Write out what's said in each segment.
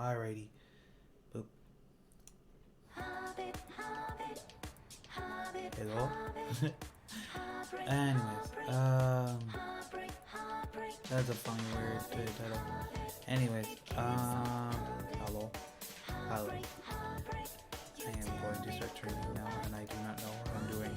Alrighty. Boop. Hello? Anyways, that's a funny word to title. Anyways, hello. Hello. I am going to start training now, and I do not know what I'm doing.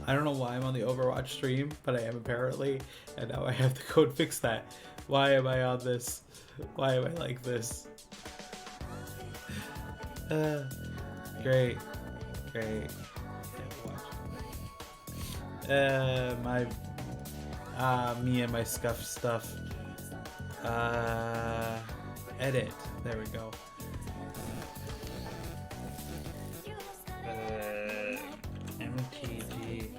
I don't know why I'm on the Overwatch stream, but I am apparently, and now I have to go and fix that. Why am I on this? Why am I like this? Great. Me and my scuff stuff. Edit. There we go. MTG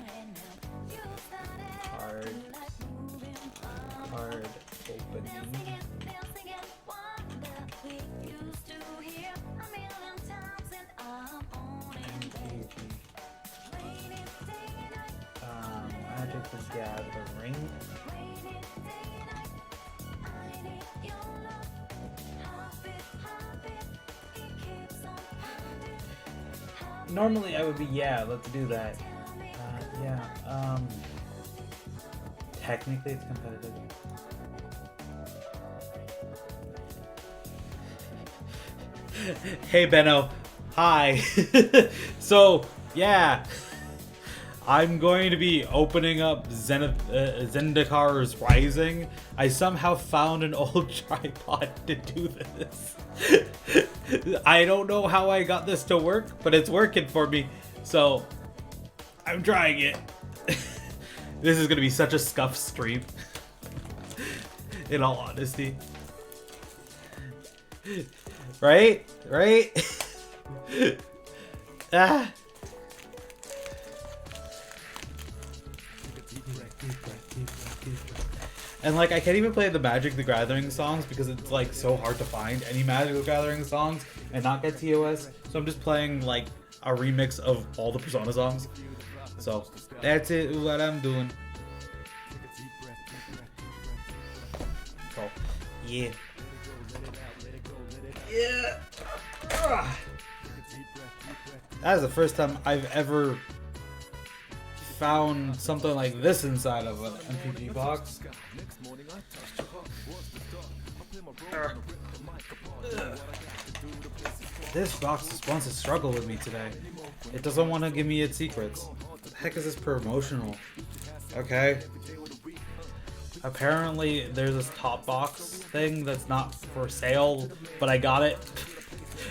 card opening. Magic the Gathering. Normally I would be, yeah, let's do that. Technically it's competitive. Hey Benno, hi. So, yeah. I'm going to be opening up Zendikaar's Rising. I somehow found an old tripod to do this. I don't know how I got this to work, but it's working for me. So, I'm trying it. This is going to be such a scuff stream. In all honesty. Right? Ah. And like I can't even play the Magic the Gathering songs because it's like so hard to find any Magic the Gathering songs and not get TOS. So I'm just playing like a remix of all the Persona songs. So that's it, what I'm doing. So yeah. That is the first time I've ever found something like this inside of an MPG box. This box just wants to struggle with me today. It doesn't want to give me its secrets. What the heck is this promotional? Okay. Apparently there's this top box thing that's not for sale, but I got it.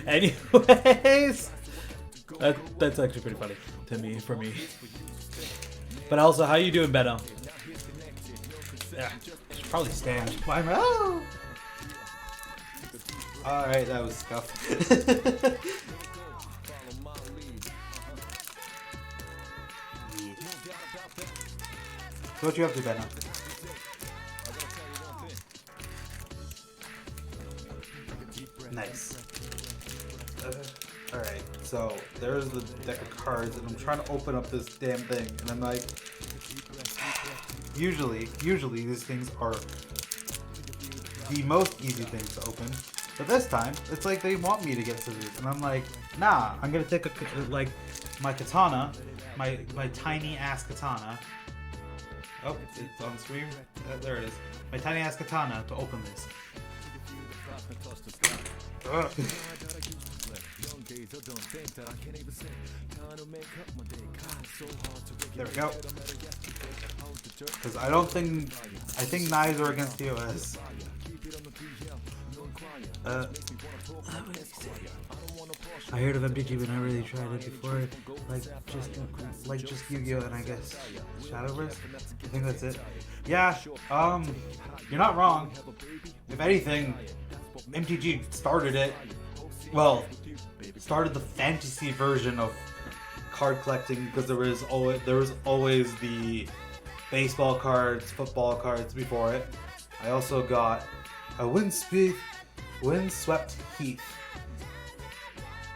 Anyways. That's actually pretty funny to me, for me. But also, how you doing, Benno? Yeah, should probably stand. Oh! Alright, that was scuffed. So what you up to, Benno? Nice. Alright, so there's the deck of cards, and I'm trying to open up this damn thing, and I'm like, usually these things are the most easy things to open, but this time, it's like they want me to get scissors, and I'm like, nah, I'm gonna take like, my katana, my tiny ass katana, oh, it's on stream, there it is, my tiny ass katana to open this. Ugh. There we go. Because I think knives are against the OS. I heard of MTG, but never really tried it before. Like just Yu-Gi-Oh! And I guess Shadowverse. I think that's it. Yeah. You're not wrong. If anything, MTG started it. Well, started the fantasy version of card collecting because there was always the baseball cards, football cards before it. I also got a Windswept Heath.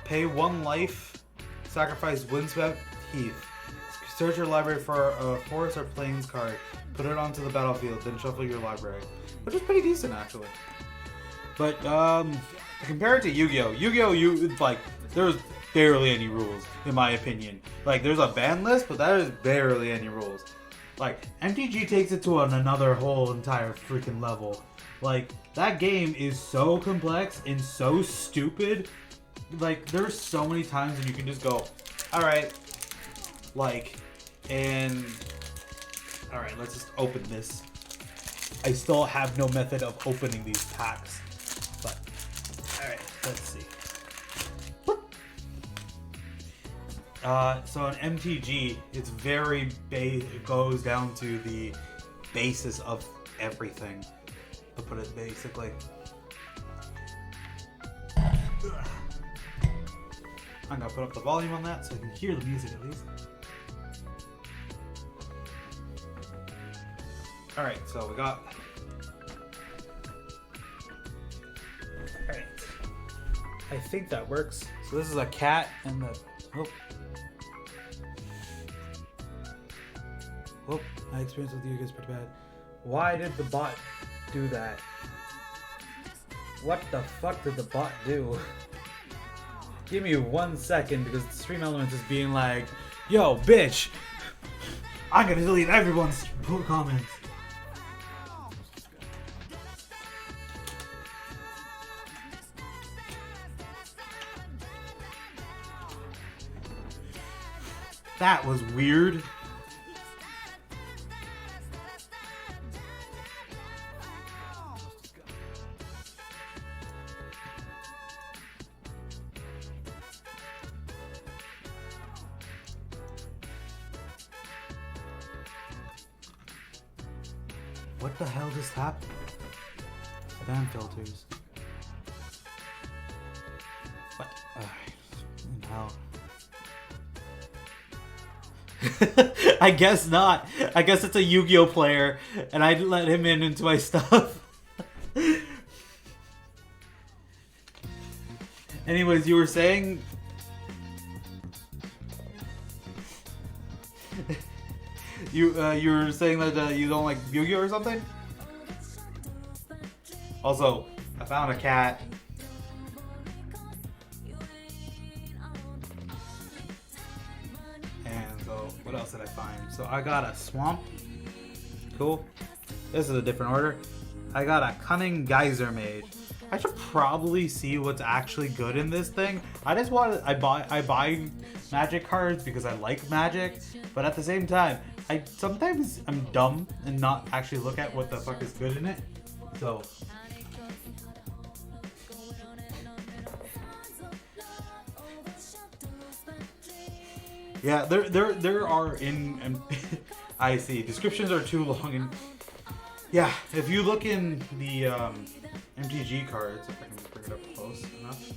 Pay 1 life, sacrifice Windswept Heath. Search your library for a forest or plains card. Put it onto the battlefield, then shuffle your library. Which is pretty decent, actually. But, compared to Yu-Gi-Oh! There's barely any rules, in my opinion. Like, there's a ban list, but that is barely any rules. Like, MTG takes it to another whole entire freaking level. Like, that game is so complex and so stupid. Like, there's so many times when you can just go, alright, alright, let's just open this. I still have no method of opening these packs, but, alright, let's see. So in MTG, it's it goes down to the basis of everything, to put it basically. I'm gonna put up the volume on that so I can hear the music at least. Alright, so we got... Alright. I think that works. So this is a cat and the... Oh, my experience with you is pretty bad. Why did the bot do that? What the fuck did the bot do? Give me 1 second because the Stream Elements is being like, yo, bitch! I'm gonna delete everyone's comments. That was weird. What the hell just happened? Ban filters. What? Hell. I guess not. I guess it's a Yu-Gi-Oh player, and I let him into my stuff. Anyways, you were saying... You were saying that you don't like Yu-Gi-Oh or something? Also, I found a cat. And so, what else did I find? So I got a Swamp. Cool. This is a different order. I got a Cunning Geyser Mage. I should probably see what's actually good in this thing. I buy Magic cards because I like Magic, but at the same time, sometimes I'm dumb and not actually look at what the fuck is good in it. So yeah, there are in I see descriptions are too long, and yeah, if you look in the MTG cards, if I can bring it up close enough.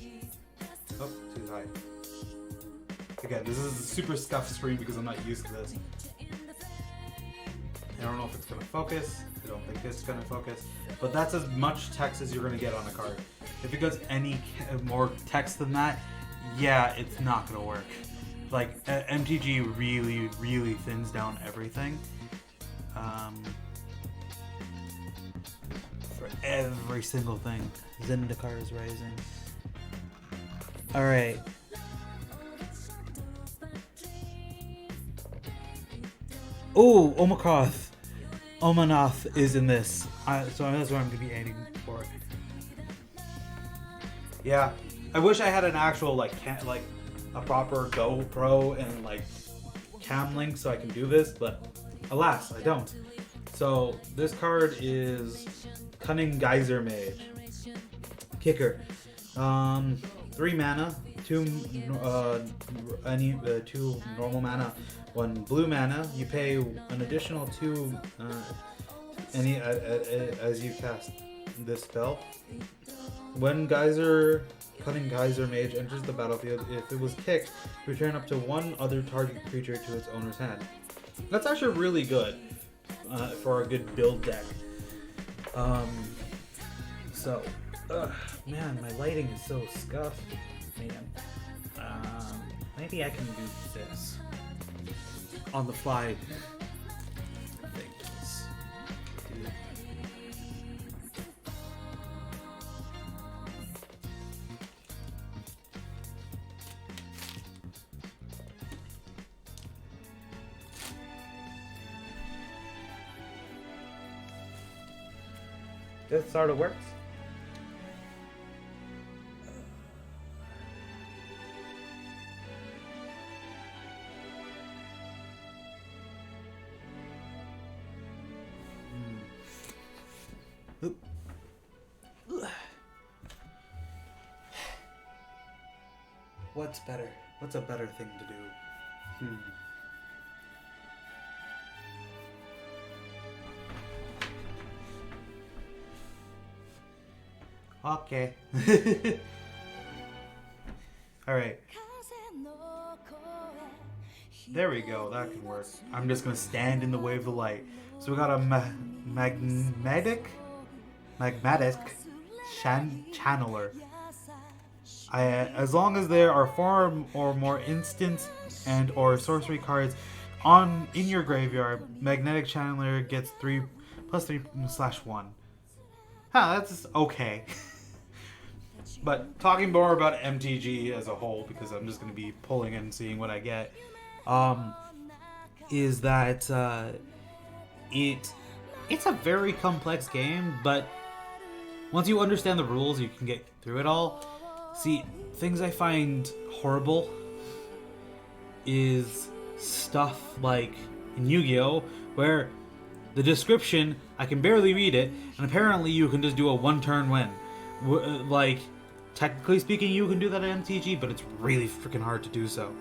Oh, too high. Again, this is a super scuffed screen because I'm not used to this. I don't know if it's going to focus. I don't think it's going to focus. But that's as much text as you're going to get on a card. If it goes any more text than that, yeah, it's not going to work. Like, MTG really, really thins down everything. For every single thing. Zendikar is rising. Alright. Oh, Omanoth is in this. So that's what I'm going to be aiming for. Yeah, I wish I had an actual like a proper GoPro and like cam link so I can do this, but alas, I don't. So this card is Cunning Geyser Mage. Kicker. 3 mana, 2 2 normal mana, 1 blue mana. You pay an additional 2 as you cast this spell. When Cunning Geyser Mage enters the battlefield, if it was kicked, return up to 1 other target creature to its owner's hand. That's actually really good for a good build deck. Man, my lighting is so scuffed. Man, maybe I can do this on the fly. Things. This sort of works. What's better? What's a better thing to do? Okay. Alright. There we go, that can work. I'm just gonna stand in the way of the light. So we got a magmatic channeler. As long as there are 4 or more instant and or sorcery cards in your graveyard, Magnetic Channeler gets 3/3/1. That's okay. But talking more about MTG as a whole, because I'm just going to be pulling and seeing what I get, is that it's a very complex game, but once you understand the rules, you can get through it all. See, things I find horrible is stuff like in Yu-Gi-Oh! Where the description, I can barely read it, and apparently you can just do a 1-turn win. Like, technically speaking, you can do that at MTG, but it's really freaking hard to do so.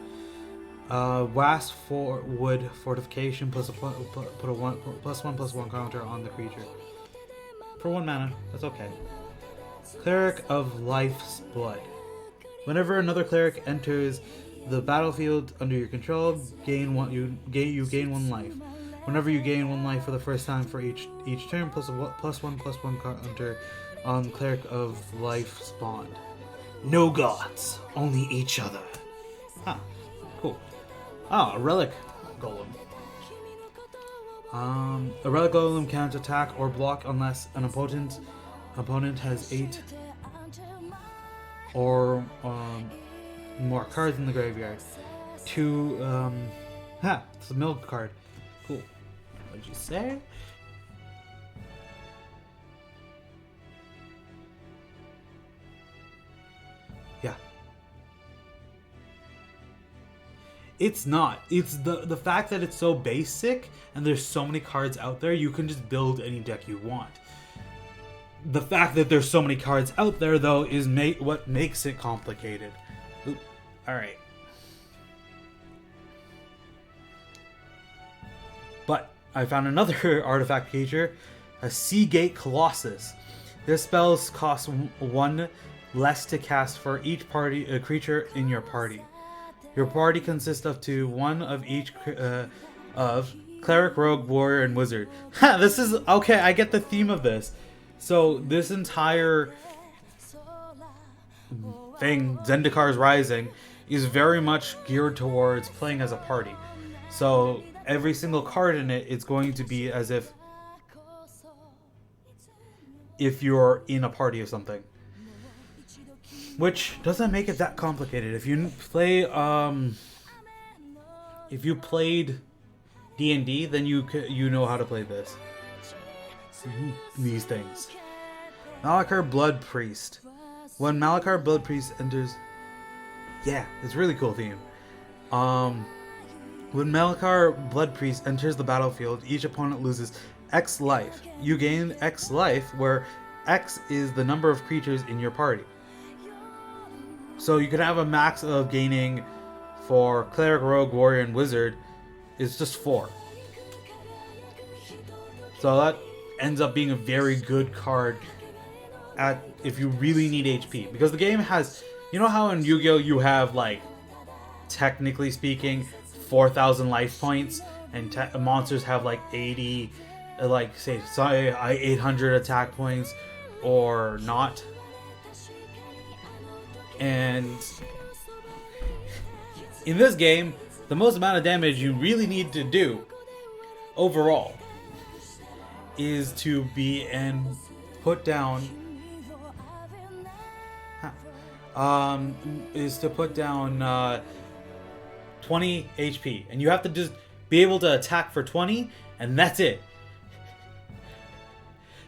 Wast for wood fortification put a +1/+1 counter on the creature. For 1 mana, that's okay. Cleric of Life's Blood. Whenever another cleric enters the battlefield under your control, gain 1 life. Whenever you gain 1 life for the first time for each turn, +1/+1 counter on Cleric of Life's Bond. No gods, only each other. Cool. A Relic Golem. A Relic Golem can't attack or block unless an opponent has 8 or more cards in the graveyard. 2, it's a milk card. Cool. What'd you say? Yeah. It's not. It's the fact that it's so basic and there's so many cards out there, you can just build any deck you want. The fact that there's so many cards out there, though, is what makes it complicated. Oop. All right. But I found another artifact creature, a Seagate Colossus. This spell costs 1 less to cast for each creature in your party. Your party consists of 1 of each of Cleric, Rogue, Warrior, and Wizard. This is okay. I get the theme of this. So this entire thing, Zendikar Rising, is very much geared towards playing as a party. So every single card in it is going to be as if you're in a party of something. Which doesn't make it that complicated. If you play, if you played D&D, then you know how to play this. These things. Malachor Blood Priest. When Malakar Blood Priest enters... Yeah, it's a really cool theme. When Malakar Blood Priest enters the battlefield, each opponent loses X life. You gain X life, where X is the number of creatures in your party. So you can have a max of gaining for Cleric, Rogue, Warrior, and Wizard is just 4. So that ends up being a very good card if you really need HP. Because the game has... You know how in Yu-Gi-Oh! You have, like, technically speaking, 4,000 life points, and monsters have, like, 80... like, say, 800 attack points, or not. And in this game, the most amount of damage you really need to do, overall, is to be and put down... is to put down 20 HP. And you have to just be able to attack for 20, and that's it.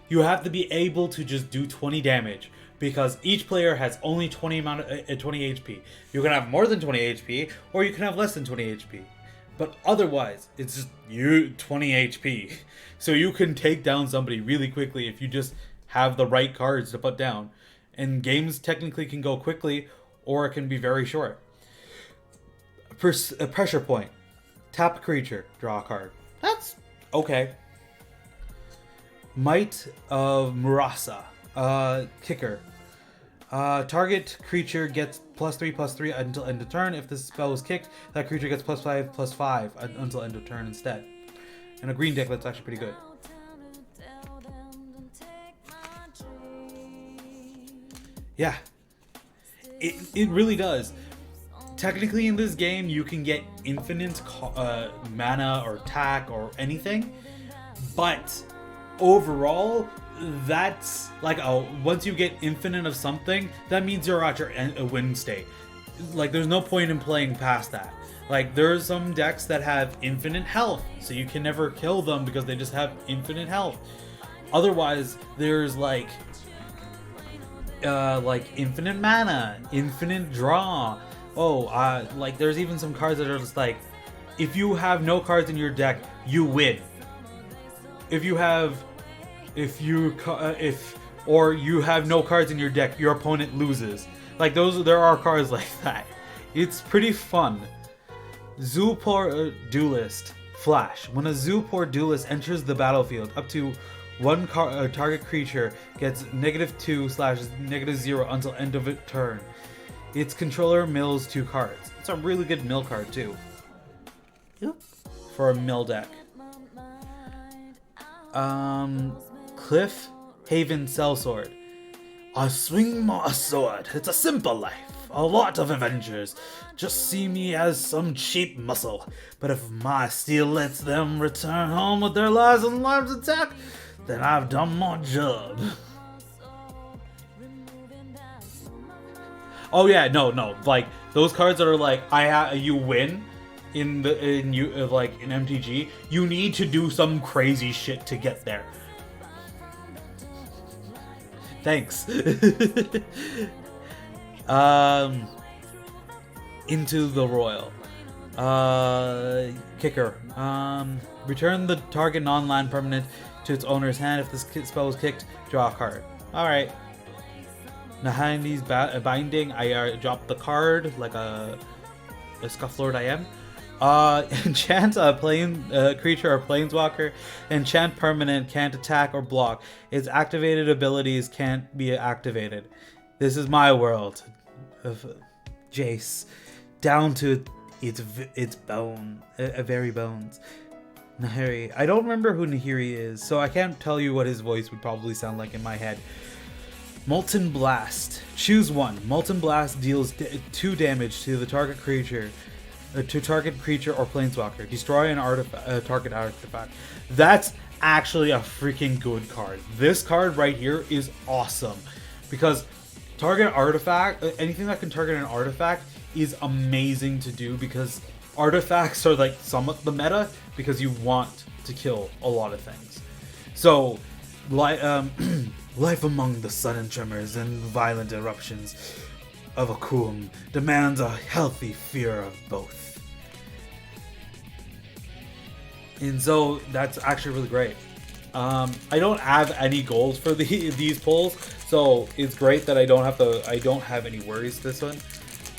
You have to be able to just do 20 damage, because each player has only 20 HP. You can have more than 20 HP, or you can have less than 20 HP. But otherwise, it's just 20 HP. So you can take down somebody really quickly if you just have the right cards to put down. And games technically can go quickly, or it can be very short. A pressure point. Tap a creature, draw a card. That's okay. Might of Murasa. Kicker. Target creature gets +3/+3 until end of turn. If this spell is kicked, that creature gets +5/+5 until end of turn instead. In a green deck, that's actually pretty good. Yeah. It really does. Technically in this game, you can get infinite mana or attack or anything. But overall, that's like, once you get infinite of something, that means you're at your win state. Like, there's no point in playing past that. Like, there's some decks that have infinite health, so you can never kill them because they just have infinite health. Otherwise, there's like infinite mana, infinite draw. Like, there's even some cards that are just like, if you have no cards in your deck, you win. Or you have no cards in your deck, your opponent loses. Like, there are cards like that. It's pretty fun. Zupor Duelist. Flash. When a Zupor Duelist enters the battlefield, up to one target creature gets -2/-0 until end of turn. Its controller mills 2 cards. It's a really good mill card too. Yep. For a mill deck. Cliff Haven Sellsword. I swing my sword. It's a simple life. A lot of adventures just see me as some cheap muscle. But if my steel lets them return home with their lives and lives intact, then I've done my job. Oh yeah, no. Like, those cards that are like, you win in MTG. You need to do some crazy shit to get there. Thanks. Into the Royal. Kicker. Return the target non-land permanent to its owner's hand. If this spell was kicked, draw a card. Alright. Nahandi's Binding. I dropped the card like a Scufflord I am. Enchant a creature or planeswalker. Enchant permanent, can't attack or block. Its activated abilities can't be activated. This is my world of Jace, down to its very bones. Nahiri. I don't remember who Nahiri is, so I can't tell you what his voice would probably sound like in my head. Molten Blast. Choose one. Molten Blast deals 2 damage to the target creature. To target creature or planeswalker. Destroy an target artifact. That's actually a freaking good card. This card right here is awesome. Because target artifact, anything that can target an artifact is amazing to do, because artifacts are like somewhat the meta, because you want to kill a lot of things. So, like, Life among the sudden tremors and violent eruptions of Akoum demands a healthy fear of both. And so that's actually really great. I don't have any goals for these pulls, so it's great that I don't have any worries this one.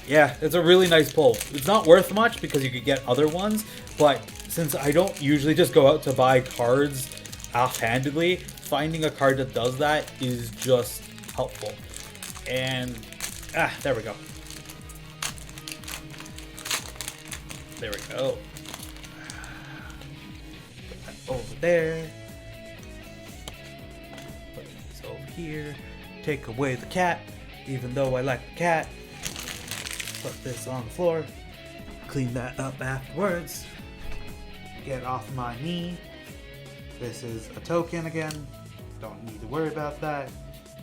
Yeah, it's a really nice pull. It's not worth much because you could get other ones, but since I don't usually just go out to buy cards offhandedly, finding a card that does that is just helpful. And there we go. There we go. Put that over there. Put this over here. Take away the cat, even though I like the cat. Put this on the floor. Clean that up afterwards. Get off my knee. This is a token again. Don't need to worry about that.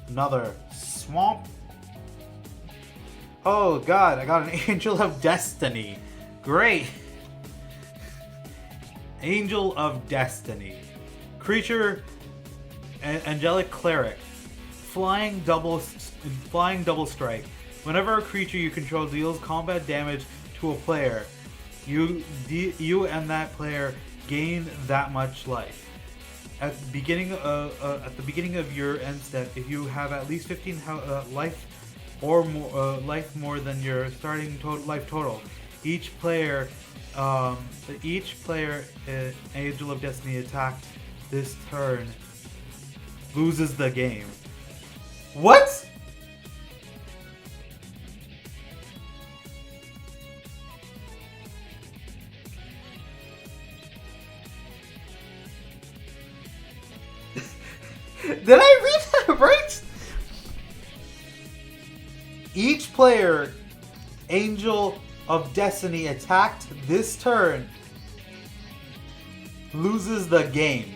Another swamp. Oh god, I got an Angel of Destiny. Great. Angel of Destiny. Creature, Angelic Cleric. Flying double strike. Whenever a creature you control deals combat damage to a player, you and that player gain that much life. At the beginning of your end step, if you have at least 15 life or more life more than your starting life total, each player Angel of Destiny attacked this turn loses the game. What? Did I read that right? Each player, Angel of Destiny attacked this turn, loses the game.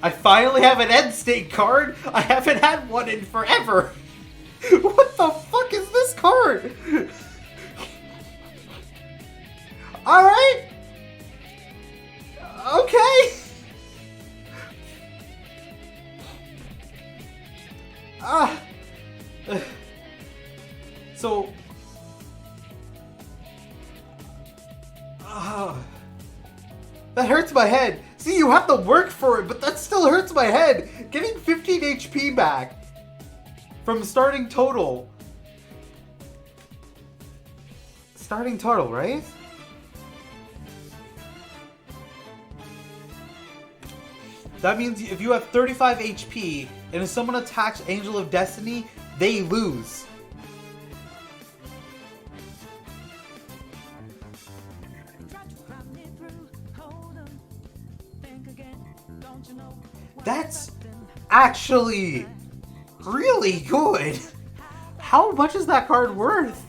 I finally have an end state card. I haven't had one in forever. What the fuck is this card? Alright. Okay. So. That hurts my head. See, you have to work for it, but that still hurts my head. Getting 15 HP back from starting total. Starting total, right? That means if you have 35 HP and if someone attacks Angel of Destiny, they lose. That's actually really good. How much is that card worth?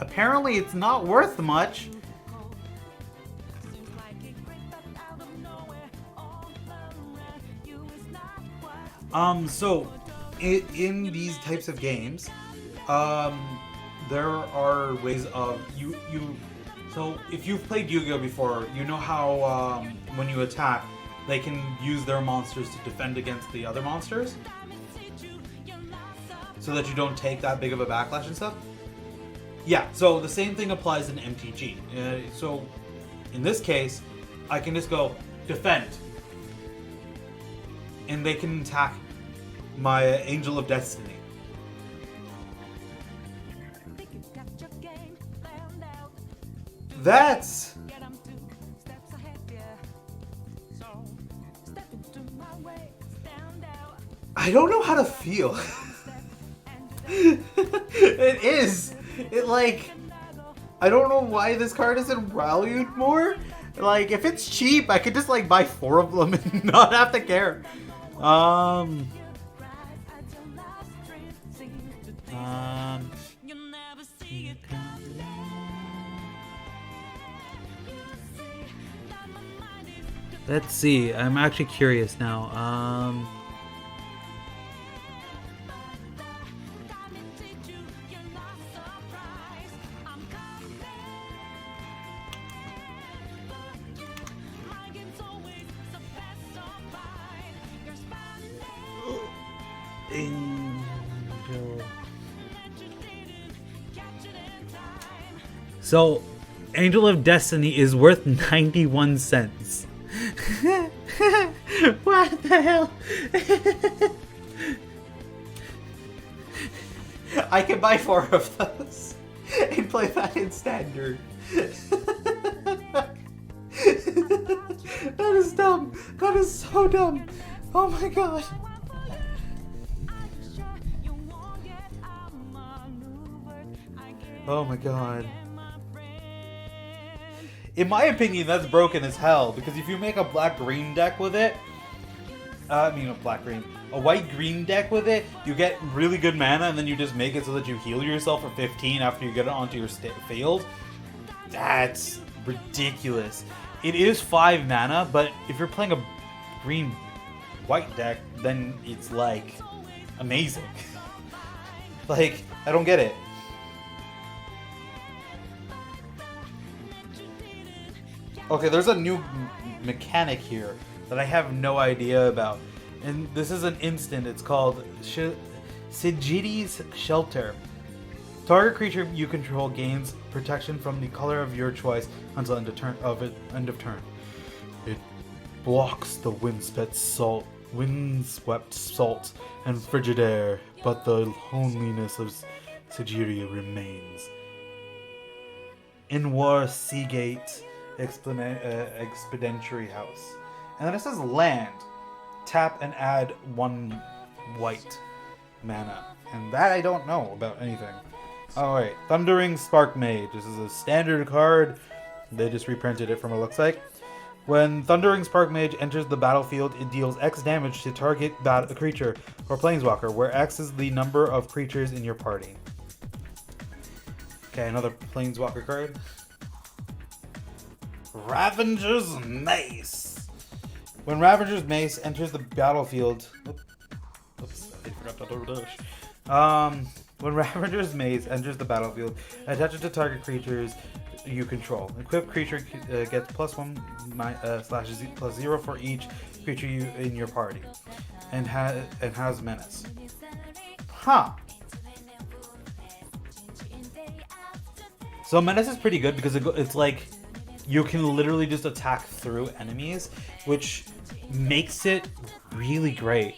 Apparently it's not worth much. So in these types of games, there are ways of so if you've played Yu-Gi-Oh before, you know how when you attack, they can use their monsters to defend against the other monsters, so that you don't take that big of a backlash and stuff. Yeah, so the same thing applies in MTG. So in this case, I can just go defend, and they can attack my Angel of Destiny. That's... I don't know how to feel. It is. It like... I don't know why this card isn't valued more. Like, if it's cheap, I could just like buy 4 of them and not have to care. Let's see. I'm actually curious now. So, Angel of Destiny is worth 91 cents. What the hell? I can buy 4 of those and play that in standard. That is dumb. That is so dumb. Oh my god. Oh my god. In my opinion, that's broken as hell, because if you make a black-green deck with it, a white-green deck with it, you get really good mana, and then you just make it so that you heal yourself for 15 after you get it onto your field. That's ridiculous. It is 5 mana, but if you're playing a green-white deck, then it's, like, amazing. Like, I don't get it. Okay, there's a new mechanic here that I have no idea about. And this is an instant. It's called Sigidi's Shelter. Target creature you control gains protection from the color of your choice until end of turn. It blocks the windswept salt and frigid air, but the loneliness of Sigiri remains. In War Seagate Expeditionary House. And then it says land. Tap and add 1 white mana. And that I don't know about anything. Alright, Thundering Spark Mage. This is a standard card. They just reprinted it from what it looks like. When Thundering Spark Mage enters the battlefield, it deals X damage to target a creature or planeswalker, where X is the number of creatures in your party. Okay, another planeswalker card. Ravager's Mace. When Ravager's Mace enters the battlefield... Oops, I forgot that over dash. When Ravager's Mace enters the battlefield, attach it to target creatures you control. Equipped creature gets +1/+0 for each creature in your party, and has menace. Huh. So menace is pretty good because it's like you can literally just attack through enemies, which makes it really great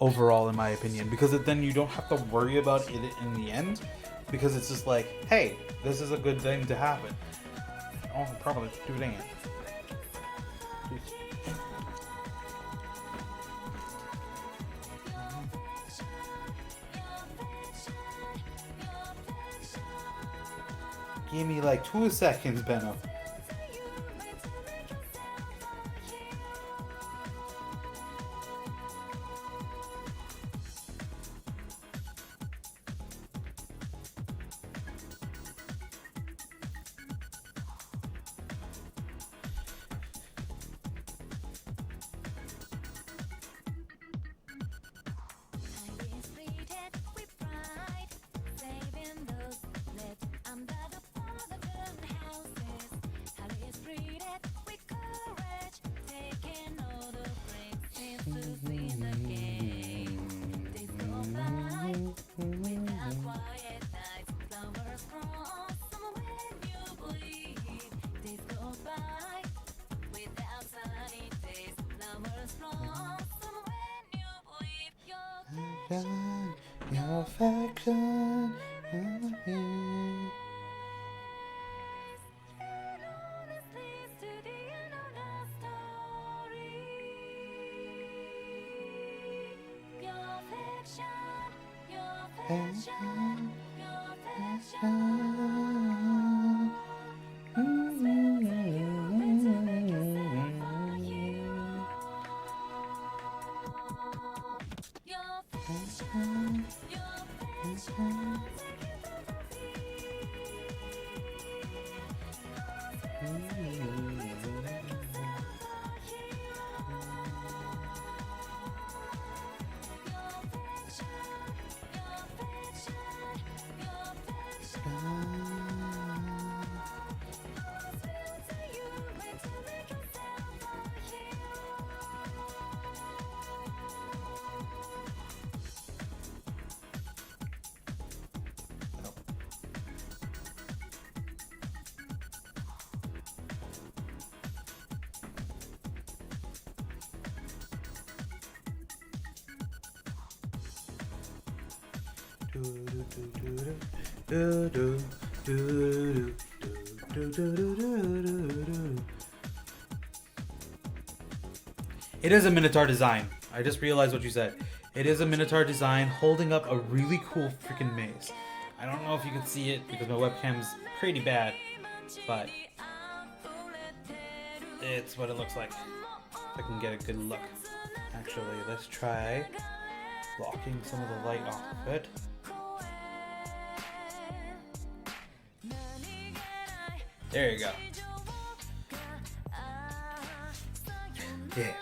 overall, in my opinion, because then you don't have to worry about it in the end, because it's just like, hey, this is a good thing to happen. Oh, probably doing it. Give me like 2 seconds, Benno. Your affection, It is a Minotaur design. I just realized what you said. It is a Minotaur design holding up a really cool freaking mace. I don't know if you can see it because my webcam's pretty bad, but it's what it looks like. If I can get a good look. Actually, let's try blocking some of the light off of it. There you go. Yeah.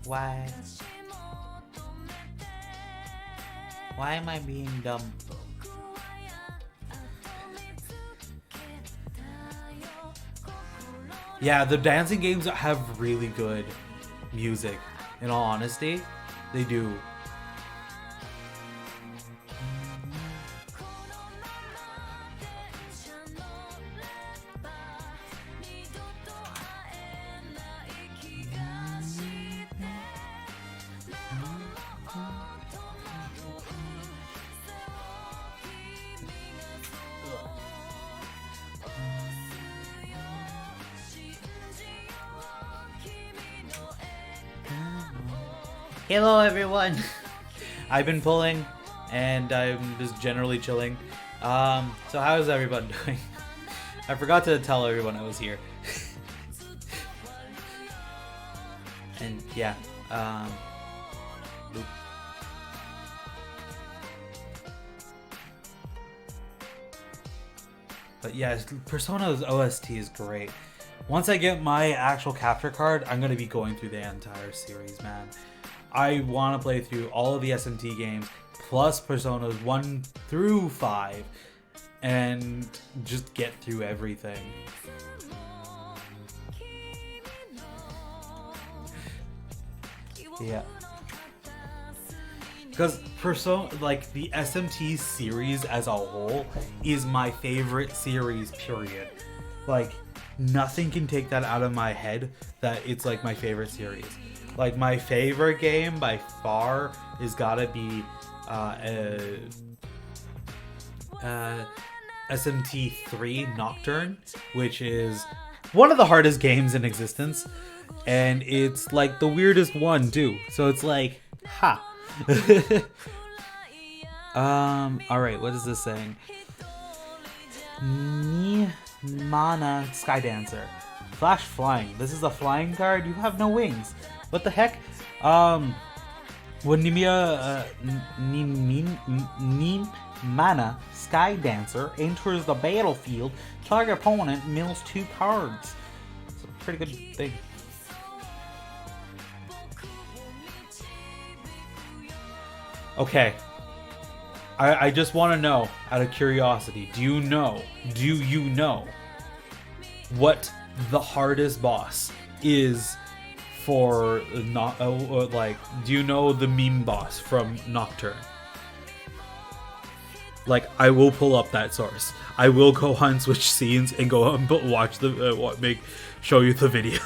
Why? Why am I being dumb? Yeah, the dancing games have really good music. In all honesty, they do. Hello everyone! I've been pulling and I'm just generally chilling. So how is everyone doing? I forgot to tell everyone I was here. And yeah, but yeah, Persona's OST is great. Once I get my actual capture card, I'm gonna be going through the entire series, man. I want to play through all of the SMT games, plus Personas 1 through 5, and just get through everything. Yeah. Because Persona, like the SMT series as a whole, is my favorite series, period. Like, nothing can take that out of my head that it's like my favorite series. Like, my favorite game by far is gotta be SMT3 Nocturne, which is one of the hardest games in existence, and it's like the weirdest one too. So it's like, ha. Alright, what is this saying? Mana Sky Dancer. Flash Flying. This is a flying card. You have no wings. What the heck? When Mana Sky Dancer enters the battlefield, target opponent mills 2 cards. It's a pretty good thing. Okay. I just want to know, out of curiosity, do you know what the hardest boss is for not like, do you know the meme boss from Nocturne? Like, I will pull up that source. I will go on Switch Scenes and go on watch the show you the video.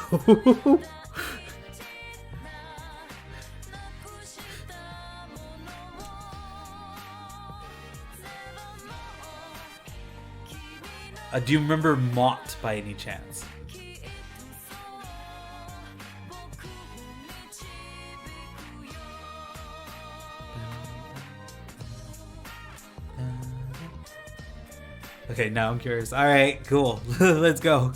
Do you remember Mott by any chance? Okay, now I'm curious. Alright, cool. Let's go.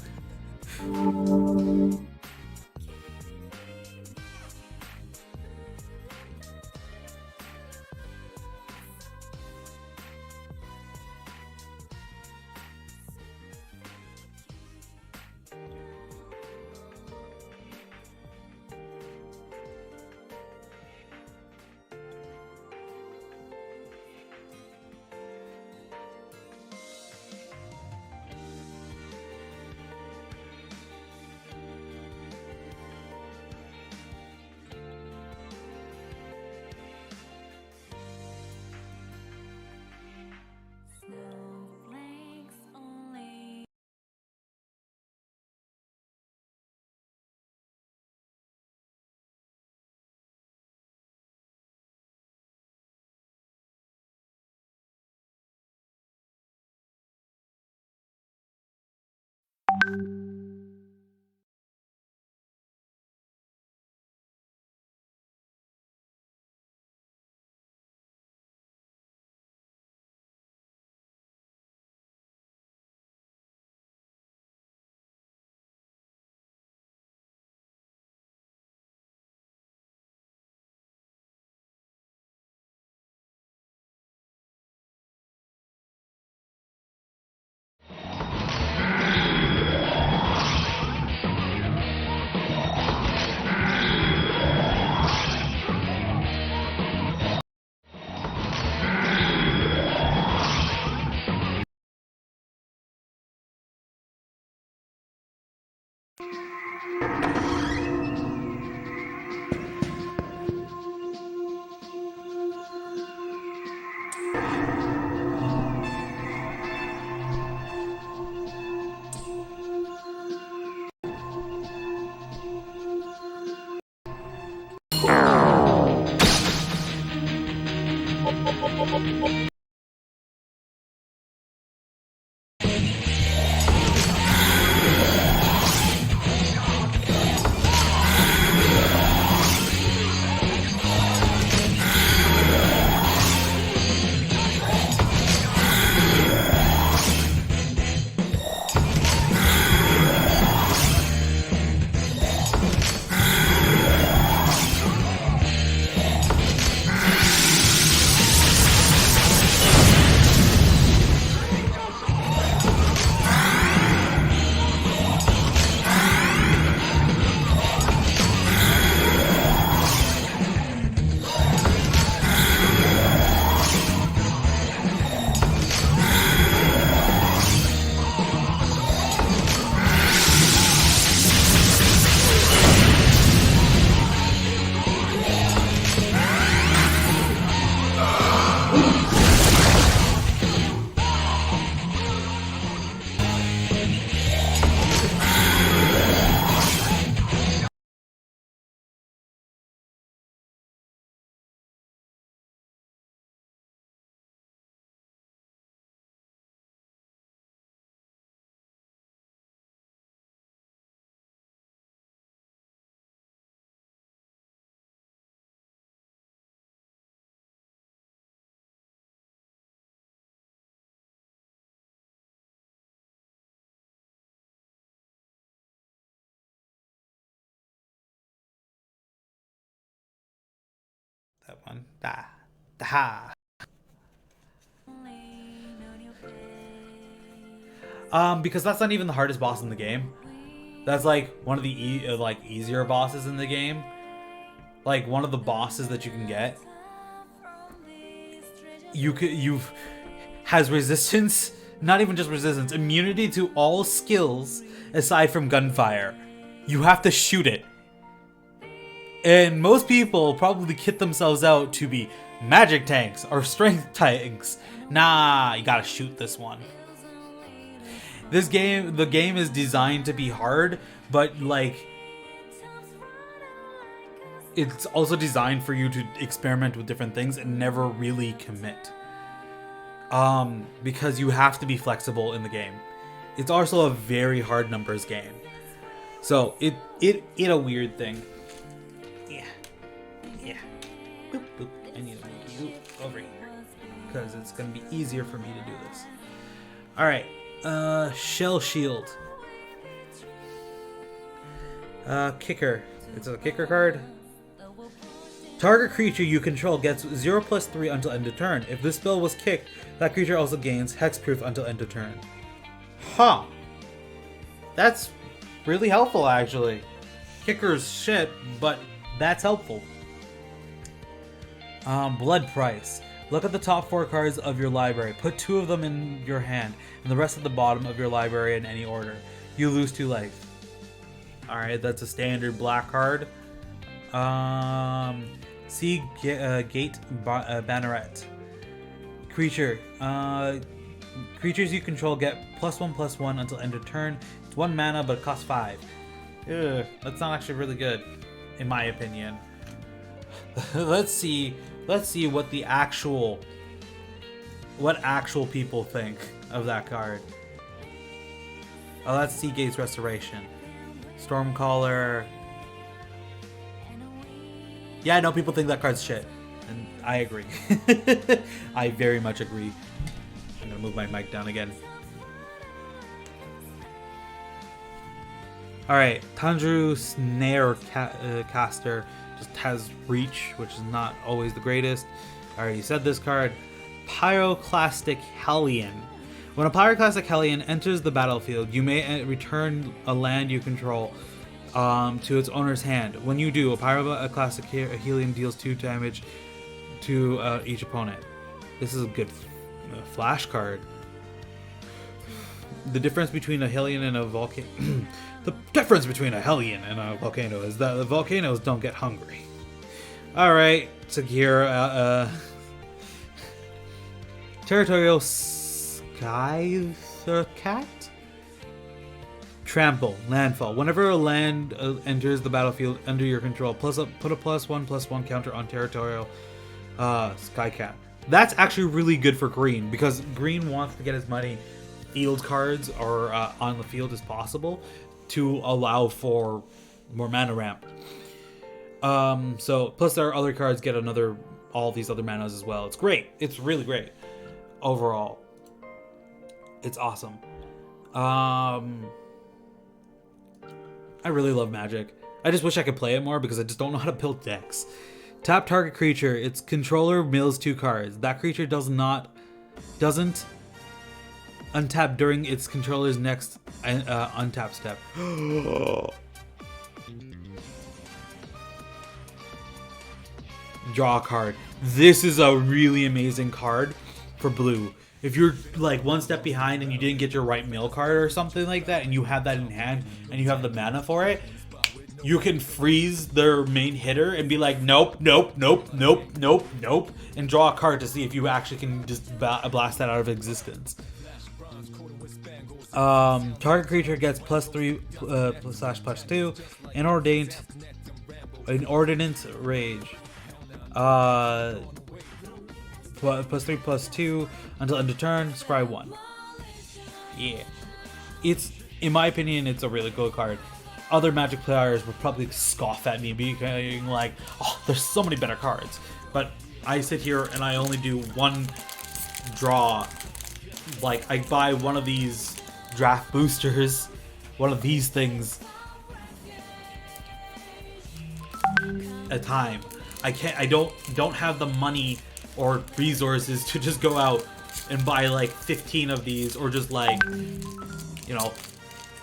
one. Da. Because that's not even the hardest boss in the game. That's like one of the easier bosses in the game. Like one of the bosses that you can get. You've has resistance, not even just resistance, immunity to all skills aside from gunfire. You have to shoot it. And most people probably kit themselves out to be magic tanks or strength tanks. Nah, you gotta shoot this one. The game is designed to be hard, but like it's also designed for you to experiment with different things and never really commit. Because you have to be flexible in the game. It's also a very hard numbers game. So it a weird thing. Yeah. Boop, boop. I need to move you over here because it's gonna be easier for me to do this. All right. Shell shield. Kicker. It's a kicker card. Target creature you control gets 0+3 until end of turn. If this spell was kicked, that creature also gains hexproof until end of turn. Huh. That's really helpful, actually. Kicker's shit, but that's helpful. Blood price. Look at the top 4 cards of your library. Put 2 of them in your hand, and the rest at the bottom of your library in any order. You lose 2 life. Alright, that's a standard black card. See Gate Banneret. Creature. Creatures you control get +1/+1 until end of turn. It's 1 mana, but it costs 5. Ugh, that's not actually really good, in my opinion. Let's see what actual people think of that card. Oh, that's Seagate's Restoration. Stormcaller. Yeah, I know people think that card's shit, and I agree. I very much agree. I'm gonna move my mic down again. Alright, Tanjiro Snare Caster just has reach, which is not always the greatest. I already said this card. Pyroclastic Hellion. When a Pyroclastic Hellion enters the battlefield, you may return a land you control to its owner's hand. When you do, a Pyroclastic Hellion deals 2 damage to each opponent. This is a good flash card. The difference between a Hellion and a volcano. The difference between a Hellion and a volcano is that the volcanoes don't get hungry. Alright, Sekiro, Territorial Skythurcat? Trample, landfall. Whenever a land enters the battlefield under your control, put a +1/+1 counter on Territorial Skycat. That's actually really good for green, because green wants to get as many field cards or on the field as possible to allow for more mana ramp. So plus our other cards get all these other manas as well. It's great. It's really great overall. It's awesome. I really love Magic. I just wish I could play it more because I just don't know how to build decks. Tap target creature. Its controller mills 2 cards. That creature doesn't untap during its controller's next untap step. Draw a card. This is a really amazing card for blue. If you're like 1 step behind and you didn't get your right mill card or something like that, and you have that in hand and you have the mana for it, you can freeze their main hitter and be like, nope, nope, nope, nope, nope, nope, and draw a card to see if you actually can just blast that out of existence. Target creature gets +3/+2. Inordinate Rage. +3/+2 until end of turn. Scry 1. Yeah, it's, in my opinion, it's a really cool card. Other Magic players would probably scoff at me, being like, "Oh, there's so many better cards." But I sit here and I only do 1 draw. Like, I buy one of these draft boosters, one of these things, a time. I don't have the money or resources to just go out and buy like 15 of these, or just like, you know,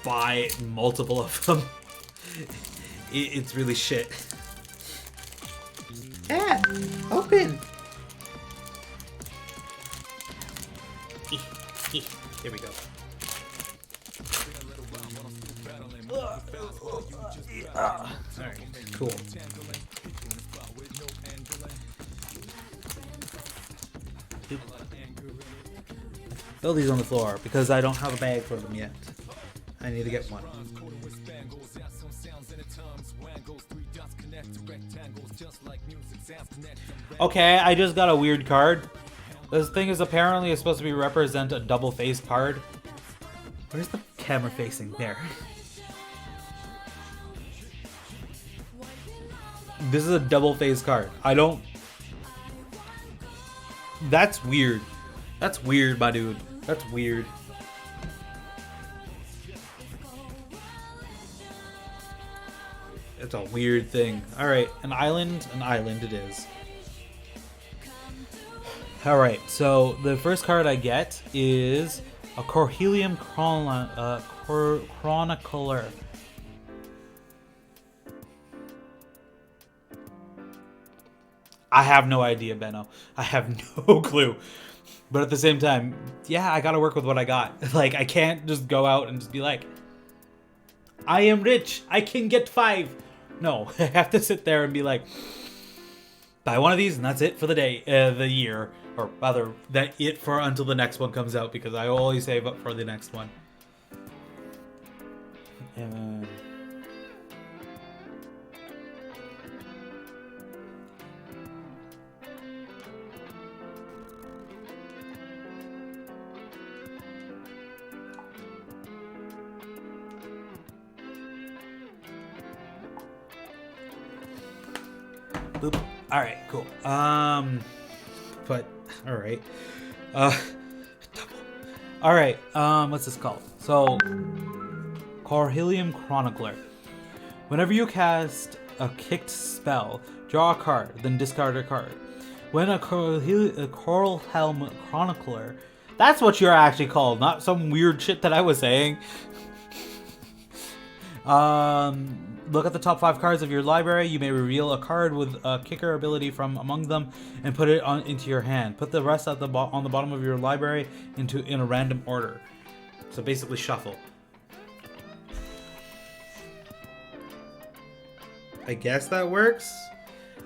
buy multiple of them. It's really shit. Yeah, open. Here we go. Alright, cool. Throw these on the floor because I don't have a bag for them yet. I need to get one. Okay, I just got a weird card. This thing is apparently supposed to be represent a double face card. Where's the camera facing? There. This is a double face card. I don't... That's weird. That's weird, my dude. That's weird. It's a weird thing. Alright, an island it is. Alright, so the first card I get is a Corhelium Chronicler. I have no idea, Benno. I have no clue. But at the same time, yeah, I gotta work with what I got. Like, I can't just go out and just be like, I am rich, I can get 5. No, I have to sit there and be like, buy one of these and that's it for the day, the year. Or rather, that it for until the next one comes out, because I always save up for the next one. Boop. All right, cool. But all right. All right. What's this called? So, Corhelium Chronicler. Whenever you cast a kicked spell, draw a card, then discard a card. When a Corhelium Chronicler, that's what you're actually called, not some weird shit that I was saying. Look at the top 5 cards of your library. You may reveal a card with a kicker ability from among them and put it into your hand. Put the rest at on the bottom of your library in a random order. So basically shuffle. I guess that works.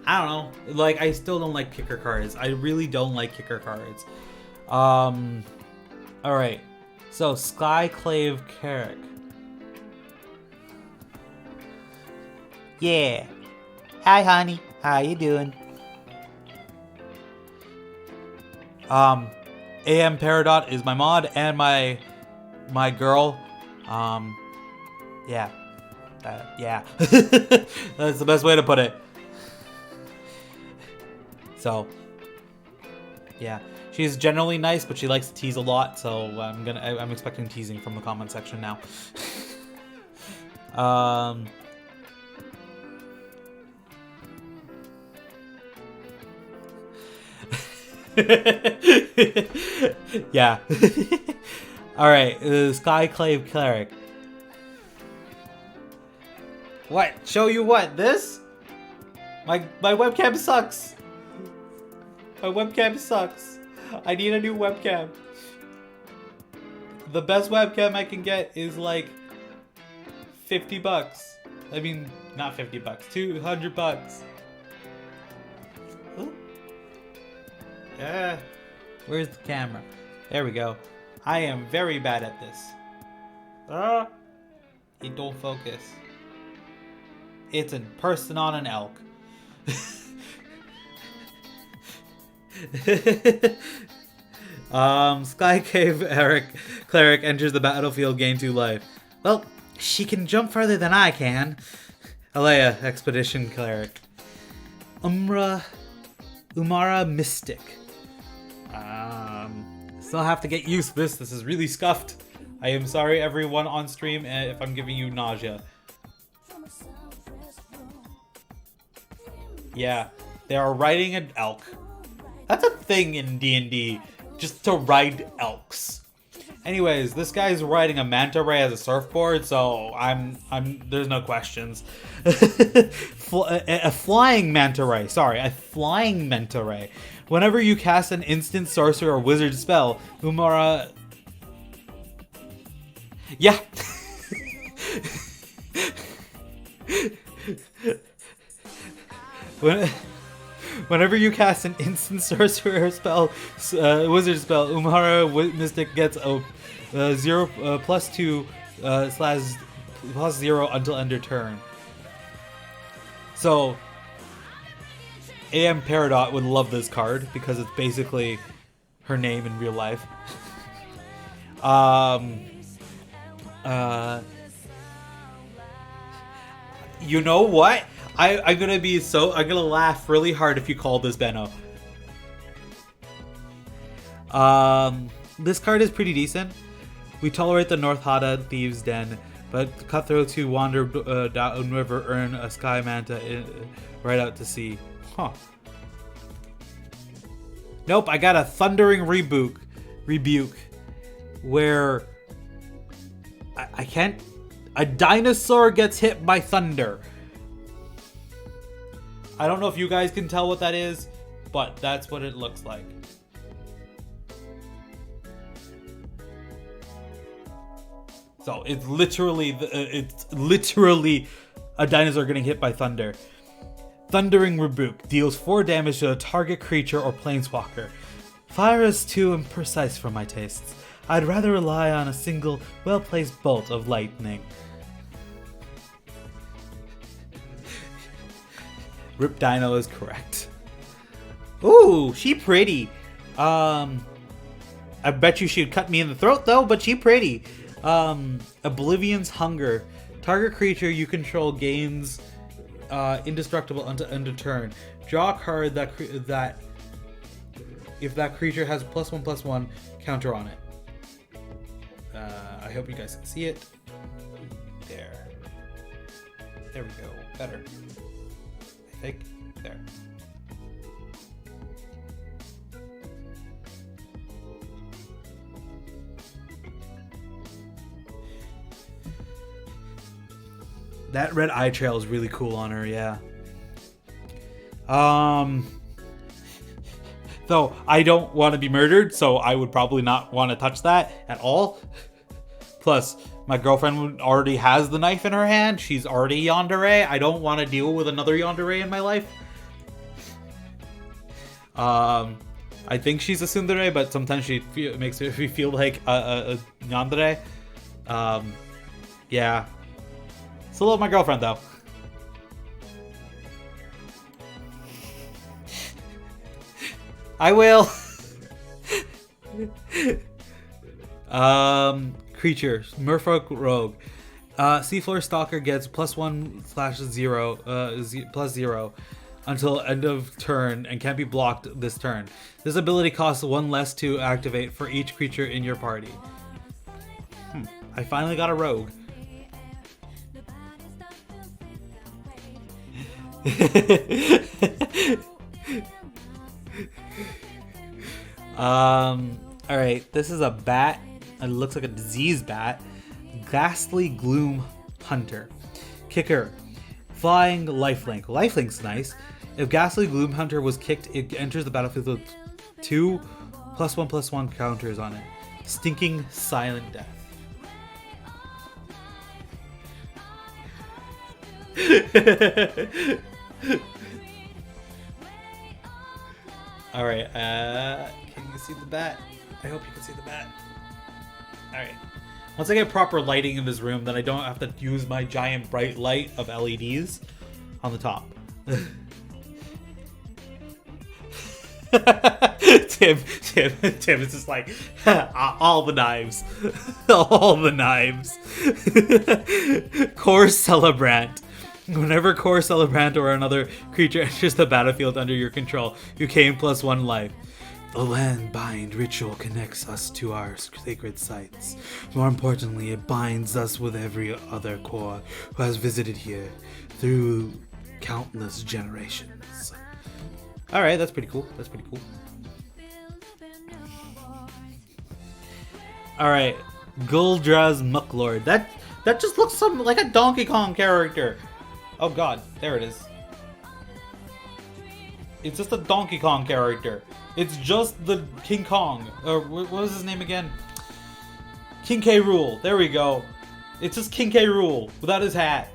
I don't know. Like, I still don't like kicker cards. I really don't like kicker cards. All right. So Skyclave Carrick. Yeah. Hi, honey. How you doing? AM Peridot is my mod and my girl. Yeah. Yeah. That's the best way to put it. So, yeah. She's generally nice, but she likes to tease a lot, so I'm expecting teasing from the comment section now. Yeah. Alright, Skyclave Cleric. What? Show you what? This? My webcam sucks. My webcam sucks. I need a new webcam. The best webcam I can get is like $50. I mean, not $50, $200. Ooh. Yeah. Where's the camera? There we go. I am very bad at this. It don't focus. It's a person on an elk. Skyclave Cleric enters the battlefield, gain 2 life. Well, she can jump further than I can. Alea, Expedition Cleric. Umara Mystic. Still have to get used to this. This is really scuffed. I am sorry, everyone on stream, if I'm giving you nausea. Yeah, They are riding an elk. That's a thing in D&D, just to ride elks. Anyways, this guy's riding a manta ray as a surfboard, so there's no questions. A flying manta ray. Sorry, a flying manta ray. Whenever you cast an instant sorcerer or wizard spell, Umara. Yeah. Whenever you cast an instant sorcerer spell, wizard spell, Umara Mystic gets a 0 +2 / +0 until end of turn. So, AM Peridot would love this card because it's basically her name in real life. You know what? I'm gonna laugh really hard if you call this Benno. This card is pretty decent. We tolerate the North Hada Thieves' Den, but cutthroats who wander downriver earn a Sky Manta right out to sea. Huh. Nope, I got a Thundering Rebuke, where I can't. A dinosaur gets hit by thunder. I don't know if you guys can tell what that is, but that's what it looks like. So it's literally a dinosaur getting hit by thunder. Thundering Rebuke deals 4 damage to a target creature or planeswalker. Fire is too imprecise for my tastes. I'd rather rely on a single, well-placed bolt of lightning. Rip Dino is correct. Ooh, she pretty. I bet you she'd cut me in the throat though, but she pretty. Oblivion's Hunger. Target creature you control gains indestructible until end of turn. Draw a card that if that creature has a +1/+1 counter on it. I hope you guys can see it. There we go. Better. I think. There. That red eye trail is really cool on her, yeah. Though I don't want to be murdered, so I would probably not want to touch that at all. Plus, my girlfriend already has the knife in her hand. She's already yandere. I don't want to deal with another yandere in my life. I think she's a tsundere, but sometimes she makes me feel like a yandere. Yeah. Still love my girlfriend, though. I will. Creature, Merfolk Rogue. Seafloor Stalker gets +1/0, +0 until end of turn and can't be blocked this turn. This ability costs 1 less to activate for each creature in your party. I finally got a rogue. Alright, this is a bat. It looks like a disease bat. Ghastly Gloom Hunter. Kicker. Flying Lifelink. Lifelink's nice. If Ghastly Gloom Hunter was kicked, it enters the battlefield with 2 +1/+1 counters on it. Stinking Silent Death. Alright, can you see the bat? I hope you can see the bat. Alright. Once I get proper lighting in this room, then I don't have to use my giant bright light of LEDs on the top. Tim is just like, all the knives. All the knives. Core Celebrant. Whenever Core Celebrant or another creature enters the battlefield under your control, you gain +1 life. The Land Bind ritual connects us to our sacred sites. More importantly, it binds us with every other core who has visited here through countless generations. Alright, that's pretty cool. That's pretty cool. Alright, Guldraz Mucklord. That just looks something like a Donkey Kong character. Oh god, there it is. It's just a Donkey Kong character. It's just the King Kong. Or what was his name again? King K. Rool. There we go. It's just King K. Rool without his hat.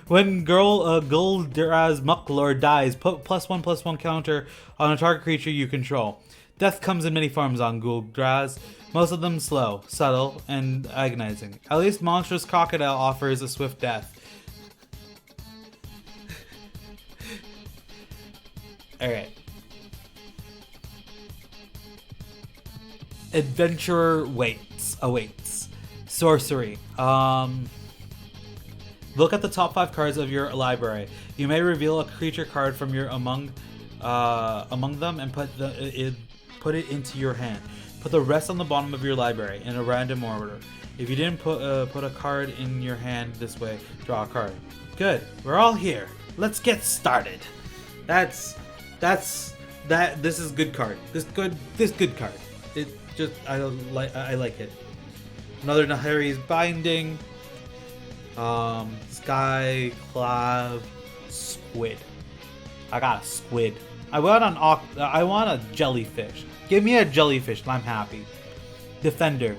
When Guldraz Mucklord dies, put +1/+1 counter on a target creature you control. Death comes in many forms on Guldraz. Most of them slow, subtle, and agonizing. At least Monstrous Crocodile offers a swift death. Alright. Adventurer awaits. Sorcery. Look at the top 5 cards of your library. You may reveal a creature card from your among them and put it into your hand. Put the rest on the bottom of your library in a random order. If you didn't put a card in your hand this way, draw a card. Good. We're all here. Let's get started. This is good card. This good card. It just I like it. Another Nahari's Binding. Sky Cloud Squid. I got a squid. I want a jellyfish. Give me a jellyfish and I'm happy. Defender.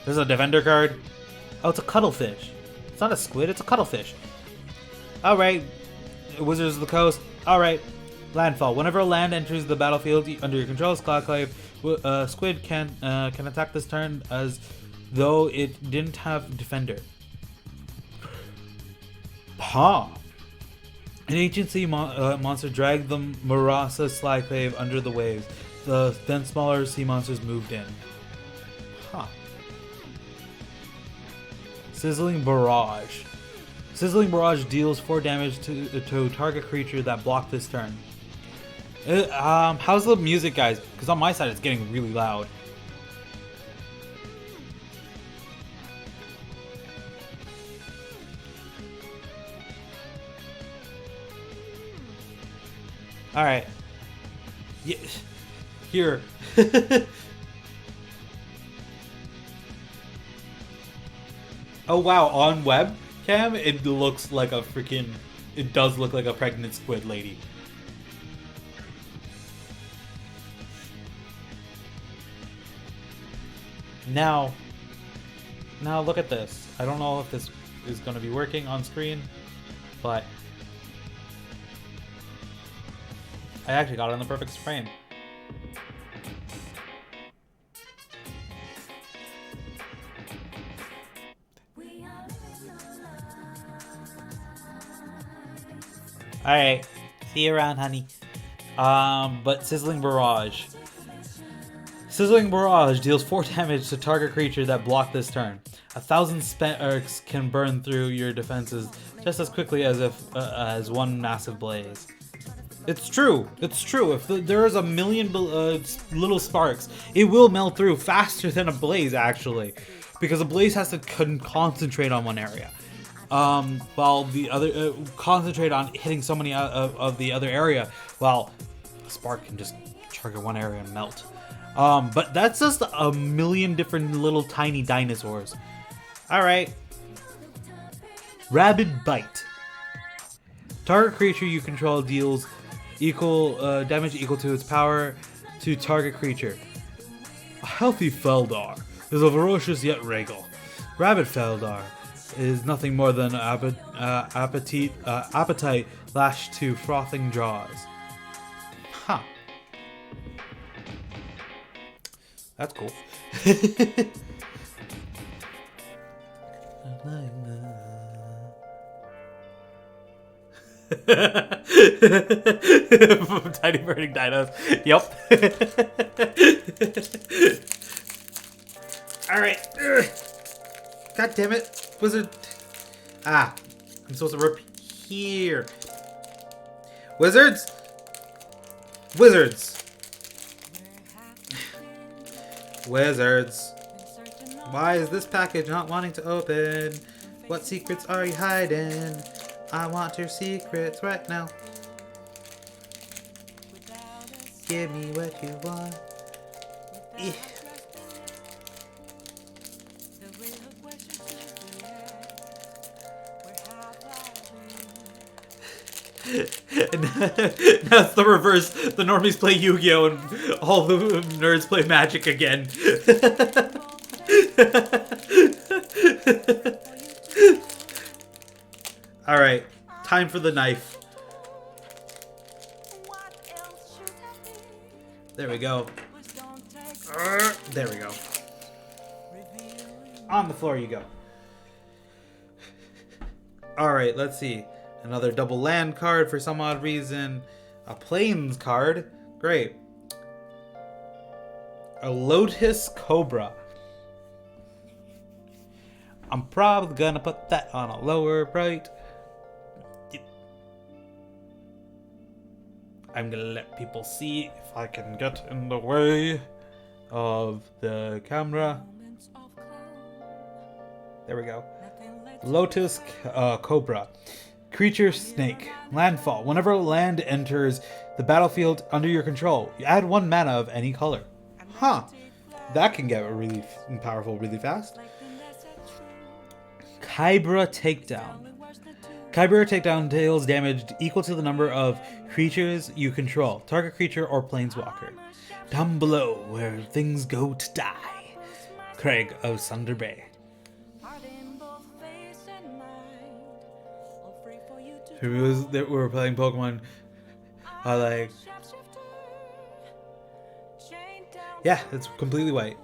There's a Defender card. Oh, it's a cuttlefish. It's not a squid, it's a cuttlefish. Alright. Wizards of the Coast. Alright. Landfall. Whenever a land enters the battlefield under your control, Skyclave Squid can attack this turn as though it didn't have Defender. Huh. An ancient sea monster dragged the Murasa Slyclave under the waves. Then smaller sea monsters moved in. Huh. Sizzling Barrage. Sizzling Barrage deals 4 damage to target creature that blocked this turn. How's the music, guys? Because on my side it's getting really loud. Alright. Yeah. Here. Oh wow, on webcam it looks like a freaking... It does look like a pregnant squid lady. Now look at this. I don't know if this is going to be working on screen, but I actually got it in the perfect frame. Alright, see you around, honey. But Sizzling Barrage. Sizzling Barrage deals 4 damage to target creature that blocked this turn. 1,000 sparks can burn through your defenses just as quickly as one massive blaze. It's true. It's true. If there is a million little sparks, it will melt through faster than a blaze, actually, because a blaze has to concentrate on one area, while the other concentrate on hitting so many of the other area. While a spark can just target one area and melt. But that's just a million different little tiny dinosaurs. All right. Rabid Bite. Target creature you control deals damage equal to its power to target creature. A healthy Feldar is a ferocious yet regal. Rabid Feldar is nothing more than appetite lashed to frothing jaws. Huh. That's cool. Tiny burning dinos. Yep. Alright. God damn it. Wizard. Ah. I'm supposed to rip here. Wizards? Wizards. Wizards. Why is this package not wanting to open? What secrets are you hiding? I want your secrets right now. Give me what you want. Eh. Now it's the reverse. The normies play Yu-Gi-Oh! And all the nerds play Magic again. Alright, time for the knife. There we go. There we go. On the floor you go. Alright, let's see. Another double land card for some odd reason. A plains card. Great. A Lotus Cobra. I'm probably gonna put that on a lower right. I'm gonna let people see if I can get in the way of the camera. There we go. Lotus Cobra. Creature Snake. Landfall. Whenever land enters the battlefield under your control, you add 1 mana of any color. Huh. That can get really powerful really fast. Kybra Takedown. Kybra Takedown deals damage equal to the number of creatures you control. Target creature or planeswalker. Down below, where things go to die. Craig of Sunder Bay. Who that were playing Pokemon like, yeah, it's completely white.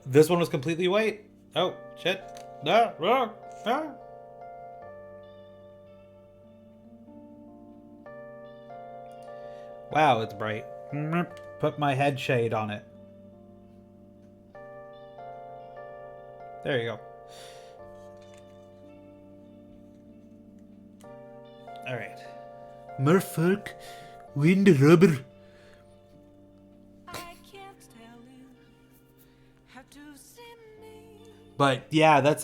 This one was completely white. Oh shit! No, no, no. Wow, it's bright. Put my head shade on it. There you go. Alright. Merfolk Windrubber. But yeah, that's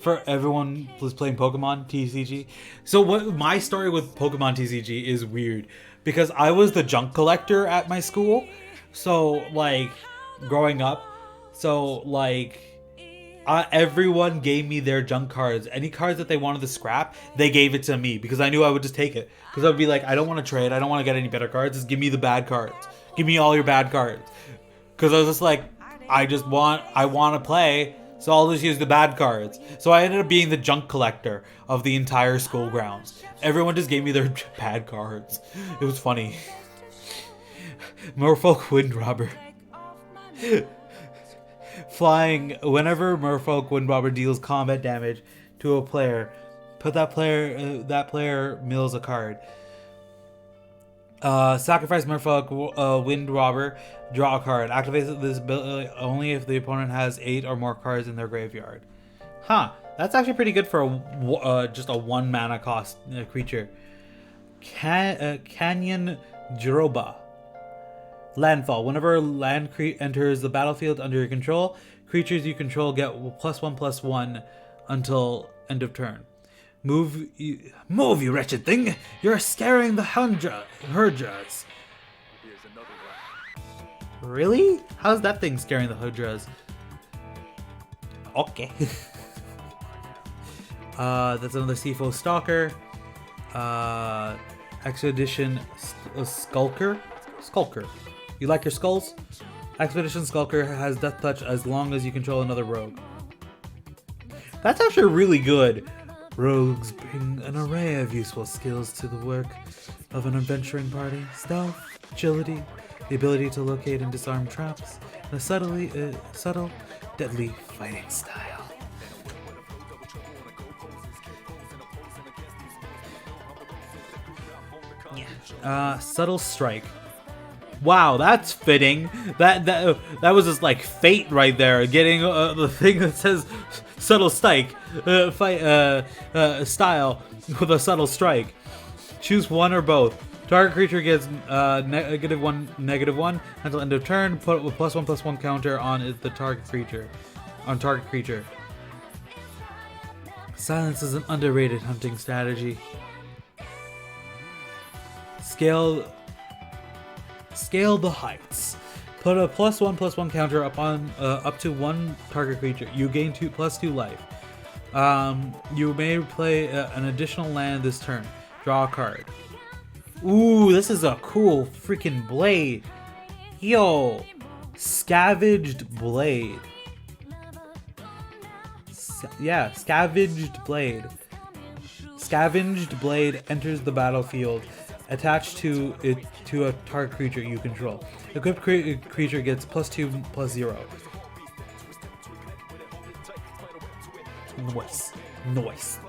for everyone who's playing Pokemon TCG. So what my story with Pokemon TCG is weird because I was the junk collector at my school. So like growing up, so like everyone gave me their junk cards. Any cards that they wanted to scrap, they gave it to me because I knew I would just take it. Because I would be like, I don't want to trade. I don't want to get any better cards. Just give me the bad cards. Give me all your bad cards. Because I was just like, I want to play. So I'll just use the bad cards. So I ended up being the junk collector of the entire school grounds. Everyone just gave me their bad cards. It was funny. Merfolk Windrobber. Flying. Whenever Merfolk Windrobber deals combat damage to a player, put that player mills a card. Sacrifice Merfolk Windrobber, draw a card. Activate this ability only if the opponent has 8 or more cards in their graveyard. Huh, that's actually pretty good for just a 1 mana cost creature. Canyon Jiroba. Landfall. Whenever land enters the battlefield under your control, creatures you control get +1/+1 until end of turn. Move, you wretched thing! You're scaring the Hydras. Really? How's that thing scaring the Hydras? Okay. That's another CFO Stalker. Expedition Skulker. You like your skulls? Expedition Skulker has Death Touch as long as you control another rogue. That's actually really good. Rogues bring an array of useful skills to the work of an adventuring party. Stealth, agility, the ability to locate and disarm traps, and a subtle, deadly fighting style. Subtle Strike. Wow, that's fitting. That was just like fate right there. Getting the thing that says subtle strike, style with a subtle strike. Choose one or both. Target creature gets -1/-1 until end of turn. Put a +1/+1 counter on the target creature. Silence is an underrated hunting strategy. Scale the heights. Put a +1/+1 counter upon up to one target creature. You gain +2 life. You may play an additional land this turn. Draw a card. Ooh, this is a cool freaking blade. Yo, Scavenged Blade. Scavenged Blade. Scavenged Blade enters the battlefield. Attached to it to a target creature you control. Equipped creature gets +2/+0. Noise.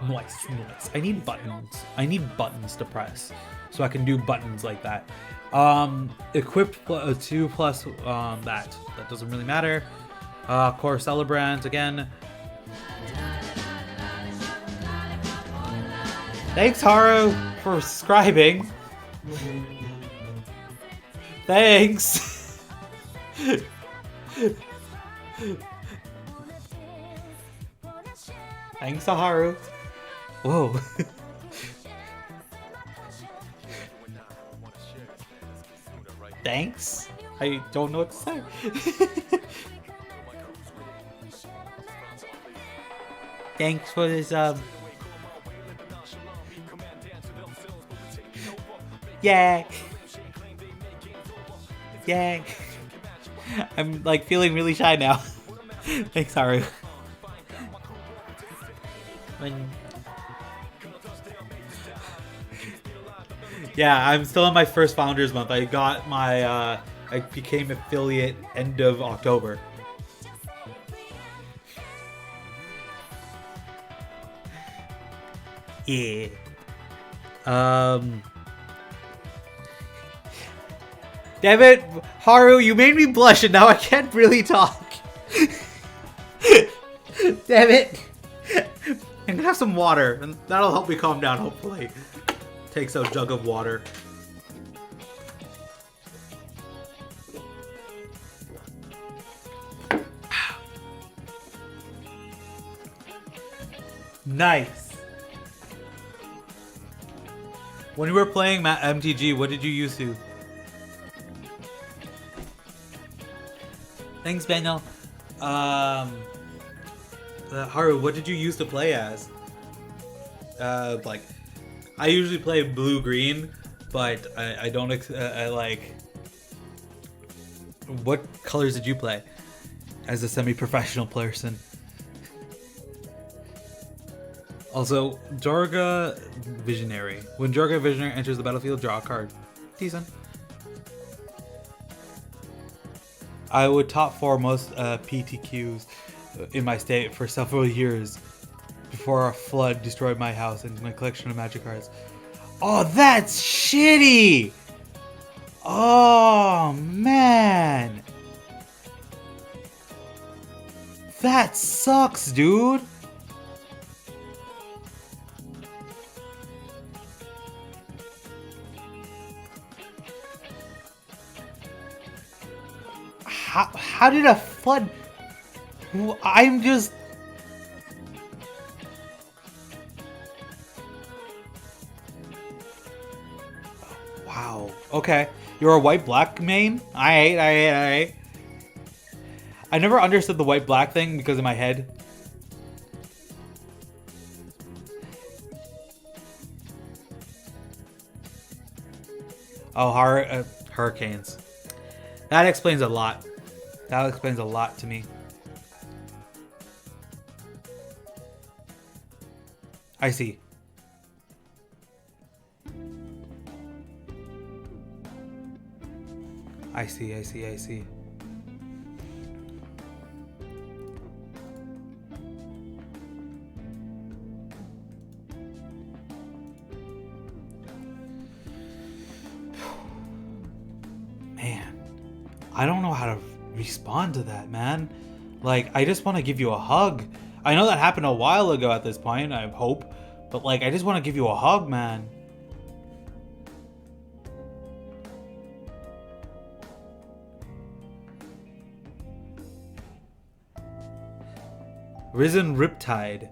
I need buttons. I need buttons to press so I can do buttons like that. Equipped 2+ that. That doesn't really matter. Core Celebrant again. Thanks, Haru, for subscribing. Thanks. Thanks, Haru. Whoa. Thanks. I don't know what to say. Thanks for this. Yeah. I'm like feeling really shy now. Thanks, Haru. Yeah, I'm still in my first Founders Month. I got my, I became affiliate end of October. Yeah. Damn it, Haru, you made me blush and now I can't really talk. Damn it. I'm gonna have some water and that'll help me calm down, hopefully. Takes a jug of water. Nice. When you were playing MTG, what did you use to? Thanks, Daniel. Haru, what did you use to play as? Like, I usually play blue-green, but I don't like. What colors did you play as a semi-professional person? Also, Jorga Visionary. When Jorga Visionary enters the battlefield, draw a card. Decent. I would top 4 most PTQs in my state for several years before a flood destroyed my house and my collection of magic cards. Oh, that's shitty! Oh, man! That sucks, dude! How did a flood? I'm just. Wow. Okay. You're a white-black main? I never understood the white-black thing because of my head. Oh, hurricanes. That explains a lot. That explains a lot to me. I see. I see. Man, I don't know how to respond to that, man. Like, I just want to give you a hug. I know that happened a while ago at this point, I hope. But, like, I just want to give you a hug, man. Risen Riptide.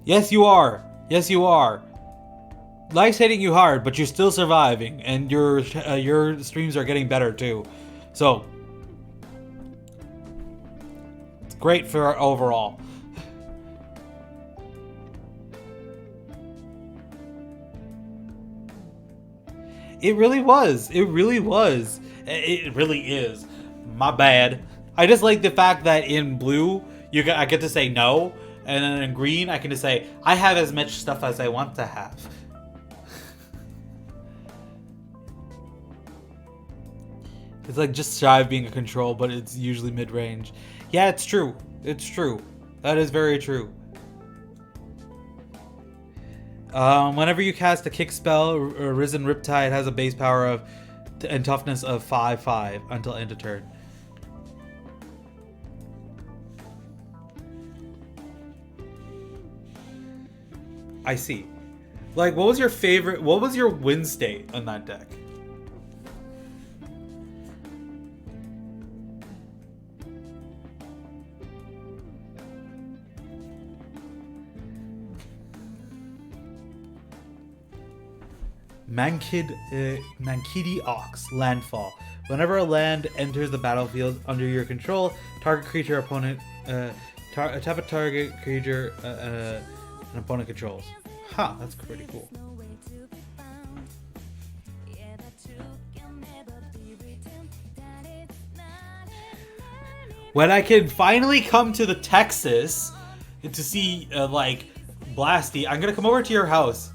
Yes, you are. Yes, you are. Life's hitting you hard, but you're still surviving, and your streams are getting better too. So it's great for overall. It really was. It really was. It really is. My bad. I just like the fact that in blue, I get to say no, and then in green, I can just say I have as much stuff as I want to have. It's like just shy of being a control, but it's usually mid-range. Yeah, it's true. It's true. That is very true. Whenever you cast a kick spell, Risen Riptide has a base power of and toughness of 5/5 until end of turn. I see. Like, what was your favorite? What was your win state on that deck? Mankidi Ox, Landfall. Whenever a land enters the battlefield under your control, target creature opponent tap a target creature an opponent controls. Ha, that's pretty cool. When I can finally come to the Texas to see like Blasty, I'm gonna come over to your house.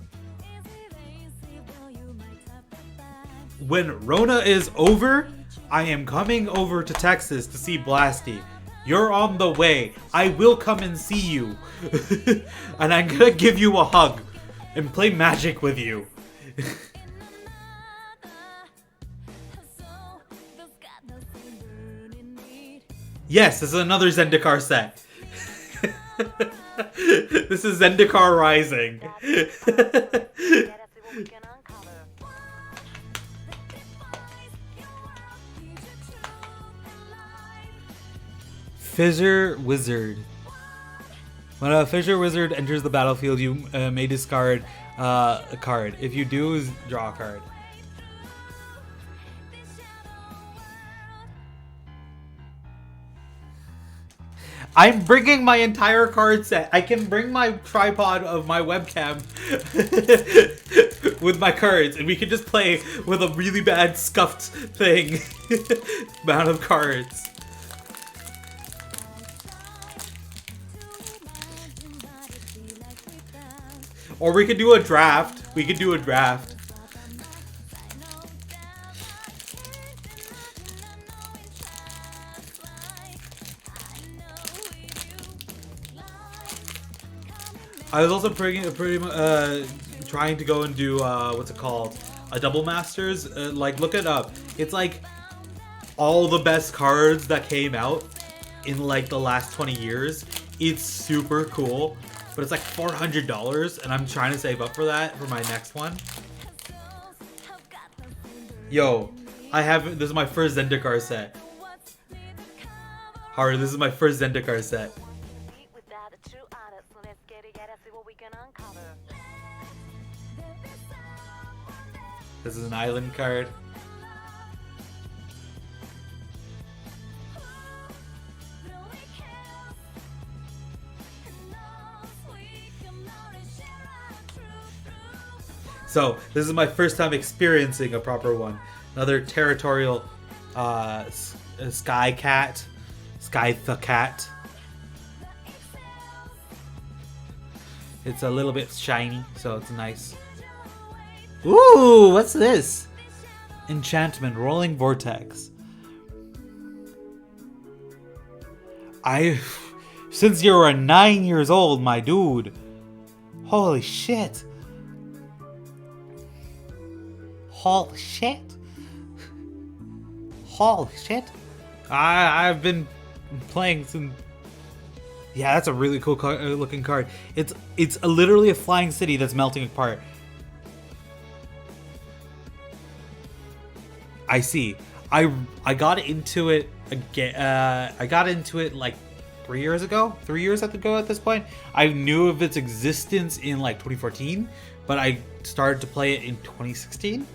When Rona is over, I am coming over to Texas to see Blasty. You're on the way. I will come and see you. And I'm gonna give you a hug and play Magic with you. Yes, this is another Zendikar set. This is Zendikar Rising. Fissure Wizard. When a Fissure Wizard enters the battlefield, you may discard a card. If you do, draw a card. I'm bringing my entire card set. I can bring my tripod of my webcam with my cards, and we can just play with a really bad scuffed thing amount of cards. Or we could do a draft. We could do a draft. I was also trying to go and do what's it called, a double masters. Like, look it up. It's like all the best cards that came out in like the last 20 years. It's super cool, but it's like $400, and I'm trying to save up for that for my next one. Yo, this is my first Zendikar set. Haru, this is my first Zendikar set. This is an island card. So, this is my first time experiencing a proper one. Another territorial Sky Cat. Sky the Cat. It's a little bit shiny, so it's nice. Ooh, what's this? Enchantment, Rolling Vortex. Since you were 9 years old, my dude. Holy shit. Holy shit. Holy shit. I've been playing some... Yeah, that's a really cool looking card. It's literally a flying city that's melting apart. I see. I got into it again. I got into it like 3 years ago. 3 years ago at this point. I knew of its existence in like 2014, but I started to play it in 2016.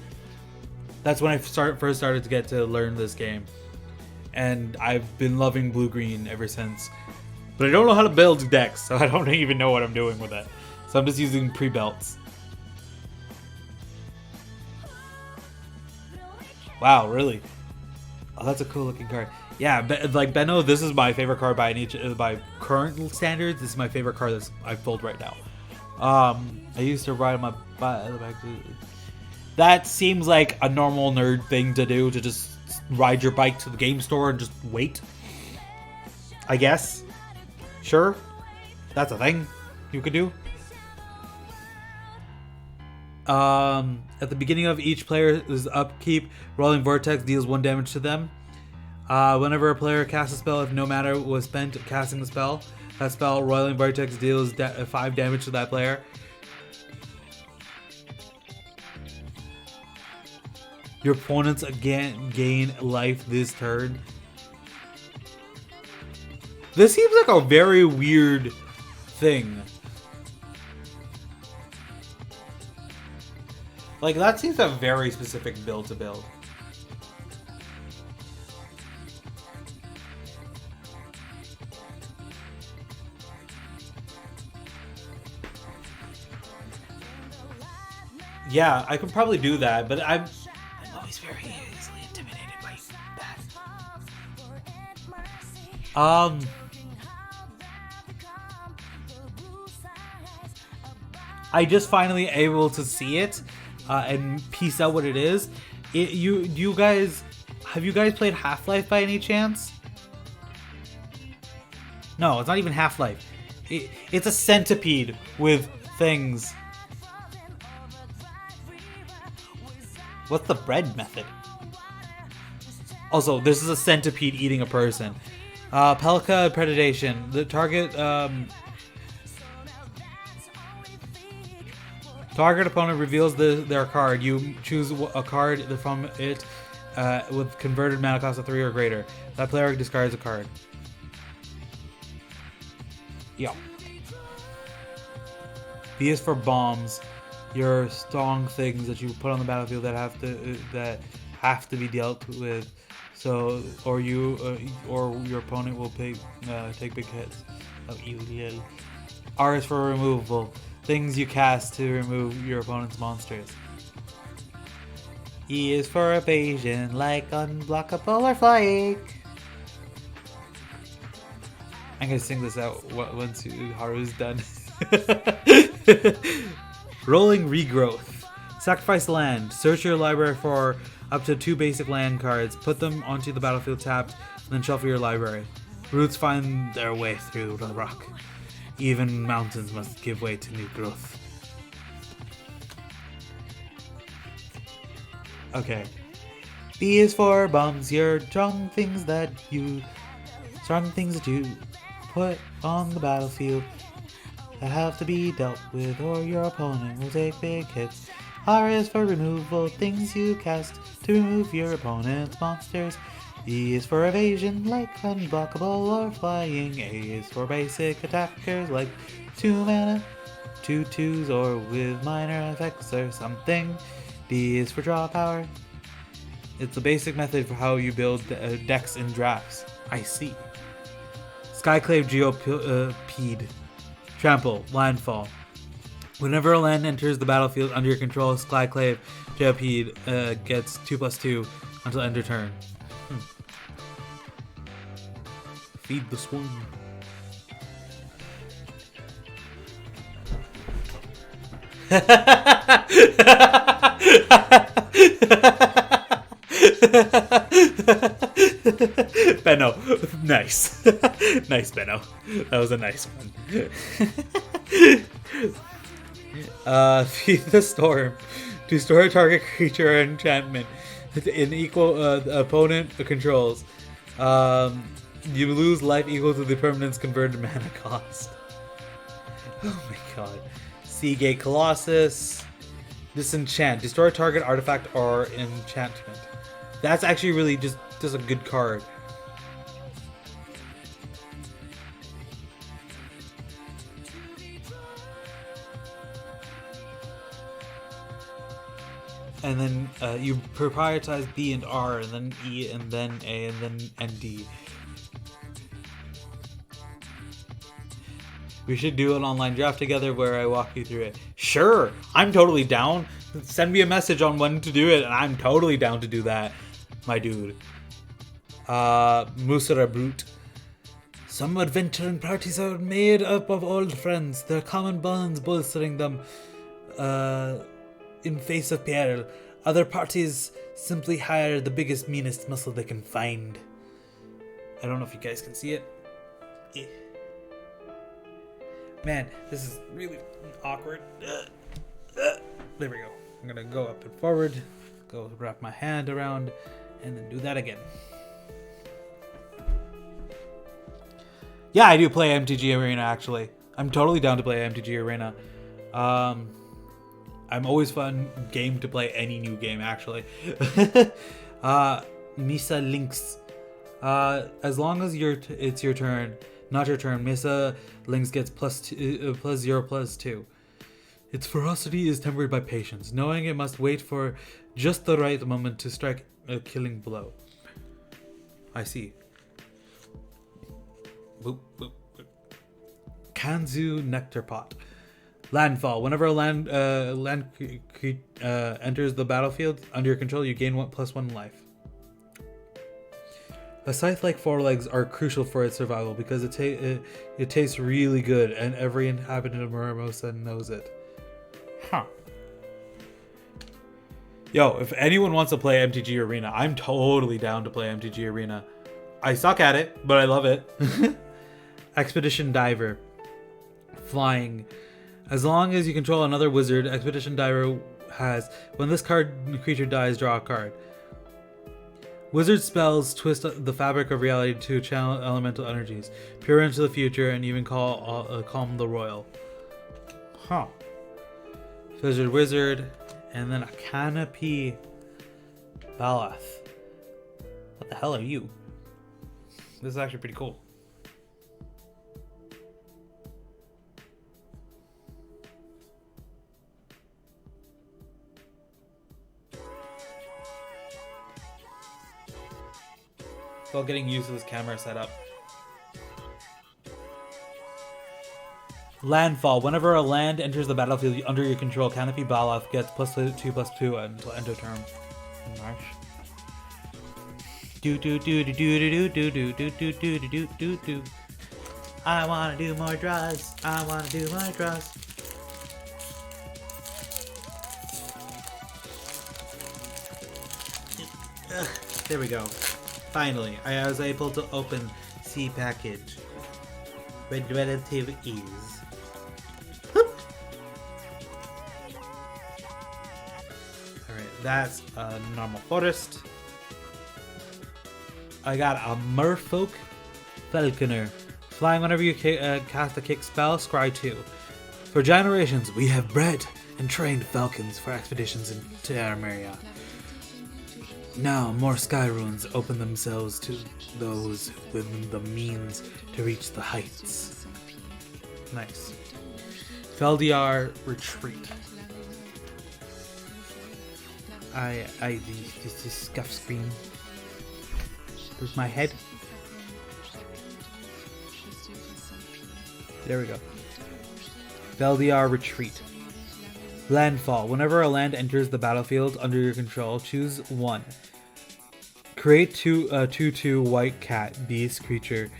That's when I first started to get to learn this game, and I've been loving blue green ever since. But I don't know how to build decks, so I don't even know what I'm doing with it. So I'm just using pre-belts. Wow, really? Oh, that's a cool looking card. Yeah, like Benno, this is my favorite card by current standards. This is my favorite card that I've pulled right now. I used to ride on my bike. That seems like a normal nerd thing to do, to just ride your bike to the game store and just wait. I guess. Sure. That's a thing you could do. At the beginning of each player's upkeep, Rolling Vortex deals 1 damage to them. Whenever a player casts a spell, if no matter was spent casting the spell, that spell, Rolling Vortex deals 5 damage to that player. Your opponents again gain life this turn. This seems like a very weird thing. Like, that seems a very specific build to build. Yeah, I could probably do that, but I'm always very easily intimidated by that. I just finally able to see it and piece out what it is. Have you guys played Half-Life by any chance? No, it's not even Half-Life. It's a centipede with things. What's the bread method? Also, this is a centipede eating a person. Pelka predation. The target opponent reveals their card. You choose a card from it with converted mana cost of 3 or greater. That player discards a card. Yeah. B is for bombs. Your strong things that you put on the battlefield that have to be dealt with. So, or your opponent will take big hits. Oh, you. R is for removal. Things you cast to remove your opponent's monsters. E is for evasion, like unblockable or flying. I'm gonna sing this out once Haru's done. Rolling Regrowth. Sacrifice land. Search your library for up to 2 basic land cards. Put them onto the battlefield tapped, and then shuffle your library. Roots find their way through the rock. Even mountains must give way to new growth. Okay. B is for bombs. Your strong things that you put on the battlefield that have to be dealt with, or your opponent will take big hits. R is for removal. Things you cast to remove your opponent's monsters. E is for evasion, like unblockable or flying. A is for basic attackers, like 2 mana, 2/2s, or with minor effects or something. D is for draw power. It's a basic method for how you build decks in drafts. I see. Skyclave Geopede. Trample, landfall. Whenever a land enters the battlefield under your control, Skyclave Geopede gets 2/2 until end of turn. Feed the swarm. Benno, nice. Nice, Benno. That was a nice one. Feed the storm. Destroy a target creature or enchantment in equal opponent controls. You lose life equal to the permanent's converted mana cost. Oh my god. Seagate Colossus. Disenchant. Destroy a target artifact or enchantment. That's actually really just a good card. And then you prioritize B and R, and then E, and then A, and then D. We should do an online draft together where I walk you through it. Sure, I'm totally down. Send me a message on when to do it, and I'm totally down to do that, my dude. Musara Brute. Some adventuring parties are made up of old friends, their common bonds bolstering them in face of peril. Other parties simply hire the biggest, meanest muscle they can find. I don't know if you guys can see it. Man, this is really awkward. There we go. I'm gonna go up and forward, go wrap my hand around, and then do that again. Yeah, I do play MTG Arena, actually. I'm totally down to play MTG Arena. I'm always fun game to play any new game, actually. Misa Lynx. As long as it's your turn, not your turn, Misa Lynx gets +0/+2. Its ferocity is tempered by patience, knowing it must wait for just the right moment to strike a killing blow. I see. Boop, boop, boop. Kanzu Nectar Pot. Landfall. Whenever a land enters the battlefield under your control, you gain +1 life. A scythe-like forelegs are crucial for its survival because it tastes really good, and every inhabitant of Muramosa knows it. Huh. Yo, if anyone wants to play MTG Arena, I'm totally down to play MTG Arena. I suck at it, but I love it. Expedition Diver. Flying. As long as you control another wizard, Expedition Diver has, when this creature dies, draw a card. Wizard spells twist the fabric of reality to channel elemental energies, peer into the future, and even calm the royal. Huh. Wizard, and then a Canopy Baloth. What the hell are you? This is actually pretty cool. Still getting used to this camera setup. Landfall. Whenever a land enters the battlefield under your control, Canopy Baloth gets +2/+2 until end of turn. Nice. Do. I wanna do more draws. I wanna do more draws. There we go. Finally, I was able to open C package with relative ease. Alright, that's a normal forest. I got a Merfolk Falconer. Flying whenever you cast a kick spell, scry 2. For generations, we have bred and trained falcons for expeditions into Armeria. Now, more sky runes open themselves to those with the means to reach the heights. Nice. Feldiar Retreat. This scuff screen. There's my head. There we go. Feldiar Retreat. Landfall. Whenever a land enters the battlefield under your control, choose one. Create 2/2 white cat beast creature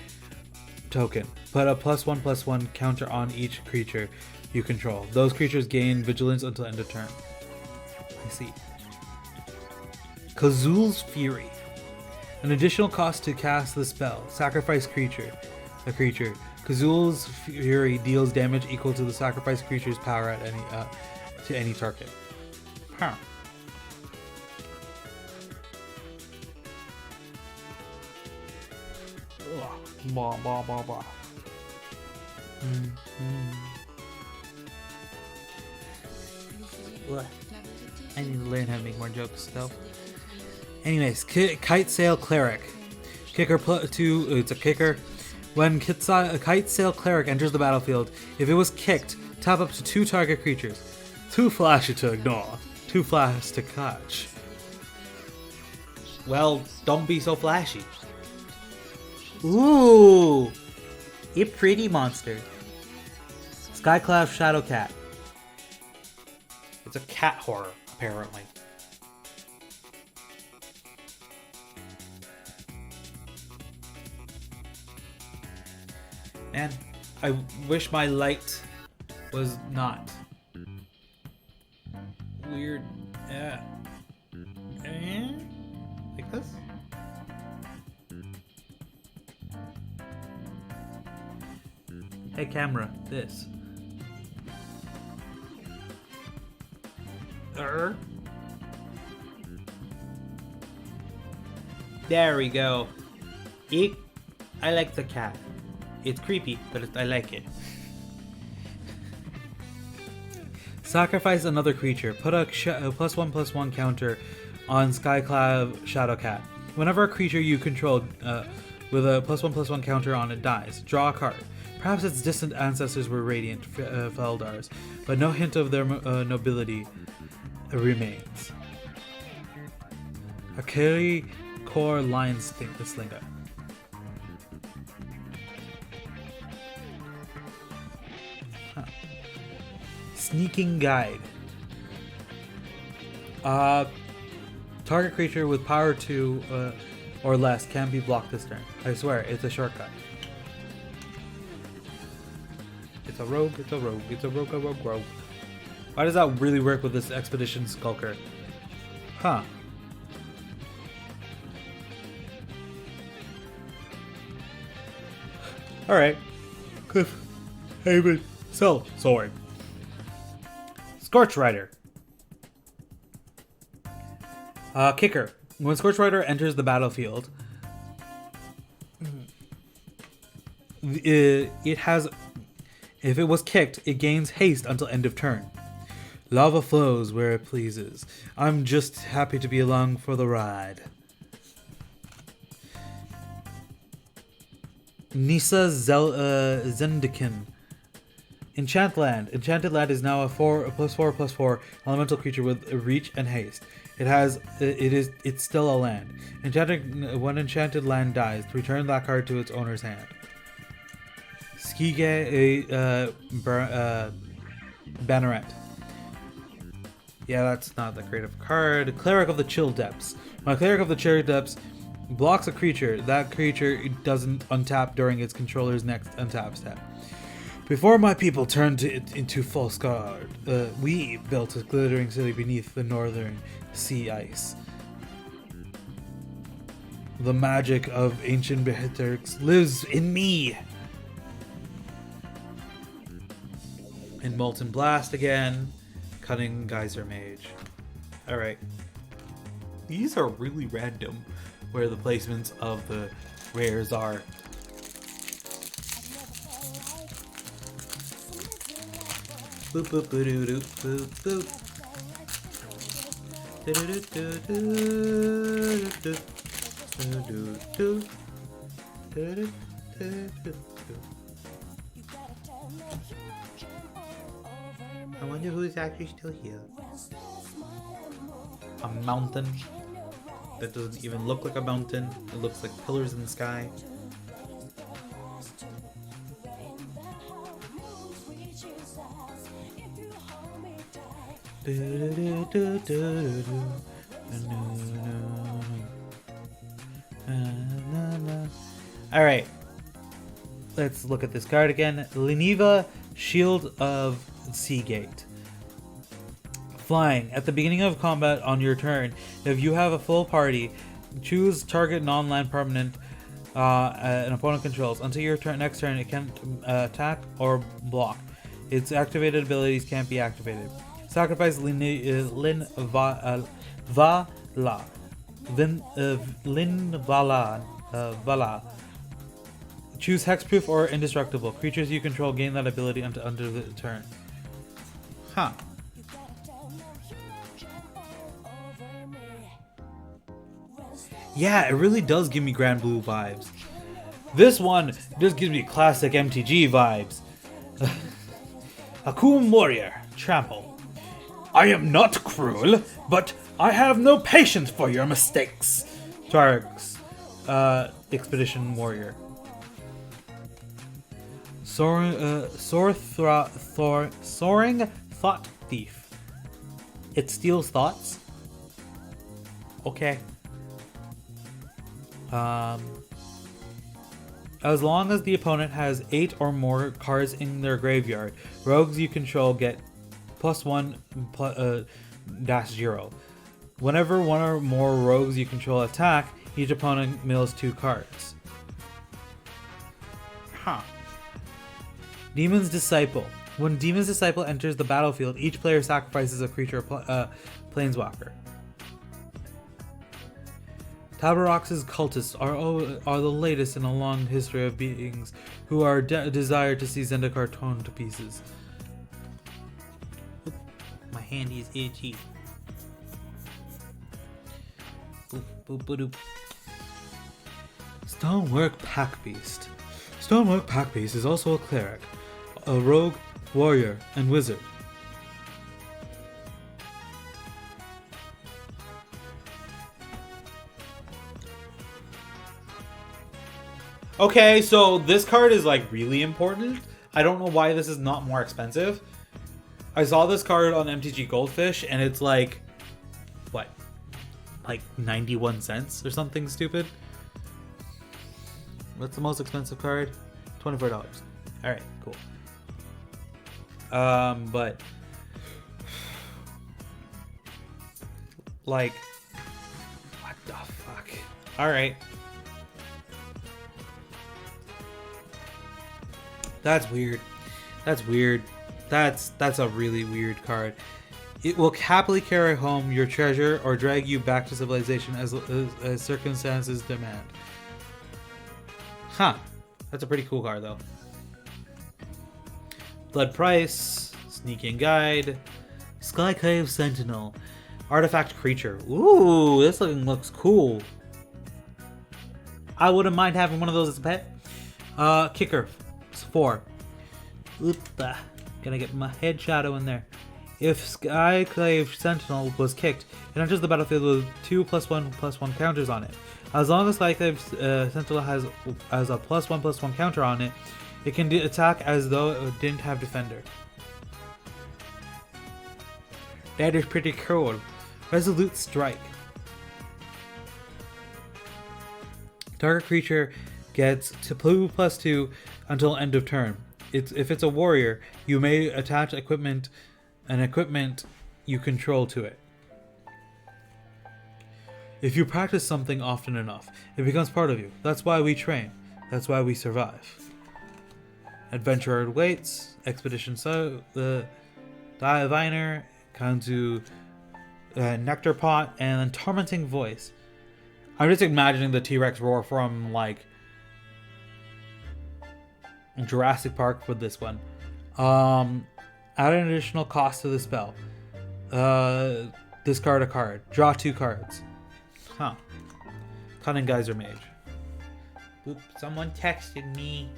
token. Put a +1/+1 counter on each creature you control. Those creatures gain vigilance until end of turn. I see. Kazul's Fury. An additional cost to cast the spell. Sacrifice a creature. Kazul's Fury deals damage equal to the sacrificed creature's power at any target. Huh. Blah blah blah blah. I need to learn how to make more jokes though. Anyways, Kite Sail Cleric. Kicker two. It's a kicker. When Kite Sail Cleric enters the battlefield, if it was kicked, tap up to 2 target creatures. 2 flashy to ignore, 2 flash to catch. Well, don't be so flashy. Ooh, a pretty monster. Skyclaw Shadow Cat. It's a cat horror, apparently. Man, I wish my light was not weird. Like this? Hey camera, this. There we go. I like the cat. It's creepy, but I like it. Sacrifice another creature. Put a +1/+1 counter on Skyclaw Shadowcat. Whenever a creature you control with a +1/+1 counter on it dies, draw a card. Perhaps its distant ancestors were Radiant Feldars, but no hint of their nobility remains. Akiri Core Lion Slinger. Sneaking Guide. Target creature with power 2 or less can be blocked this turn. I swear, it's a shortcut. It's a rogue, it's a rogue, it's a rogue. Why does that really work with this Expedition Skulker? Huh. Alright. Cliff Haven Sword. Scorch Rider. Kicker. When Scorch Rider enters the battlefield, it has... If it was kicked, it gains haste until end of turn. Lava flows where it pleases. I'm just happy to be along for the ride. Nissa Zendikin. Enchantland. Enchanted Land is now a +4/+4 elemental creature with reach and haste. It's still a land. When Enchanted Land dies, return that card to its owner's hand. Skige Banneret. Yeah, that's not that great of a card. Cleric of the Chill Depths. My Cleric of the Chill Depths blocks a creature. That creature doesn't untap during its controller's next untap step. Before my people turned it into false guard, we built a glittering city beneath the northern sea ice. The magic of ancient Beheterix lives in me! And Molten Blast again. Cunning Geyser Mage. Alright. These are really random where the placements of the rares are. Boop boop boop doo doo boop boop. Do do do do do do do do do. I wonder who's actually still here. A mountain that doesn't even look like a mountain. It looks like pillars in the sky. Alright. Let's look at this card again. Leneva, Shield of Seagate. Flying. At the beginning of combat on your turn, if you have a full party, choose target non-land permanent an opponent controls. Until your next turn, it can't attack or block. Its activated abilities can't be activated. Sacrifice Linvala. Choose Hexproof or Indestructible. Creatures you control gain that ability under the turn. Huh. Yeah, it really does give me Grand Blue vibes. This one just gives me classic MTG vibes. Akum Warrior, Trample. I am not cruel, but I have no patience for your mistakes. Tarks, Expedition Warrior. Soaring Thought Thief. It steals thoughts? Okay. As long as the opponent has 8 or more cards in their graveyard, rogues you control get +1 -0. Whenever one or more rogues you control attack, each opponent mills 2 cards. Huh. Demon's Disciple. When Demon's Disciple enters the battlefield, each player sacrifices a creature planeswalker. Tabarox's cultists are the latest in a long history of beings who are desire to see Zendikar torn to pieces. Oop, my handy is itchy. Boop, boop, boop, boop. Stonework Packbeast. Stonework Packbeast is also a cleric, a rogue, warrior, and wizard. Okay, so this card is like really important. I don't know why this is not more expensive. I saw this card on MTG Goldfish and it's like, what? Like 91 cents or something stupid? What's the most expensive card? $24. Alright, cool. But like, what the fuck? Alright. That's weird. That's weird. That's a really weird card. It will happily carry home your treasure or drag you back to civilization as circumstances demand. Huh. That's a pretty cool card though. Blood Price, Sneaking Guide, Skyclave Sentinel, Artifact Creature. Ooh, this looks cool. I wouldn't mind having one of those as a pet. Kicker. 4. Oopah. Gonna get my head shadow in there. If Skyclave Sentinel was kicked, it enters the battlefield with 2 +1/+1 counters on it. As long as Skyclave Sentinel has a +1/+1 counter on it, it can attack as though it didn't have defender. That is pretty cool. Resolute Strike. Target creature gets to +2 until end of turn. If it's a warrior, you may attach equipment you control to it. If you practice something often enough, it becomes part of you. That's why we train. That's why we survive. Adventurer Waits, Expedition the Diviner, Kanzu, Nectar Pot, and then Tormenting Voice. I'm just imagining the T-Rex roar from like Jurassic Park for this one. Add an additional cost to the spell. Discard a card. Draw 2 cards. Huh. Cunning Geyser Mage. Oop, someone texted me.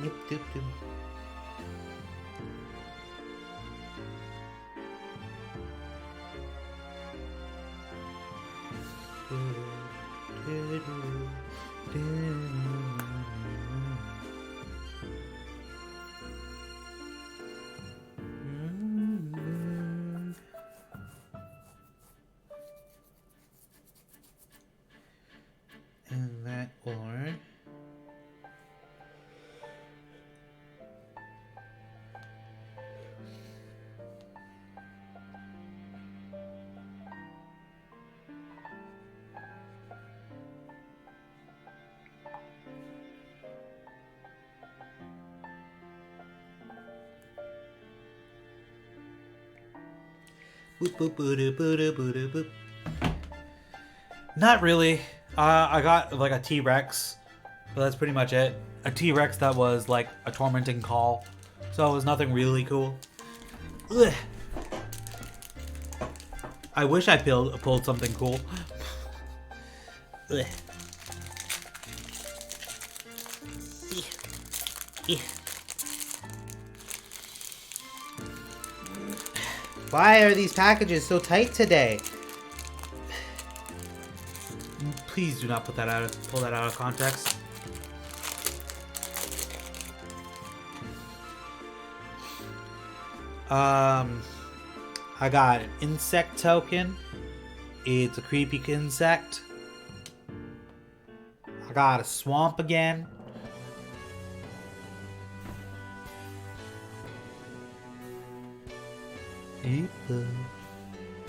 Yep, yep, yep. And that or boop, boop, boop, boop, boop, boop. Not really. I got like a T-Rex But that's pretty much it. A T-Rex that was like a tormenting call. So it was nothing really cool. Ugh. I wish I pulled something cool. Ugh. Why are these packages so tight today? Please do not pull that out of context. I got an insect token. It's a creepy insect. I got a swamp again.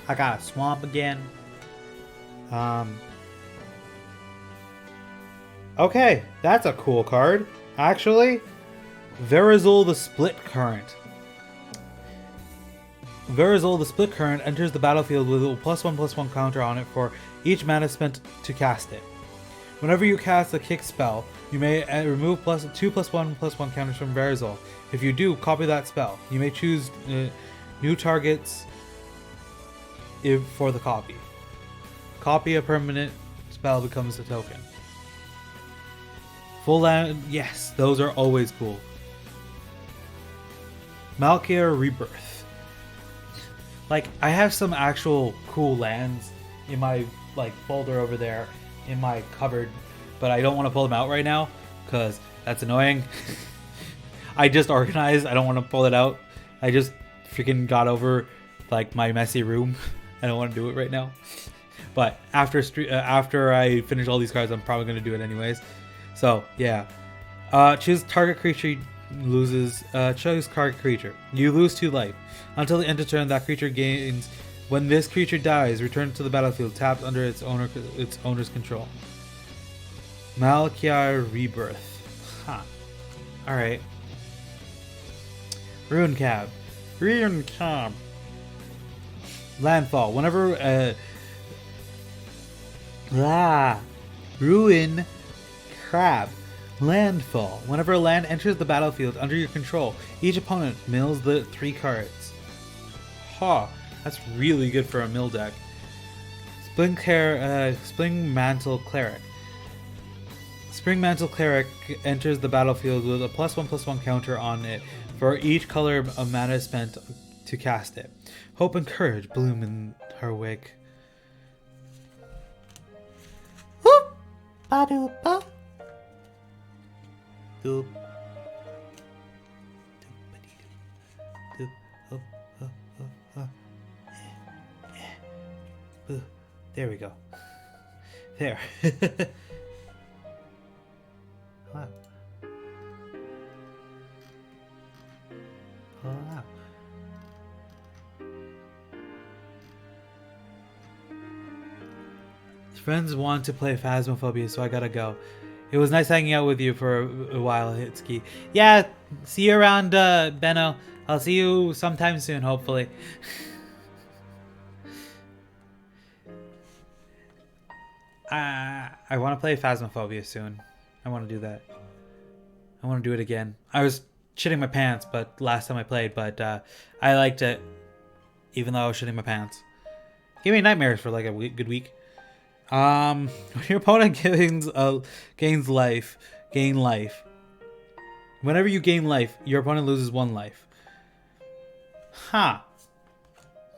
I got a swamp again. Okay, that's a cool card. Actually, Verizol the Split Current. Verizol the Split Current enters the battlefield with a +1/+1 counter on it for each mana spent to cast it. Whenever you cast a kick spell, you may remove two +1/+1 counters from Verizol. If you do, copy that spell. You may choose new targets for the copy. Copy a permanent spell becomes a token. Full land, yes, those are always cool. Malkia Rebirth. Like, I have some actual cool lands in my folder over there in my cupboard, but I don't want to pull them out right now because that's annoying. I just organized. I don't want to pull it out. I just freaking got over my messy room. I don't want to do it right now. But after I finish all these cards, I'm probably going to do it anyways. So, yeah. Choose target creature loses. Choose target creature. You lose 2 life. Until the end of turn, that creature gains. When this creature dies, return to the battlefield tapped under its owner's control. Malkia Rebirth. Huh. Alright. Rune Cab. Landfall. Whenever Ruin Crab. Landfall. Whenever a land enters the battlefield under your control, each opponent mills the 3 cards. Ha! That's really good for a mill deck. Spring Mantle Cleric. Spring Mantle Cleric enters the battlefield with a +1/+1 counter on it for each color of mana spent to cast it. Hope and courage bloom in her wake. Whoop! Ba-doop-ba. Doop. There we go. There. Wow. Wow. Friends want to play Phasmophobia, so I gotta go. It was nice hanging out with you for a while, Hitsuki. Yeah, see you around, Benno. I'll see you sometime soon, hopefully. I want to play Phasmophobia soon. I want to do that. I want to do it again. I was shitting my pants, but last time I played, but I liked it, even though I was shitting my pants. Gave me nightmares for like a good week. When your opponent gain life. Whenever you gain life, your opponent loses 1 life. Huh.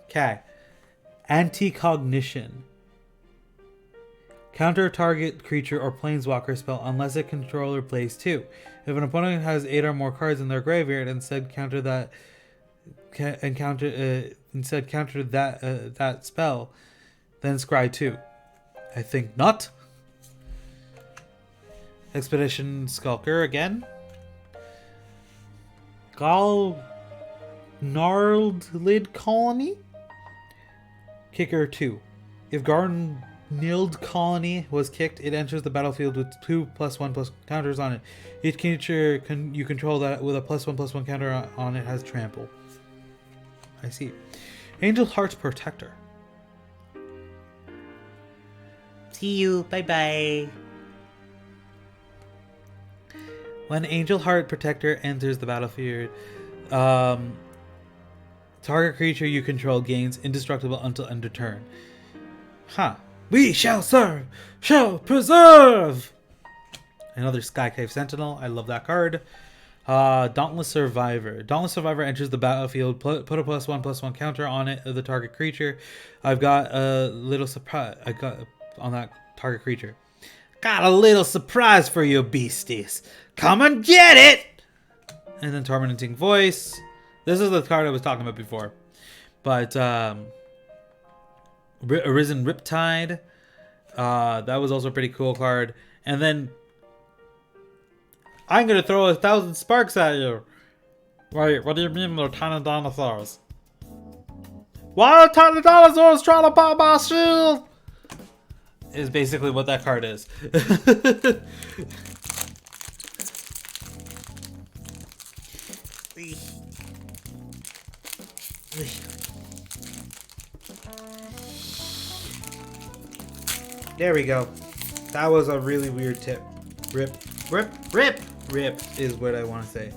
Okay. Anticognition. Counter target creature or planeswalker spell unless a controller plays 2. If an opponent has 8 or more cards in their graveyard, instead counter that spell, then scry 2. I think not. Expedition Skulker again. Gnarled Lid Colony. Kicker 2. If Gnarled Colony was kicked, it enters the battlefield with 2 +1/+ counters on it. Each creature you control that with a +1/+1 counter on it has trample. I see. Angel Heart's Protector. See you. Bye bye. When Angel Heart Protector enters the battlefield, target creature you control gains indestructible until end of turn. Huh. We shall serve, shall preserve! Another Skycave Sentinel. I love that card. Dauntless Survivor. Dauntless Survivor enters the battlefield. Put a +1/+1 counter on it, the target creature. I've got a little surprise. I got on that target creature. Got a little surprise for you, beasties. Come and get it! And then Tormenting Voice. This is the card I was talking about before. But, Arisen Riptide. That was also a pretty cool card. And then, I'm gonna throw 1,000 sparks at you. Wait, what do you mean they're tiny dinosaurs? Why are tiny dinosaurs trying to pop my shield? Is basically what that card is. There we go. That was a really weird tip. Rip is what I want to say.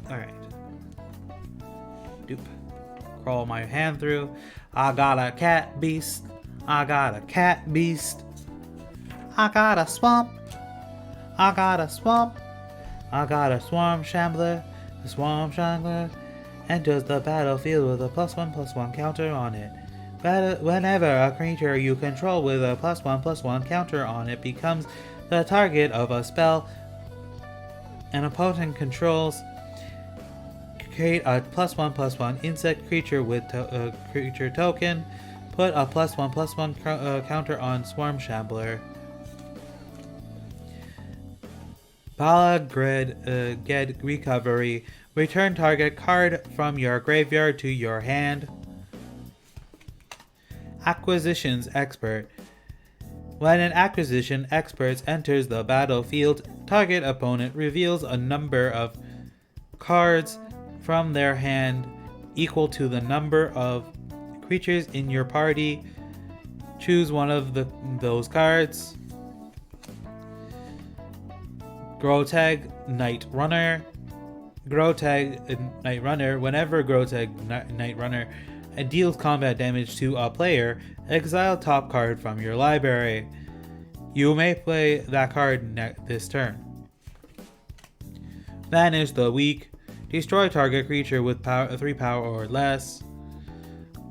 Alright. Doop. Crawl my hand through. I got a cat beast. I got a cat beast. I got a swamp. I got a swamp. I got a swarm shambler. The swarm shambler enters the battlefield with a +1/+1 counter on it. Whenever a creature you control with a +1/+1 counter on it becomes the target of a spell an opponent controls, create a +1/+1 insect creature with a creature token. Put a +1/+1 counter on Swarm Shambler. Ged Recovery. Return target card from your graveyard to your hand. Acquisitions Expert. When an acquisition expert enters the battlefield, target opponent reveals a number of cards from their hand equal to the number of creatures in your party. Choose one of those cards. Grotag Night Runner. Grotag Night Runner. Whenever Grotag Night Runner deals combat damage to a player, exile top card from your library. You may play that card this turn. Banish the Weak. Destroy target creature with 3 power or less.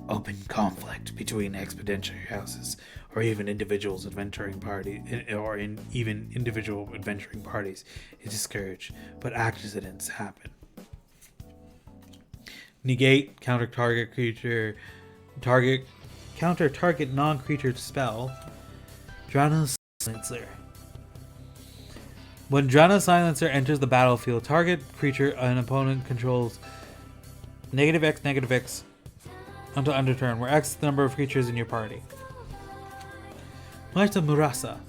Open conflict between exponential houses, or even individuals adventuring party, or even individual adventuring parties is discouraged, but accidents happen. Negate counter target creature, counter target non-creature spell. Drana Silencer. When Drana Silencer enters the battlefield, target creature an opponent controls -X until end of turn, where X is the number of creatures in your party. Might of Murasa.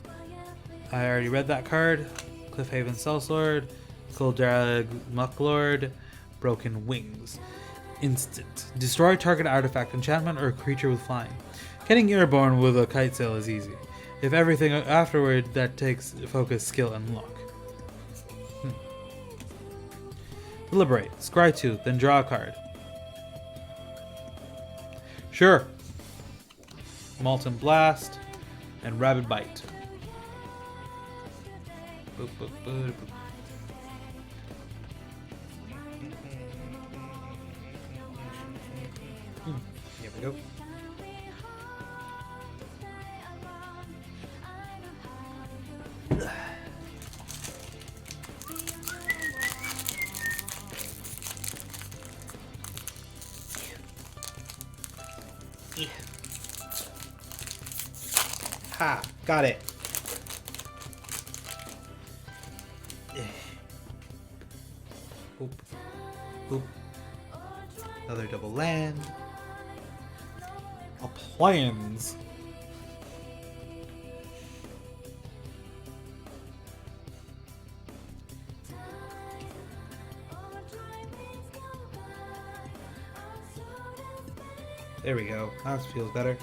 I already read that card. Cliffhaven Sellsword, Goldrag Mucklord, Broken Wings. Instant. Destroy target artifact, enchantment, or creature with flying. Getting airborne with a kite sail is easy. If everything afterward, that takes focus, skill, and luck. Deliberate. Scry 2, then draw a card. Sure. Molten Blast and Rabid Bite. Boop, boop, boop, boop. Here we go. Ha! Got it. Boop. Boop. Another double land. A Plains. There we go. That feels better.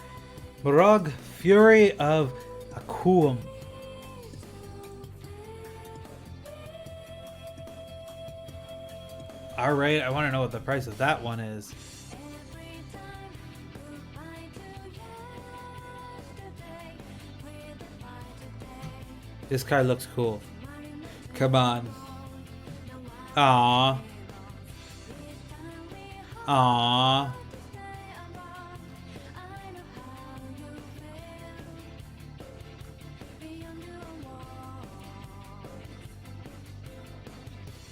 Morog, Fury of Akoum. All right, I want to know what the price of that one is. This card looks cool. Come on. Aww. Aww.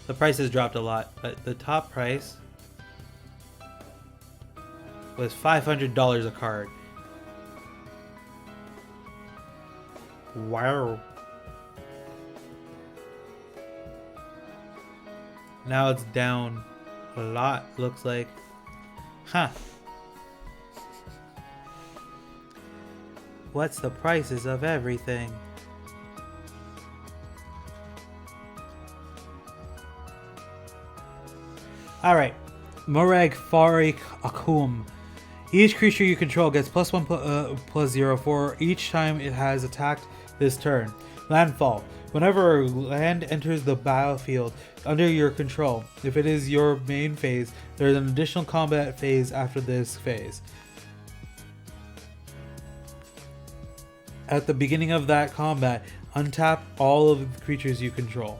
The price has dropped a lot, but the top price was $500 a card. Wow. Now it's down a lot, looks like. Huh. What's the prices of everything? Alright. Morag Farik Akum. Each creature you control gets +1/+0 for each time it has attacked this turn. Landfall. Whenever a land enters the battlefield under your control, if it is your main phase, there is an additional combat phase after this phase. At the beginning of that combat, untap all of the creatures you control.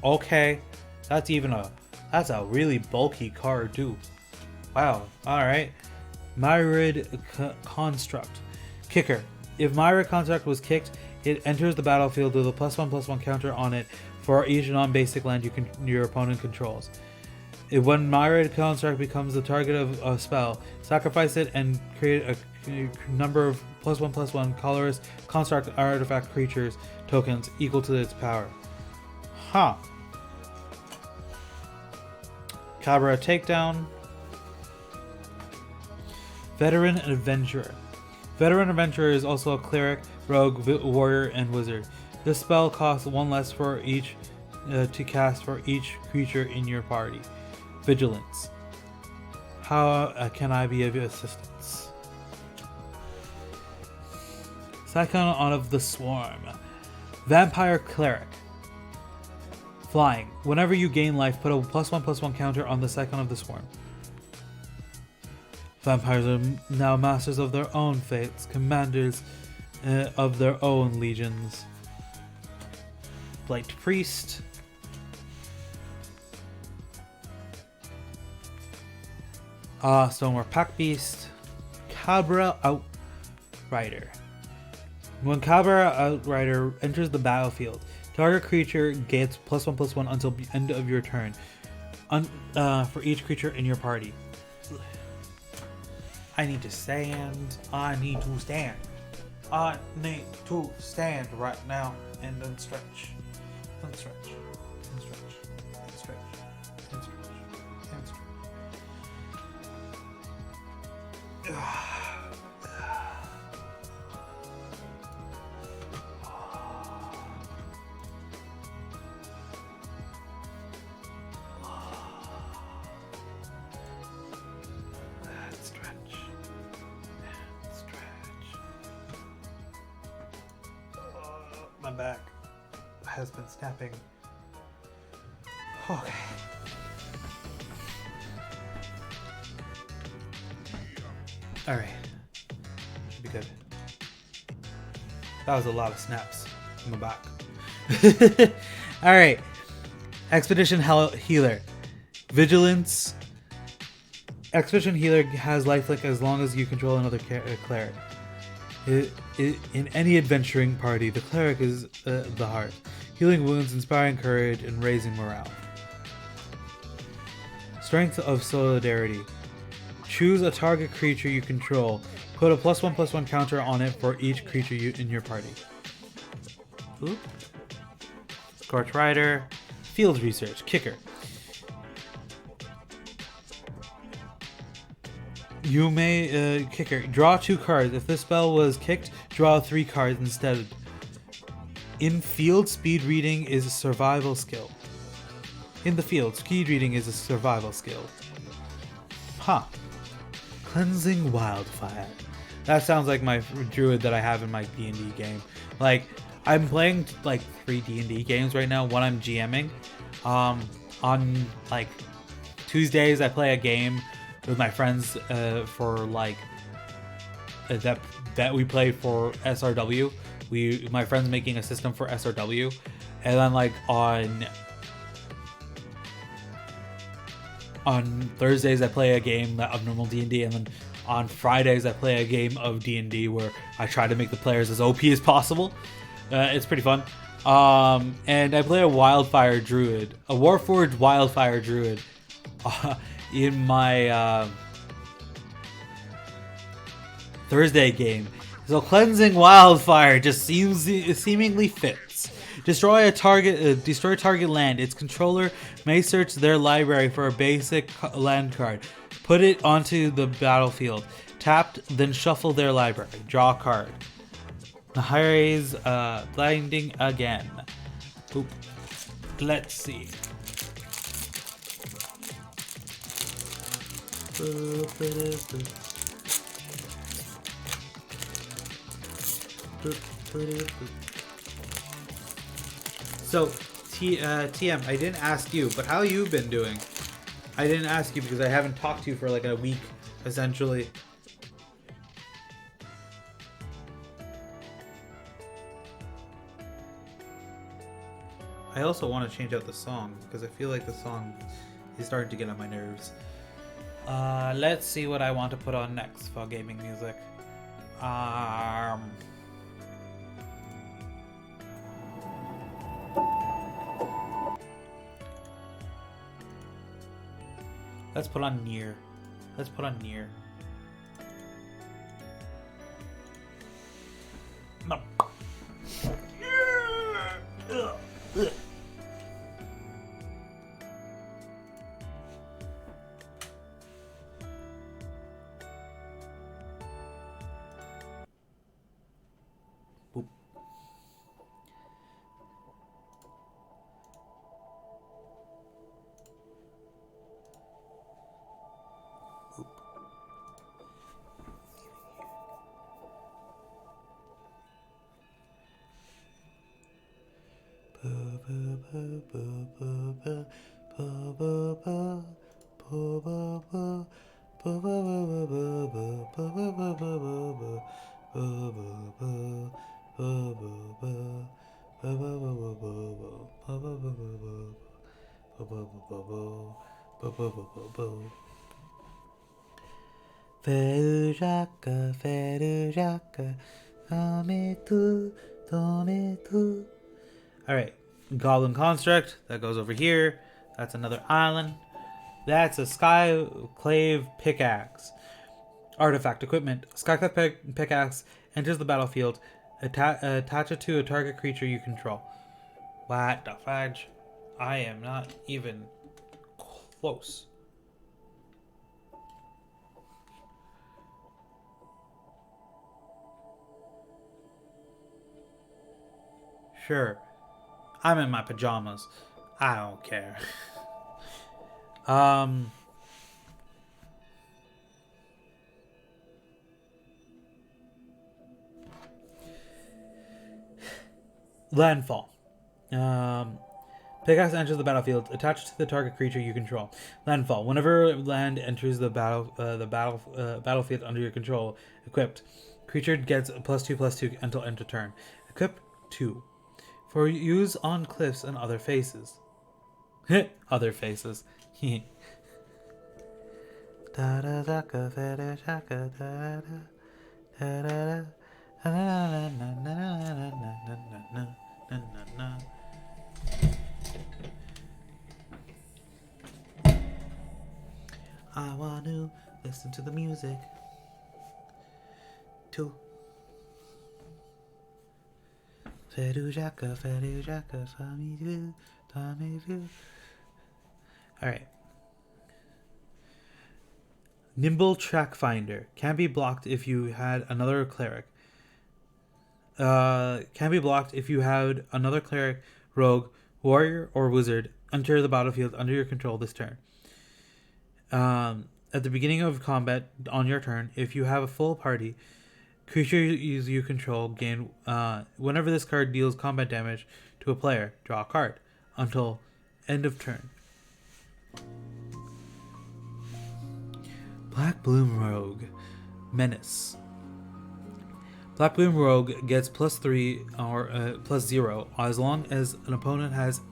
Okay, that's a really bulky card too. Wow. All right. Myriad Construct. Kicker. If Myriad Construct was kicked, it enters the battlefield with a +1/+1 counter on it for each non-basic land your opponent controls. When Myriad Construct becomes the target of a spell, sacrifice it and create a number of +1/+1 colorless construct artifact creatures tokens equal to its power. Huh. Cabra Takedown. Veteran Adventurer. Veteran Adventurer is also a cleric, rogue, warrior, and wizard. This spell costs 1 less for each to cast for each creature in your party. Vigilance. How can I be of assistance? Scion of the Swarm. Vampire Cleric. Flying. Whenever you gain life, put a +1/+1 counter on the Scion of the Swarm. Vampires are now masters of their own fates, commanders of their own legions. Blight Priest. Stonewar Pack Beast. Cabra Outrider. When Cabra Outrider enters the battlefield, target creature gets +1/+1 until the end of your turn for each creature in your party. I need to stand. I need to stand. I need to stand right now and then stretch. And stretch. And stretch. And stretch. And stretch. And stretch. My back has been snapping. Okay. Alright. Should be good. That was a lot of snaps in my back. Alright. Expedition Healer. Vigilance. Expedition Healer has lifelink as long as you control another cleric. In any adventuring party, the cleric is the heart, healing wounds, inspiring courage, and raising morale. Strength of Solidarity. Choose a target creature you control. Put a +1/+1 counter on it for each creature in your party. Oop. Scorch Rider. Field Research. Kicker. You may kicker. Draw 2 cards. If this spell was kicked, draw 3 cards instead. In field, speed reading is a survival skill. In the field, speed reading is a survival skill. Huh. Cleansing Wildfire. That sounds like my druid that I have in my D&D game. Like, I'm playing like 3 D&D games right now. One I'm GMing. On like Tuesdays, I play a game with my friends for like that we play for SRW. My friends making a system for SRW, and then like on Thursdays I play a game of normal D&D, and then on Fridays I play a game of D&D where I try to make the players as OP as possible. It's pretty fun. And I play a Wildfire Druid, a Warforged Wildfire Druid, in my Thursday game. So Cleansing Wildfire just seemingly fits. Destroy target land. Its controller may search their library for a basic land card. Put it onto the battlefield. Tapped, then shuffle their library. Draw a card. Nahari's blinding again. Oop. Let's see. So, TM, I didn't ask you, but how you been doing? I didn't ask you because I haven't talked to you for like a week, essentially. I also want to change out the song because I feel like the song is starting to get on my nerves. Let's see what I want to put on next for gaming music. Let's put on Nier. Let's put on Nier. No. Boop. Ferujaka, Ferujaka, Tometu, Tometu. Alright, Goblin Construct, that goes over here. That's another island. That's a Skyclave Pickaxe. Artifact equipment. Skyclave Pickaxe enters the battlefield. Attach it to a target creature you control. What the fudge? I am not even close. Sure. I'm in my pajamas. I don't care. Landfall. Pickaxe enters the battlefield. Attached to the target creature you control. Landfall. Whenever land enters the battlefield under your control, equipped. Creature gets +2/+2 until end of turn. Equip 2. For use on cliffs and other faces. Other faces. I want to listen to the music too. Ferujaka, Ferujaka, Famidu, Tamidu. Alright. Nimble Track Finder. Can be blocked if you had another cleric. Can be blocked if you had another cleric, rogue, warrior, or wizard enter the battlefield under your control this turn. At the beginning of combat on your turn, if you have a full party, Creatures you control gain whenever this card deals combat damage to a player, draw a card until end of turn. Black Bloom Rogue, Menace. Black Bloom Rogue gets +3 or +0 as long as an opponent has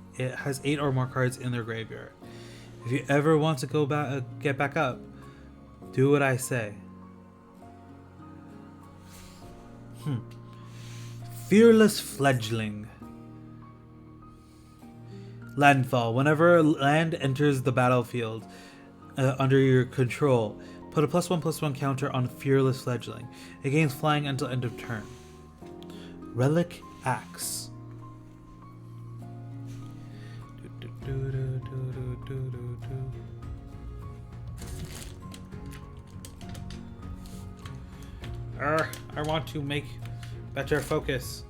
8 or more cards in their graveyard. If you ever want to go back, get back up, do what I say. Fearless Fledgling. Landfall. Whenever a land enters the battlefield under your control, put a +1/+1 counter on Fearless Fledgling. It gains flying until end of turn. Relic Axe. I want to make better focus.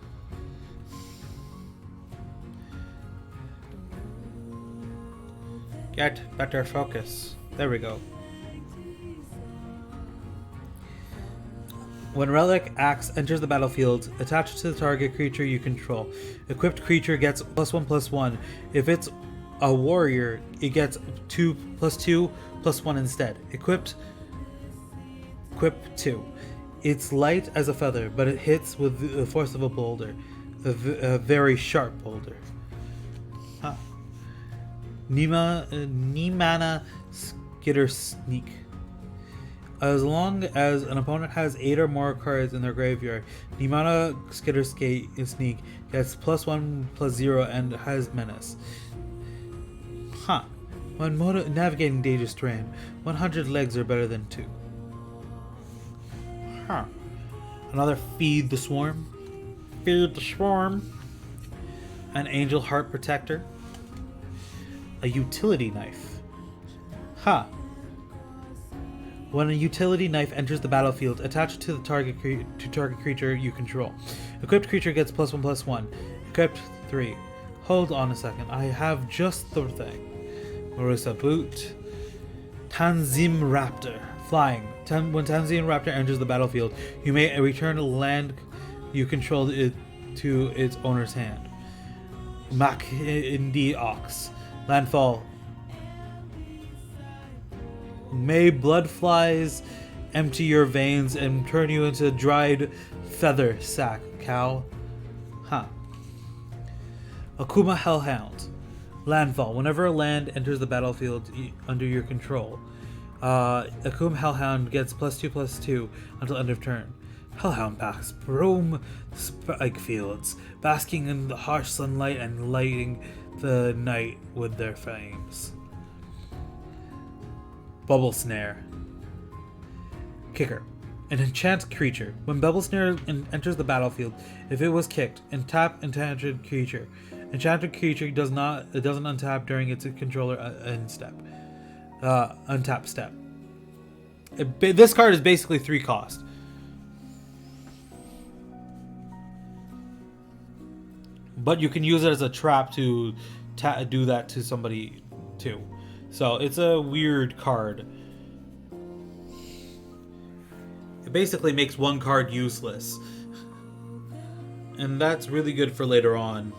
Get better focus. There we go. When Relic Axe enters the battlefield, attach it to the target creature you control. Equipped creature gets +1/+1. If it's a warrior, it gets 2/+2/+1 instead. Equip 2. It's light as a feather, but it hits with the force of a boulder. A very sharp boulder. Huh. Nimana Skitter Sneak. As long as an opponent has 8 or more cards in their graveyard, Nimana Skitter Sneak gets +1/+0 and has Menace. Huh. When navigating dangerous terrain, 100 legs are better than 2. Huh. Another Feed the Swarm. Feed the Swarm. An Angel Heart Protector. A Utility Knife. Huh. When a utility knife enters the battlefield, attach it to the target creature you control. Equipped creature gets +1/+1. Equipped 3. Hold on a second, I have just the thing. Marisa Boot. Tanzim Raptor. Flying. When Tanzim Raptor enters the battlefield, you may return a land you control it to its owner's hand. Makindi Ox. Landfall. May blood flies empty your veins and turn you into a dried feather sack, cow. Huh. Akuma Hellhound. Landfall. Whenever a land enters the battlefield under your control, Akuma Hellhound gets +2/+2 until end of turn. Hellhound packs roam spike fields, basking in the harsh sunlight and lighting the night with their flames. Bubble Snare. Kicker. An enchant creature. When Bubble Snare enters the battlefield, if it was kicked, untap enchanted creature. Enchanted creature doesn't untap during its controller untap step. This card is basically 3 cost. But you can use it as a trap to do that to somebody too. So it's a weird card. It basically makes one card useless. And that's really good for later on.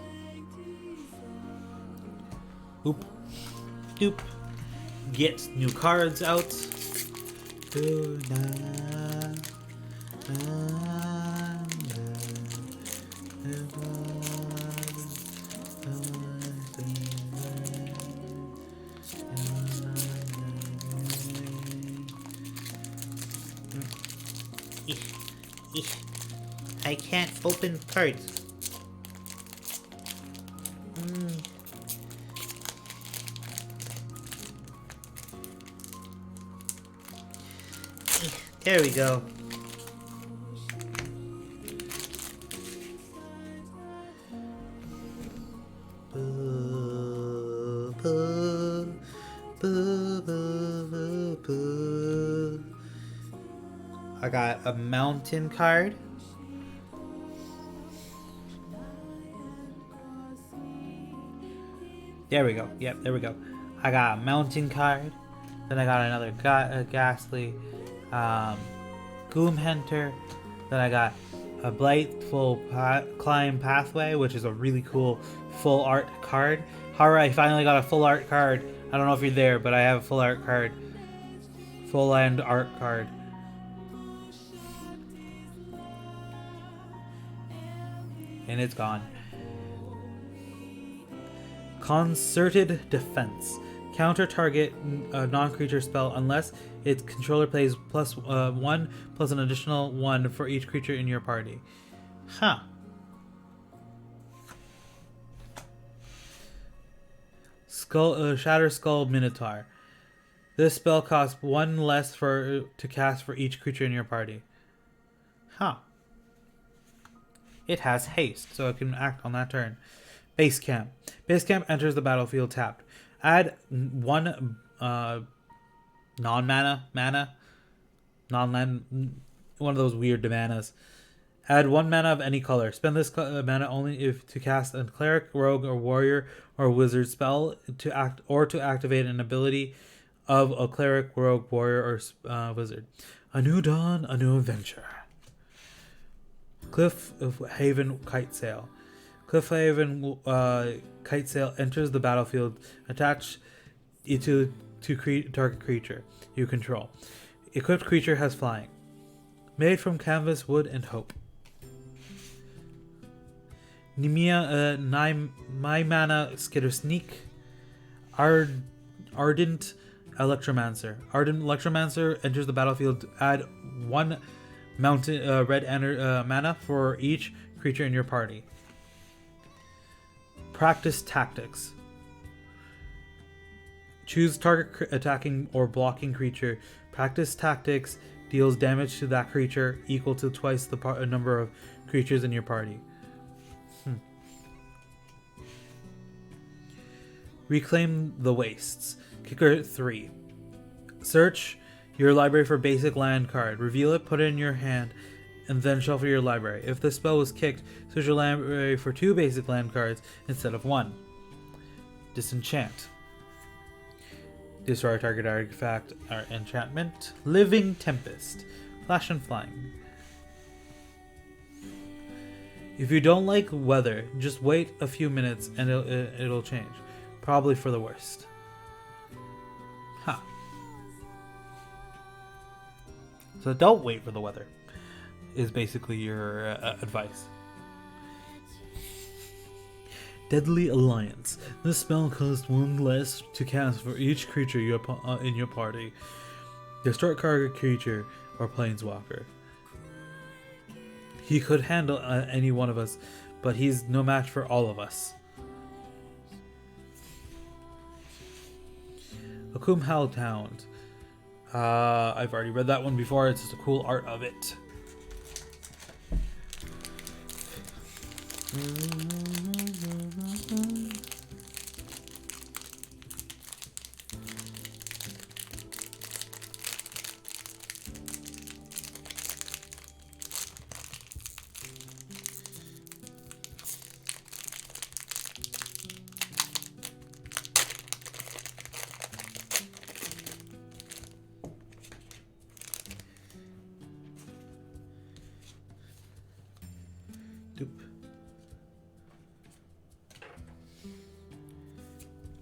Oop. Doop. Get new cards out. I can't open cards. There we go. I got a mountain card. There we go. Yep, there we go. I got a mountain card. Then I got another Ghastly. Gloom Hunter. Then I got a Blightful Climb Pathway, which is a really cool full art card. However, I finally got a full art card. I don't know if you're there, but I have a full art card. Full land art card. And it's gone. Concerted Defense. Counter target non-creature spell unless its controller plays +1 plus an additional 1 for each creature in your party. Huh. Shatter Skull Minotaur. This spell costs 1 less to cast for each creature in your party. Huh. It has haste, so it can act on that turn. Base Camp. Base Camp enters the battlefield tapped. Add 1 non-mana, non-land, one of those weird manas. Add 1 mana of any color. Spend this mana only if to cast a cleric, rogue, or warrior or wizard spell to activate an ability of a cleric, rogue, warrior, or wizard. A new dawn, a new adventure. Cliff Haven Kitesail. Cliffhaven Kitesail enters the battlefield. Attach it to target creature you control. Equipped creature has flying. Made from canvas, wood, and hope. Nemia My Mana Skitter Sneak. Ardent Electromancer. Ardent Electromancer enters the battlefield. Add 1 mountain red mana for each creature in your party. Practice Tactics. Choose target attacking or blocking creature. Practice Tactics deals damage to that creature equal to twice the number of creatures in your party. Reclaim the Wastes. Kicker 3. Search your library for basic land card. Reveal it, put it in your hand, and then shuffle your library. If the spell was kicked, search your library for 2 basic land cards instead of 1. Disenchant. Destroy target artifact or enchantment. Living Tempest. Flash and Flying. If you don't like weather, just wait a few minutes and it'll change. Probably for the worst. Huh. So don't wait for the weather, is basically your advice. Deadly Alliance. This spell costs 1 less to cast for each creature in your party. Destroy target creature or planeswalker. He could handle any one of us, but he's no match for all of us. Akum Hellhound. I've already read that one before. It's just a cool art of it.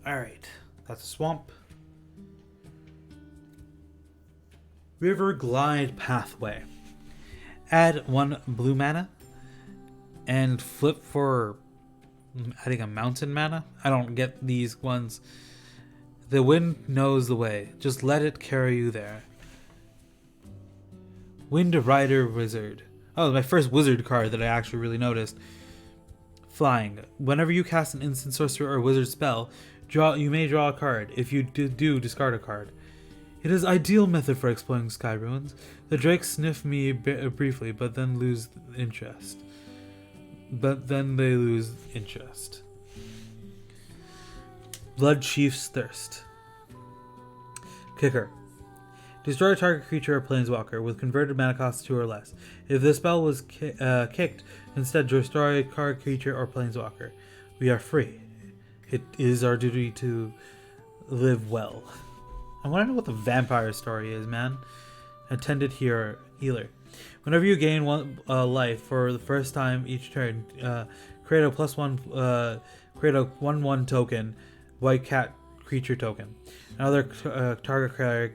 Alright, that's a swamp. River Glide Pathway. Add 1 blue mana and flip for adding a mountain mana. I don't get these ones. The wind knows the way. Just let it carry you there. Wind Rider Wizard. Oh, my first wizard card that I actually really noticed. Flying. Whenever you cast an instant sorcerer or wizard spell, you may draw a card. If you do, discard a card. It is ideal method for exploring sky ruins. The drakes sniff me briefly, but then lose interest. They lose interest. Blood Chief's Thirst. Kicker. Destroy a target creature or planeswalker with converted mana cost 2 or less. If the spell was kicked, instead destroy a target creature or planeswalker. We are free. It is our duty to live well. I want to know what the vampire story is, man. Attended healer. Whenever you gain one life for the first time each turn, create a create a 1/1 token, white cat creature token. Another target creator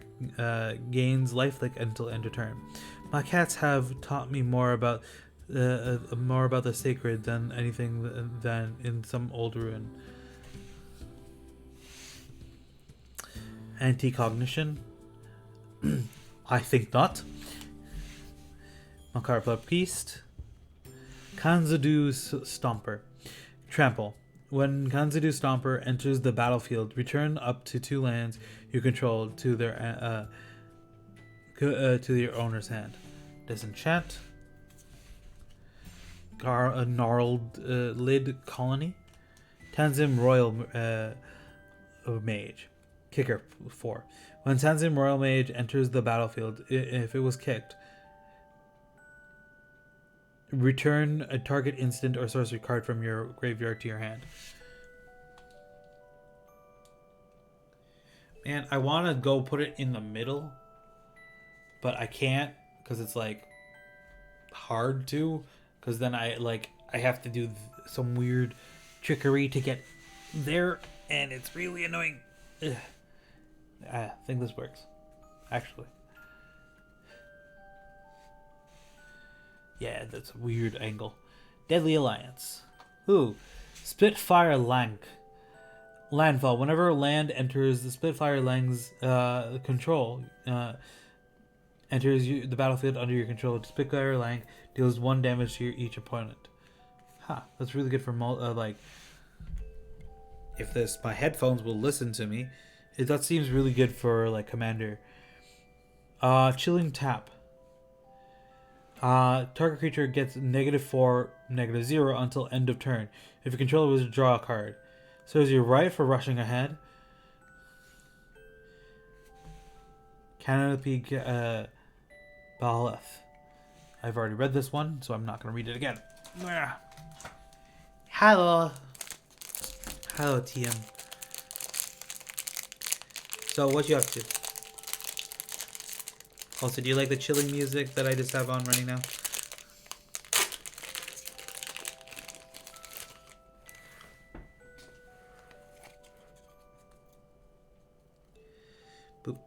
gains lifelink until end of turn. My cats have taught me more about the sacred than anything than in some old ruin. Anti-cognition? I think not. Makar Priest. Kanzadu Stomper. Trample. When Kanzadu Stomper enters the battlefield, return up to 2 lands you control to their to your owner's hand. Disenchant. Gnarled Lid Colony. Tanzim Royal Mage. Kicker 4. When Tanzim Royal Mage enters the battlefield, if it was kicked, return a target instant or sorcery card from your graveyard to your hand. Man, I want to go put it in the middle, but I can't because it's like hard to, because then I have to do some weird trickery to get there, and it's really annoying. Ugh. I think this works, actually. Yeah, that's a weird angle. Deadly Alliance. Ooh. Spitfire Lank. Landfall. Whenever land enters the Spitfire Lang's control, enters the battlefield under your control, Spitfire Lang deals 1 damage to each opponent. That's really good for if my headphones will listen to me. That seems really good for Commander. Chilling Tap. Target creature gets -4, -0 until end of turn. If your controller was to draw a card. Serves you right for rushing ahead. Canopy Baleth. I've already read this one, so I'm not going to read it again. Hello. Hello, TM. So, what you up to? Also, do you like the chilling music that I just have on running now? Boop.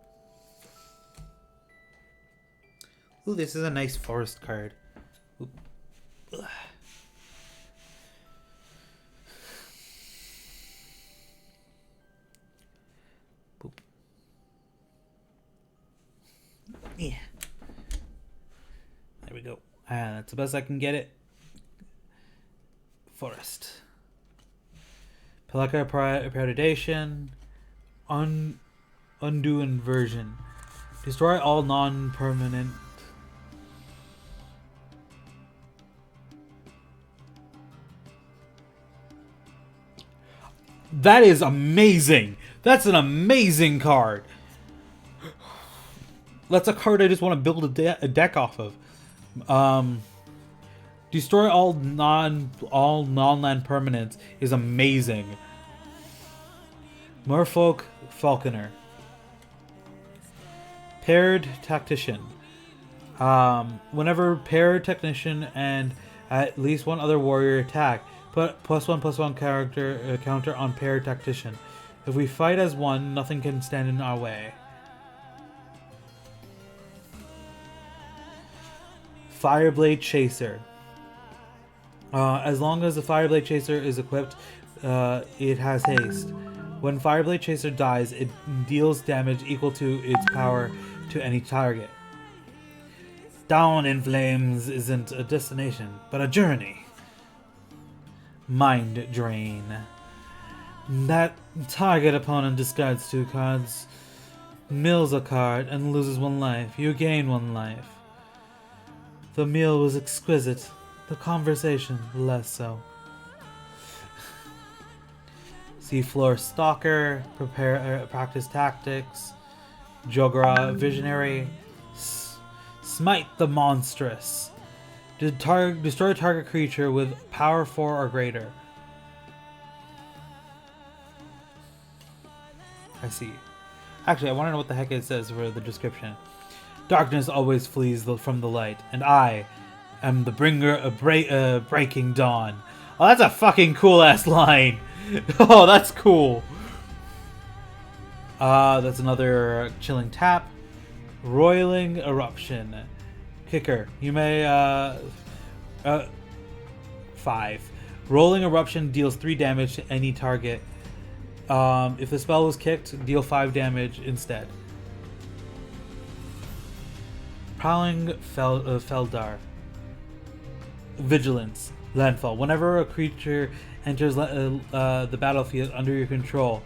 Ooh, this is a nice forest card. Boop. Ugh. Yeah. There we go. That's the best I can get it. Forest. Pelaka Predation. Undo Inversion. Destroy all non-permanent. That is amazing. That's an amazing card. That's a card I just want to build a deck off of. Destroy all non-land permanents is amazing. Merfolk Falconer. Paired Tactician. Whenever Paired Tactician and at least one other warrior attack, put +1/+1 counter on Paired Tactician. If we fight as one, nothing can stand in our way. Fireblade Chaser. As long as the Fireblade Chaser is equipped, it has haste. When Fireblade Chaser dies, it deals damage equal to its power to any target. Down in Flames isn't a destination, but a journey. Mind Drain. That target opponent discards 2 cards, mills a card, and loses 1 life. You gain 1 life. The meal was exquisite. The conversation, less so. Seafloor Stalker, practice tactics. Jogra Visionary. Smite the Monstrous. Destroy a target creature with power 4 or greater. I see. Actually, I want to know what the heck it says for the description. Darkness always flees from the light, and I am the bringer of breaking dawn. Oh, that's a fucking cool ass line. Oh, that's cool. That's another chilling tap. Roiling eruption. Kicker. You may 5. Rolling eruption deals 3 damage to any target. If the spell was kicked, deal 5 damage instead. Prowling Feldar. Vigilance. Landfall. Whenever a creature enters the battlefield under your control.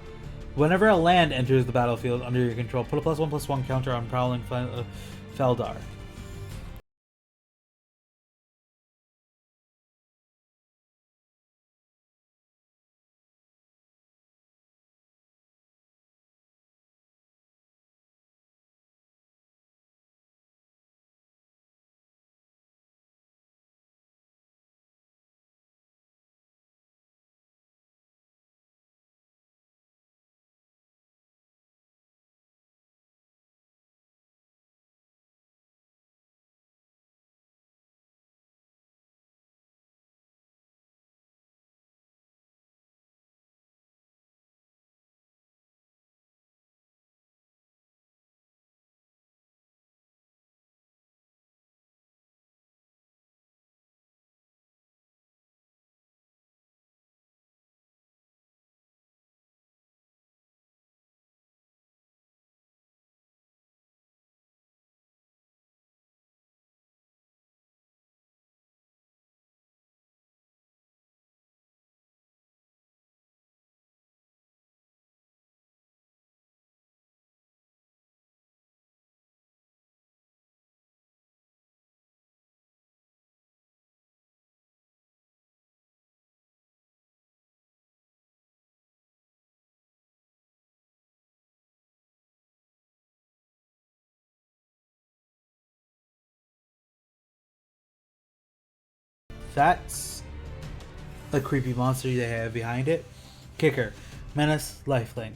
Whenever a land enters the battlefield under your control, put a +1/+1 counter on Prowling Feldar. That's a creepy monster they have behind it. Kicker. Menace Lifelink.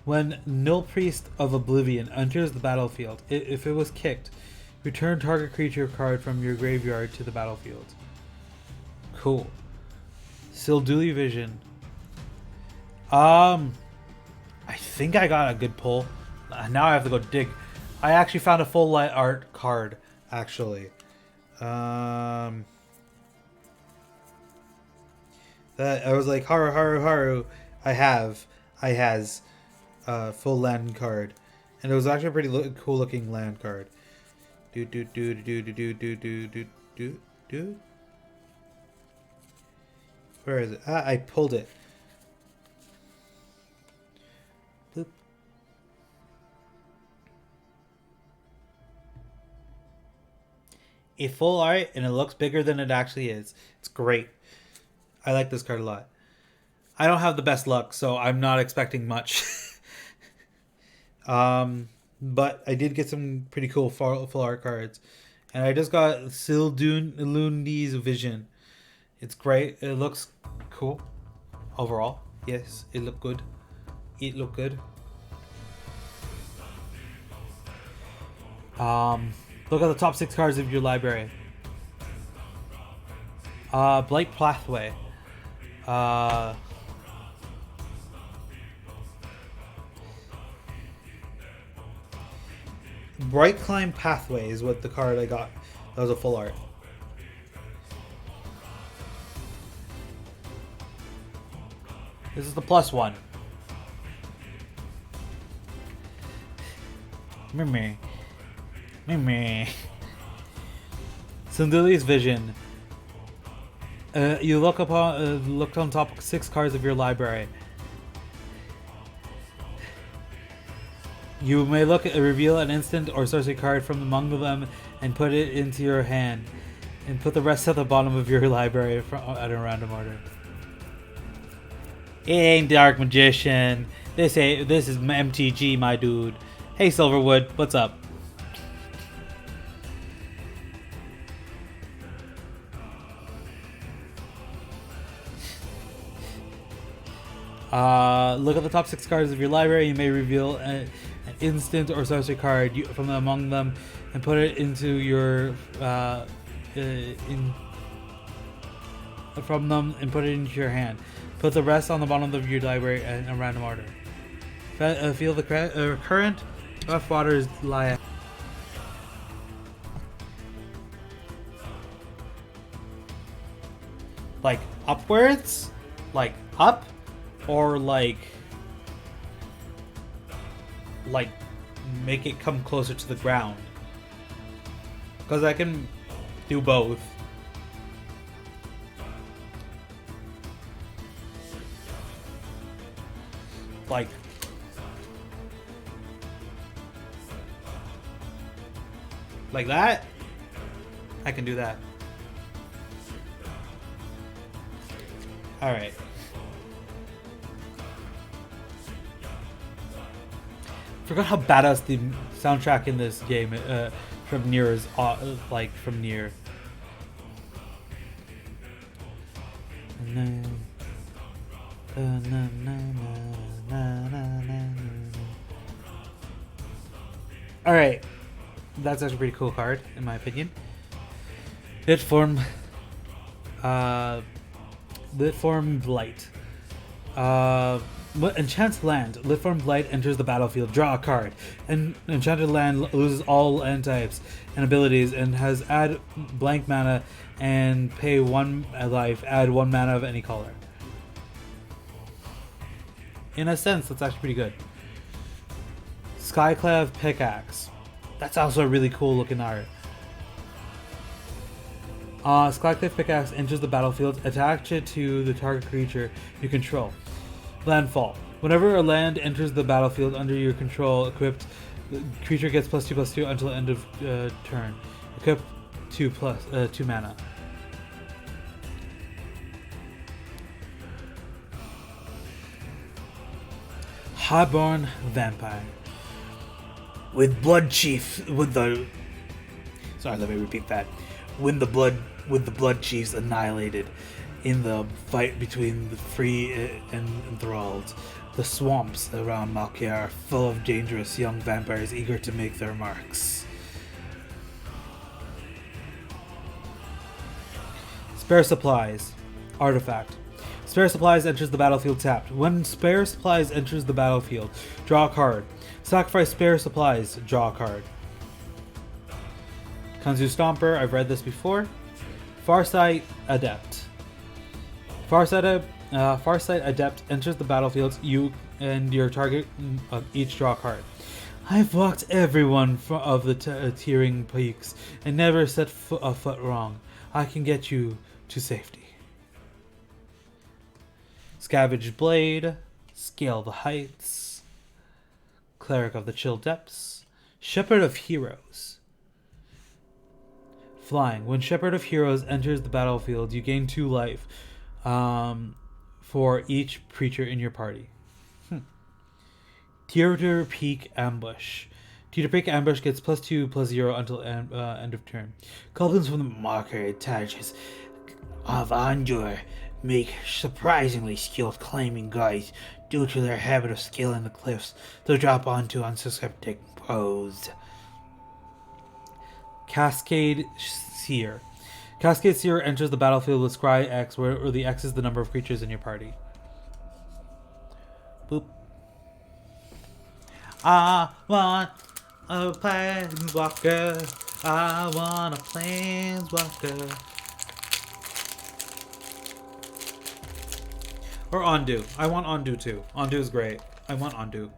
When Null Priest of Oblivion enters the battlefield, if it was kicked, return target creature card from your graveyard to the battlefield. Cool. Silduli Vision. I think I got a good pull. Now I have to go dig. I actually found a full light art card, actually. That I was like, haru. I has full land card, and it was actually a pretty cool looking land card. Do. Where is it? I pulled it. Boop. A full art, and it looks bigger than it actually is. It's great. I like this card a lot. I don't have the best luck, so I'm not expecting much. But I did get some pretty cool full art cards. And I just got Silduni's Vision. It's great. It looks cool. Overall. Yes, it looked good. It looked good. Look at the top 6 cards of your library. Blight Pathway. Bright Climb Pathway is what the card I got. That was a full art. This is the +1. Meh. Sinduli's Vision. You look on top of 6 cards of your library. You may reveal an instant or sorcery card from among them and put it into your hand, and put the rest at the bottom of your library at a random order. It ain't Dark Magician. This is MTG, my dude. Hey Silverwood, what's up? Look at the top 6 cards of your library. You may reveal an instant or sorcery card from among them and put it into your from them and put it into your hand. Put the rest on the bottom of your library in a random order. Feel the current of waters lie. Like upwards, like up, or like make it come closer to the ground. Because I can do both. Like that? I can do that. Alright. Forgot how badass the soundtrack in this game from Nier is like from Nier. Alright. That's actually a pretty cool card, in my opinion. Litform Blight. Enchanted Land. Litform Blight enters the battlefield. Draw a card. Enchanted Land loses all land types and abilities and has add blank mana and pay 1 life. Add 1 mana of any color. In a sense, that's actually pretty good. Skyclave Pickaxe. That's also a really cool looking art. Skyclave Pickaxe enters the battlefield. Attach it to the target creature you control. Landfall. Whenever a land enters the battlefield under your control, equipped, the creature gets +2/+2 until the end of turn. Equip 2 mana. Highborn Vampire. Let me repeat that. When the blood chiefs annihilated in the fight between the free and enthralled, the swamps around Malkia are full of dangerous young vampires eager to make their marks. Spare Supplies. Artifact. Spare Supplies enters the battlefield tapped. When Spare Supplies enters the battlefield, draw a card. Sacrifice Spare Supplies, draw a card. Kanzu Stomper, I've read this before. Farsight Adept. Farsight Adept enters the battlefield. You and your target each draw a card. I've walked every one of the Tearing Peaks and never set a foot wrong. I can get you to safety. Scavenge Blade. Scale the Heights. Cleric of the Chill Depths. Shepherd of Heroes. Flying. When Shepherd of Heroes enters the battlefield, you gain 2 life for each creature in your party. Teeter Peak Ambush. Teeter Peak Ambush gets +2/+0 until end of turn. Goblins from the marker attaches of Anjur make surprisingly skilled climbing guys due to their habit of scaling the cliffs to drop onto unsuspecting foes. Cascade Seer. Cascade Seer enters the battlefield with Scry X, where the X is the number of creatures in your party. Boop. I want a planeswalker. I want a planeswalker. Or Ondu. I want Ondu too. Ondu is great. I want Ondu.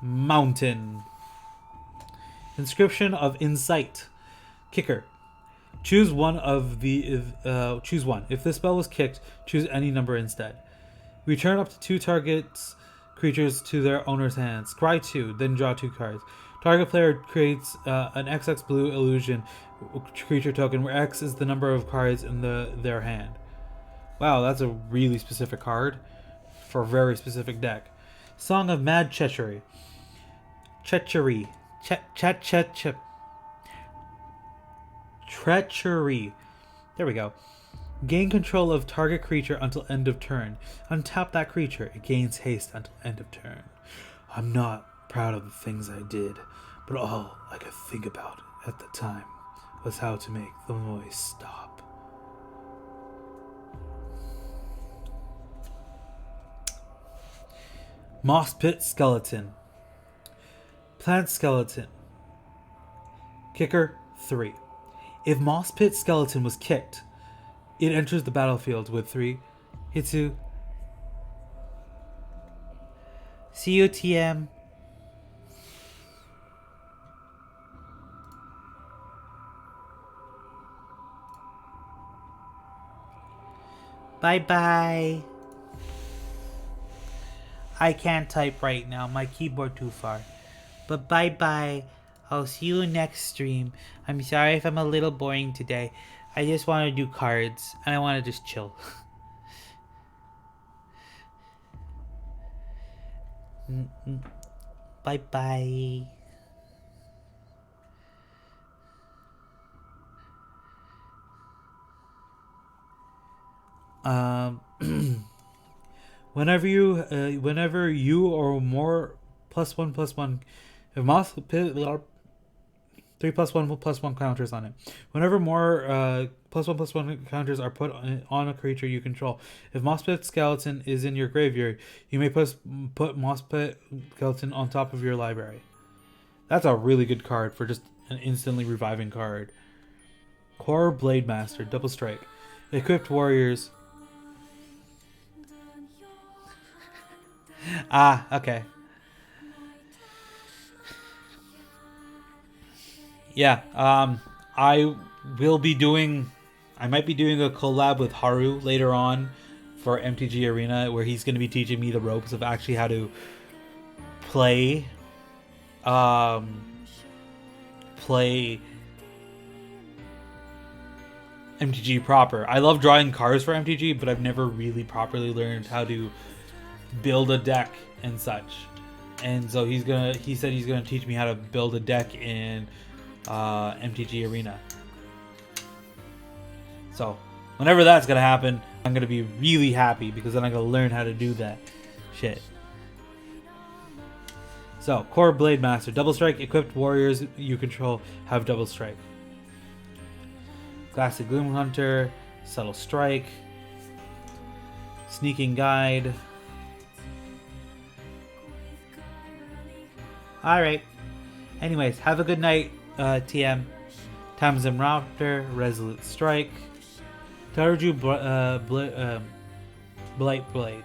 Mountain. Inscription of Insight. Kicker. Choose one. If this spell was kicked, choose any number instead. Return up to 2 targets creatures to their owner's hands. Scry 2, then draw 2 cards. Target player creates an XX blue illusion creature token where X is the number of cards in their hand. Wow, that's a really specific card for a very specific deck. Song of Mad Treachery. Treachery. Treachery. There we go. Gain control of target creature until end of turn. Untap that creature. It gains haste until end of turn. I'm not proud of the things I did, but all I could think about at the time was how to make the noise stop. Moss Pit Skeleton. Plant Skeleton. Kicker 3. If Moss Pit Skeleton was kicked, it enters the battlefield with 3 Hitsu. See you, TM. Bye bye. I can't type right now. My keyboard too far. But bye bye. I'll see you next stream. I'm sorry if I'm a little boring today. I just want to do cards and I want to just chill. Bye bye. Whenever you or more +1/+1, if Moss Pit 3+1/+1 counters on it. Whenever more +1/+1 counters are put on a creature you control, if Moss Pit Skeleton is in your graveyard, you may put Moss Pit Skeleton on top of your library. That's a really good card for just an instantly reviving card. Core Blade Master, double strike. Equipped warriors. Ah, okay. Yeah, I might be doing a collab with Haru later on for MTG Arena, where he's going to be teaching me the ropes of actually how to play MTG proper. I love drawing cards for MTG, but I've never really properly learned how to build a deck and such. And so he said he's gonna teach me how to build a deck in MTG Arena. So whenever that's gonna happen, I'm gonna be really happy, because then I'm gonna learn how to do that shit. So Core Blade Master, double strike. Equipped warriors you control have double strike. Classic Gloom Hunter, Subtle Strike, Sneaking Guide. Alright. Anyways, have a good night, TM. Tamsin Raptor, Resolute Strike. Taruju Blight Blade.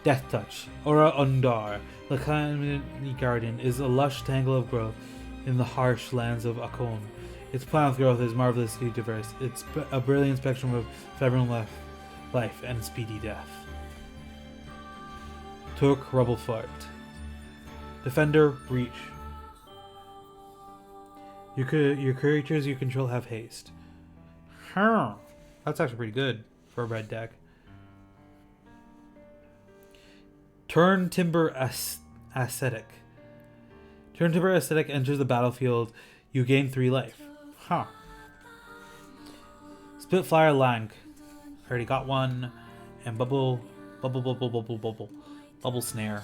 Death Touch. Aura Undar. Lacanni Garden is a lush tangle of growth in the harsh lands of Akon. Its plant growth is marvelously diverse. It's a brilliant spectrum of vibrant life and speedy death. Took Rubblefart. Defender, Breach. Your creatures you control have haste. That's actually pretty good for a red deck. Turn Timber Ascetic. Turn Timber Ascetic enters the battlefield. You gain 3 life. Spitfire Lank. Already got one. And Bubble Snare.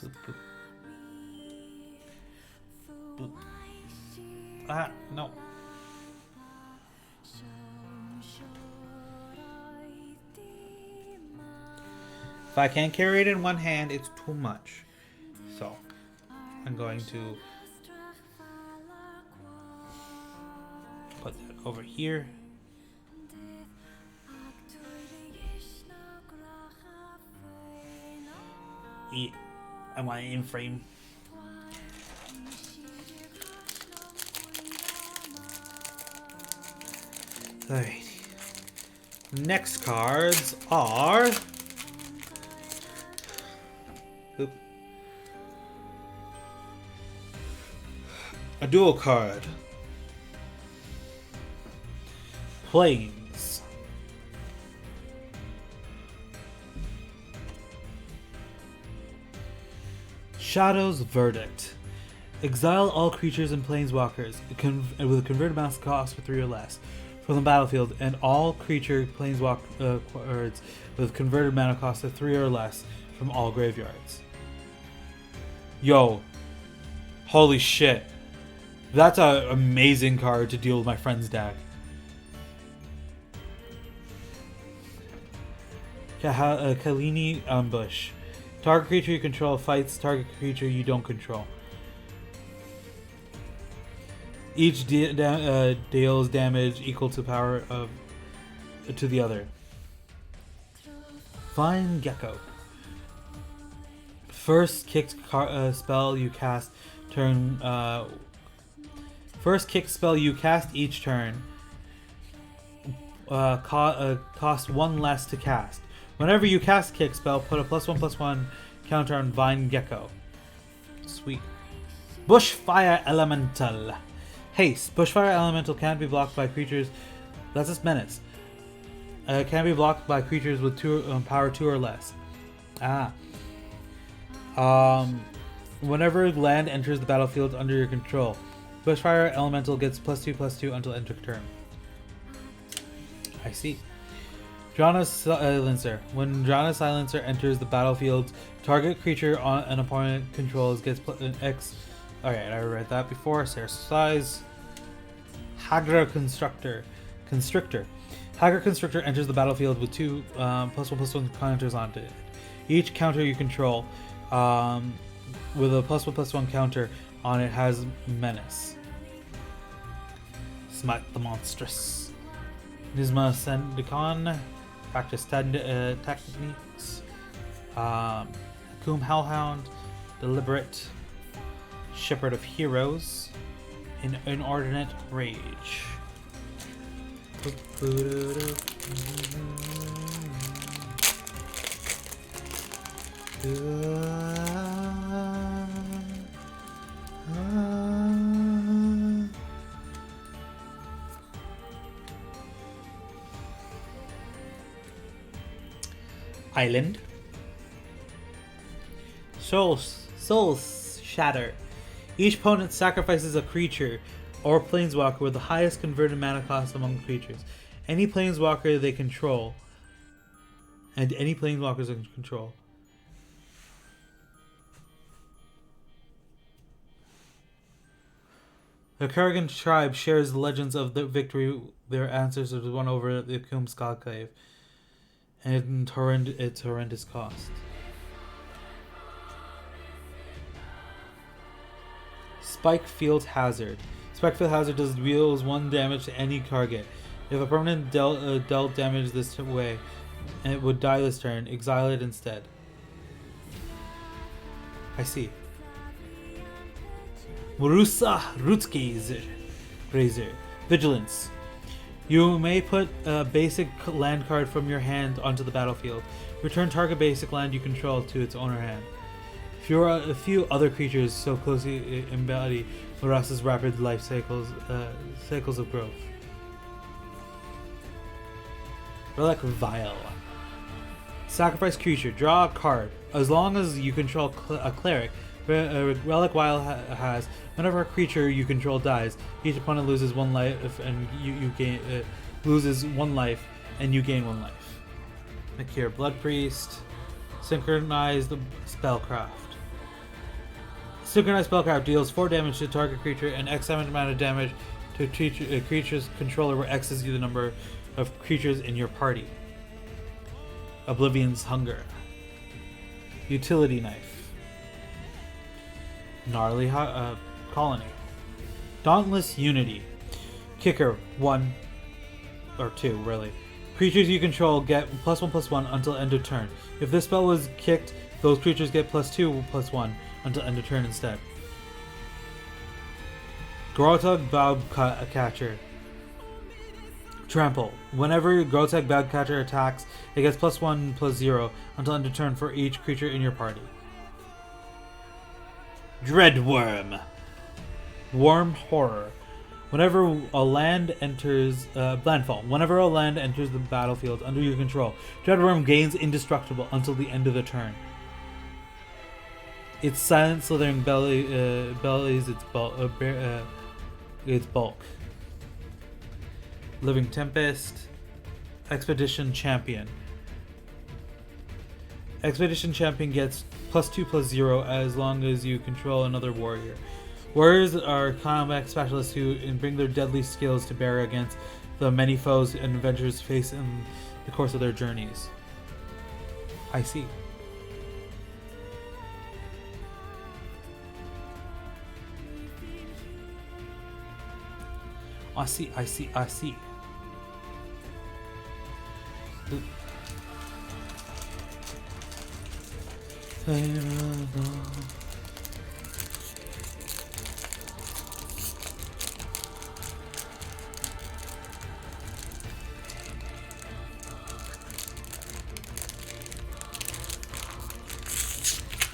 Boop, boop. Boop. Ah, no. If I can't carry it in one hand, it's too much. So, I'm going to put that over here. Yeah, I want it in frame. Alright. Next cards are... Oop. A dual card. Plains. Shadow's Verdict. Exile all creatures and planeswalkers with a converted mana cost for 3 or less from the battlefield, and all creature planeswalkers with converted mana cost of 3 or less from all graveyards. Yo, holy shit. That's an amazing card to deal with my friend's deck. Kalini Ambush. Target creature you control fights target creature you don't control. Each deals damage equal to power of to the other. Vine Gecko. First kicked spell you cast turn. First kick spell you cast each turn. Cost 1 less to cast. Whenever you cast kick spell, put a +1/+1 counter on Vine Gecko. Sweet. Bushfire Elemental. Haste. Bushfire Elemental can't be blocked by creatures. That's its menace. Can be blocked by creatures with power 2 or less. Whenever land enters the battlefield under your control, Bushfire Elemental gets +2/+2 until end of turn. I see. Drana's Silencer. When Drana's Silencer enters the battlefield, target creature on an opponent controls gets an X. Alright, I read that before. Sarah's size. Hagra Constrictor. Hagra Constrictor enters the battlefield with 2 +1/+1 counters on it. Each counter you control with a +1/+1 counter on it has menace. Smite the Monstrous. Nisma Sendikon. Practice techniques. Coom Hellhound. Deliberate. Shepherd of Heroes. Inordinate Rage. Island. Soul Shatter. Each opponent sacrifices a creature or planeswalker with the highest converted mana cost among creatures. Any planeswalker they control, and any planeswalkers they control. The Kurgan tribe shares the legends of the victory their ancestors won over the Akum Skullclave, and its horrendous cost. Spikefield Hazard. Spikefield Hazard deals 1 damage to any target. If a permanent dealt damage this way, and it would die this turn, exile it instead. I see. Murusa Rutgazer. Vigilance. You may put a basic land card from your hand onto the battlefield. Return target basic land you control to its owner hand. A few other creatures so closely embody Murasa's rapid life cycles of growth. Relic Vial. Sacrifice creature. Draw a card. As long as you control a cleric, Relic Vial has whenever a creature you control dies, each opponent loses 1 life and you gain loses 1 life and you gain 1 life. Nakir Blood Priest. Synchronized Spellcraft. Synchronized Spellcraft deals 4 damage to target creature and X amount of damage to a creature's controller, where X is the number of creatures in your party. Oblivion's Hunger. Utility Knife. Gnarly Colony. Dauntless Unity. Kicker 1 or 2 really. Creatures you control get +1/+1 until end of turn. If this spell was kicked, those creatures get +2/+1 until end of turn instead. Grotug Bobcatcher. Trample. Whenever Grotug Bobcatcher attacks, it gets +1/+0 until end of turn for each creature in your party. Dreadworm. Worm Horror. Whenever a land enters landfall, whenever a land enters the battlefield under your control, Dreadworm gains indestructible until the end of the turn. Its silent slithering bellies its bulk. Living Tempest. Expedition Champion. Expedition Champion gets +2/+0 as long as you control another warrior. Warriors are combat specialists who bring their deadly skills to bear against the many foes and adventurers face in the course of their journeys. I see. I see.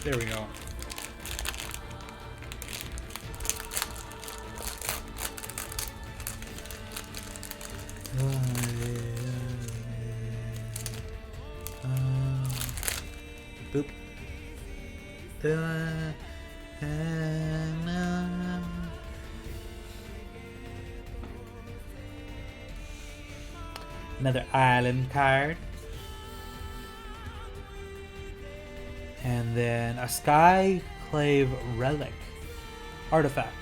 There we go. Boop. Another island card. And then a Skyclave Relic. Artifact.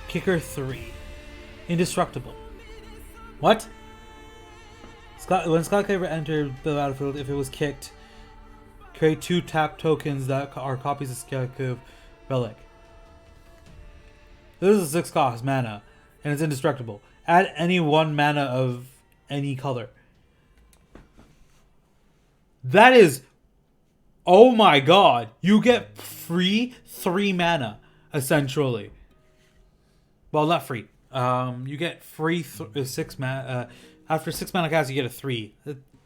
Kicker 3. Indestructible. What? When Skyclave entered the battlefield, if it was kicked, create 2 tap tokens that are copies of Skyclave Relic. This is a 6 cost mana, and it's indestructible. Add any 1 mana of any color. That is... Oh my god! You get free 3 mana, essentially. Well, not free. You get free 6 mana. After 6 mana cast, you get a 3.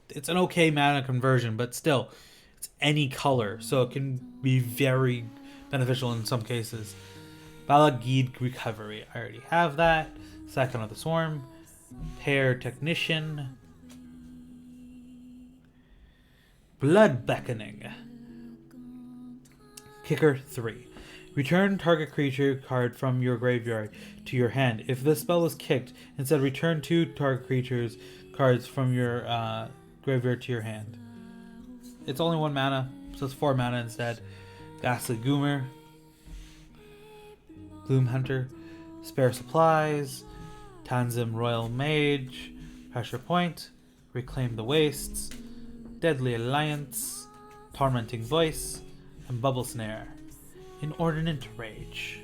It's an okay mana conversion, but still, it's any color, so it can be very beneficial in some cases. Balagid Recovery. I already have that. Second of the Swarm. Pair Technician. Blood Beckoning. Kicker 3. Return target creature card from your graveyard to your hand. If this spell was kicked, instead return 2 target creatures cards from your graveyard to your hand. It's only 1 mana, so it's 4 mana instead. Ghastly Goomer. Gloom Hunter. Spare Supplies. Tanzim Royal Mage. Pressure Point. Reclaim the Wastes. Deadly Alliance. Tormenting Voice. And Bubble Snare. Inordinate Rage.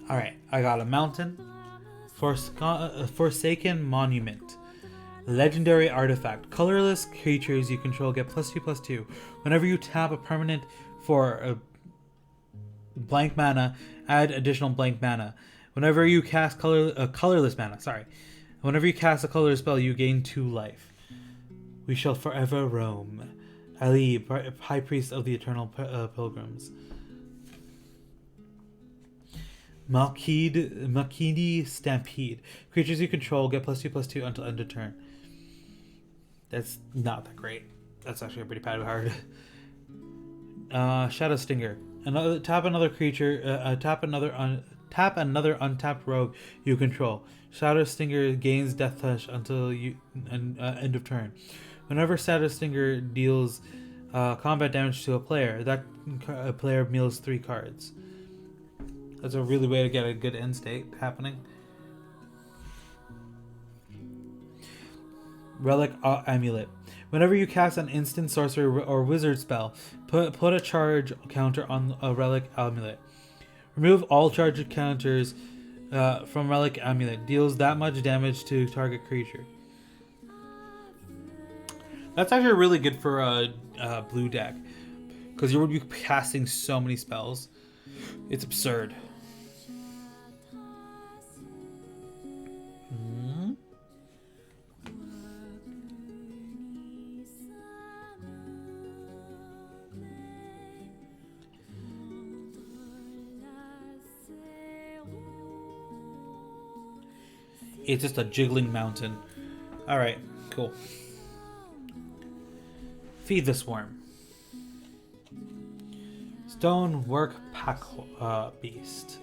Alright, I got a mountain. Forsaken Monument. Legendary artifact. Colorless creatures you control get +2/+2. Whenever you tap a permanent for a blank mana, add additional blank mana. Whenever you cast colorless mana, sorry. Whenever you cast a colorless spell, you gain 2 life. We shall forever roam. Ali, High Priest of the Eternal Pilgrims. Malkidi Stampede. Creatures you control get +2/+2 until end of turn. That's not that great. That's actually a pretty bad card. Shadow Stinger. Tap another creature. Tap another untapped rogue you control. Shadow Stinger gains Death Touch until end of turn. Whenever Shadow Stinger deals combat damage to a player, that player mills 3 cards. That's a really way to get a good end state happening. Relic Amulet. Whenever you cast an instant sorcery or wizard spell, put a charge counter on a Relic Amulet. Remove all charge counters from Relic Amulet. Deals that much damage to target creature. That's actually really good for a blue deck, because you would be casting so many spells. It's absurd. It's just a jiggling mountain. Alright, cool. Feed the swarm. Stonework pack beast.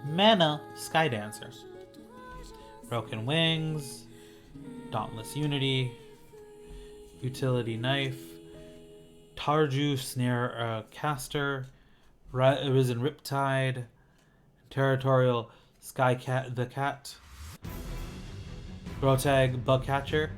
Mana Sky Dancer. Broken Wings. Dauntless Unity. Utility Knife. Tarju Snare Caster. Risen Riptide. Territorial Sky Cat the Cat. Rotag Bugcatcher.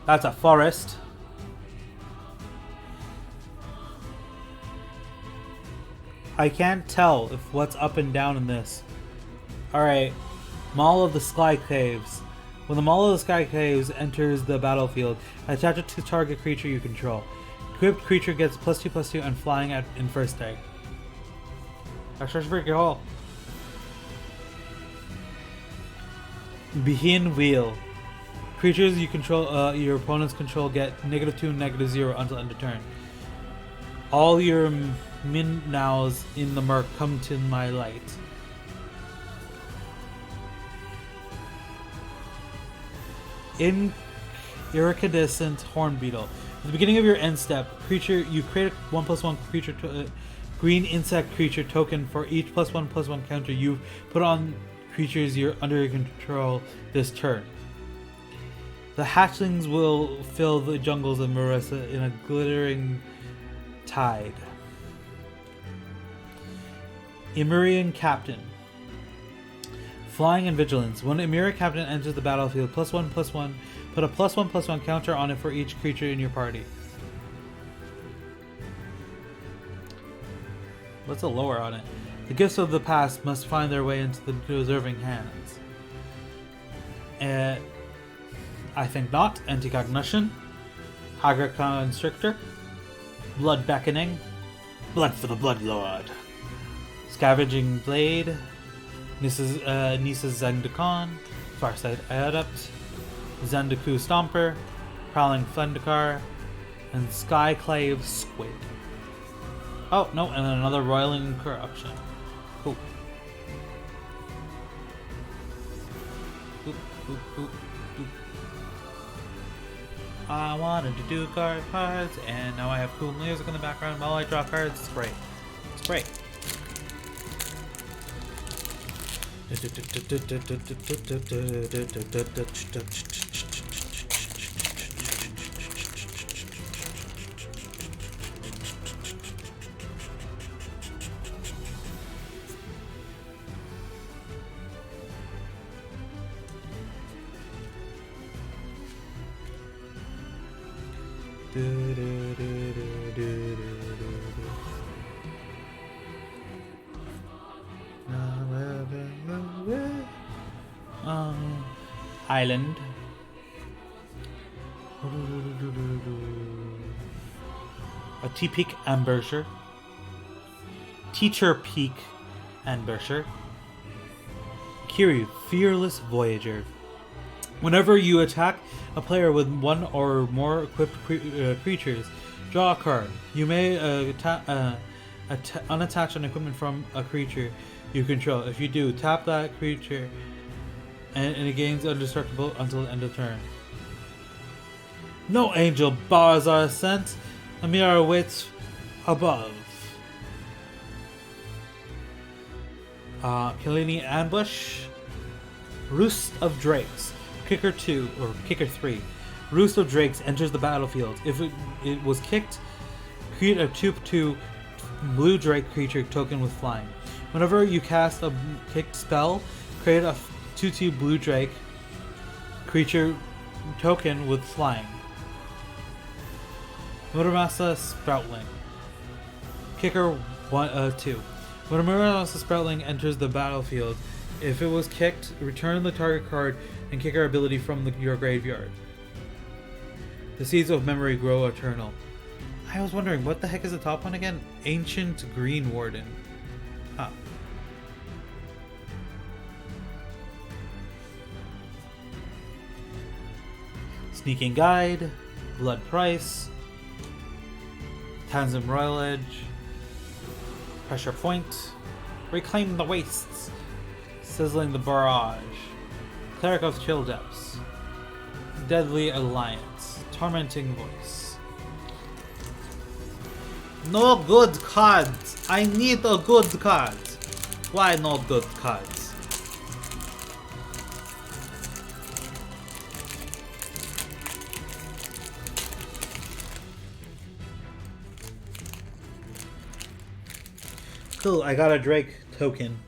That's a forest. I can't tell if what's up and down in this. Alright. Maul of the Sky Caves. When the Maul of the Sky Caves enters the battlefield, attach it to target creature you control. Equipped creature gets +2/+2 and flying in first day. Extra freaky hole. Behin Wheel. Creatures you control, your opponents control, get -2, -0 until end of turn. All your min-nows in the murk come to my light. Iridescent Hornbeetle. At the beginning of your end step, creature you create a 1/1 creature green insect creature token for each +1/+1 counter you put on creatures you're under your control this turn. The hatchlings will fill the jungles of Marissa in a glittering tide. Emirian Captain. Flying and Vigilance. When Emirian Captain enters the battlefield, +1/+1, put a +1/+1 counter on it for each creature in your party. What's the lower on it? The gifts of the past must find their way into the deserving hands. I think not. Anticognition. Haggard Constrictor. Blood Beckoning. Blood for the Blood Lord. Scavenging Blade. Nisa's Zendikon. Farsight Adept. Zendaku Stomper. Prowling Fendikar. And Skyclave Squid. Oh, no, and then another Roiling Corruption. Cool. Oop, oop, oop, oop. I wanted to do card cards, and now I have cool music in the background while I draw cards. It's great. It's great. Island. A T-Peak Ambusher. Teacher Peak Ambusher. Kiryu, Fearless Voyager. Whenever you attack a player with one or more equipped creatures, draw a card. You may unattach an equipment from a creature you control. If you do, tap that creature and it gains indestructible until the end of turn. No angel bars our ascent. Amira awaits above. Kalini Ambush. Roost of Drakes. Kicker 2 or Kicker 3. Roost of Drakes enters the battlefield. If it was kicked, create a 2/2 blue drake creature token with flying. Whenever you cast a kicked spell, create a 2/2 blue drake creature token with flying. Muramasa Sproutling. Kicker 2. When a Muramasa Sproutling enters the battlefield, If it was kicked, return the target card and kick our ability from your graveyard. The seeds of memory grow eternal. I was wondering, what the heck is the top one again? Ancient Green Warden. Huh. Sneaking Guide, Blood Price, Tanzim Royal Edge, Pressure Point, Reclaim the Wastes, Sizzling the Barrage, Cleric of Chill Depths, Deadly Alliance, Tormenting Voice. No good cards! I need a good card! Why no good cards? Cool, I got a Drake token.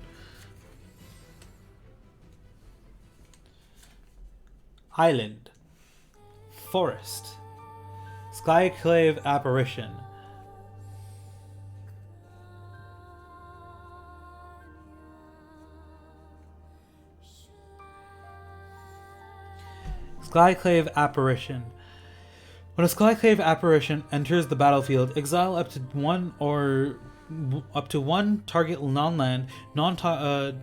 Island, Forest, Skyclave Apparition, Skyclave Apparition. When a Skyclave Apparition enters the battlefield, exile up to one target non-land, non-token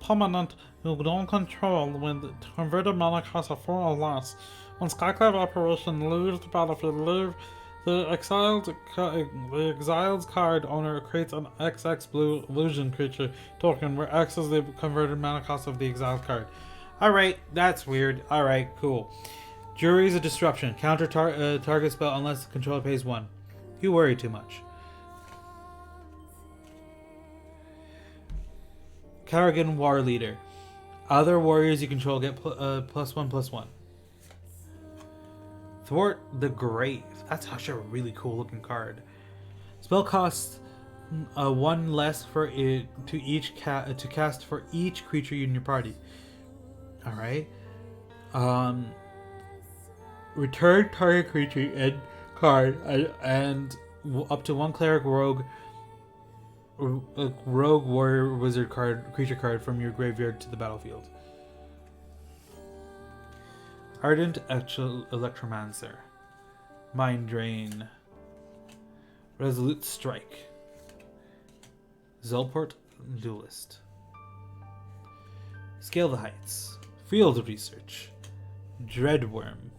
permanent you don't control when the converted mana costs a 4 or less. When Skyclave Apparition leaves the battlefield, the exiled card owner creates an XX blue illusion creature token where X is the converted mana cost of the exiled card. Alright, that's weird. Alright, cool. Juries of Disruption. Counter target spell unless the controller pays 1. You worry too much. Karrigan War Leader. Other warriors you control get +1/+1. Thwart the Grave. That's actually a really cool looking card. Spell costs 1 less for it to cast for each creature in your party. All right. Return target creature and card and up to 1 cleric rogue warrior wizard creature card from your graveyard to the battlefield. Ardent Electromancer, Mind Drain, Resolute Strike, Zelport Duelist, Scale the Heights, Field Research, Dreadworm.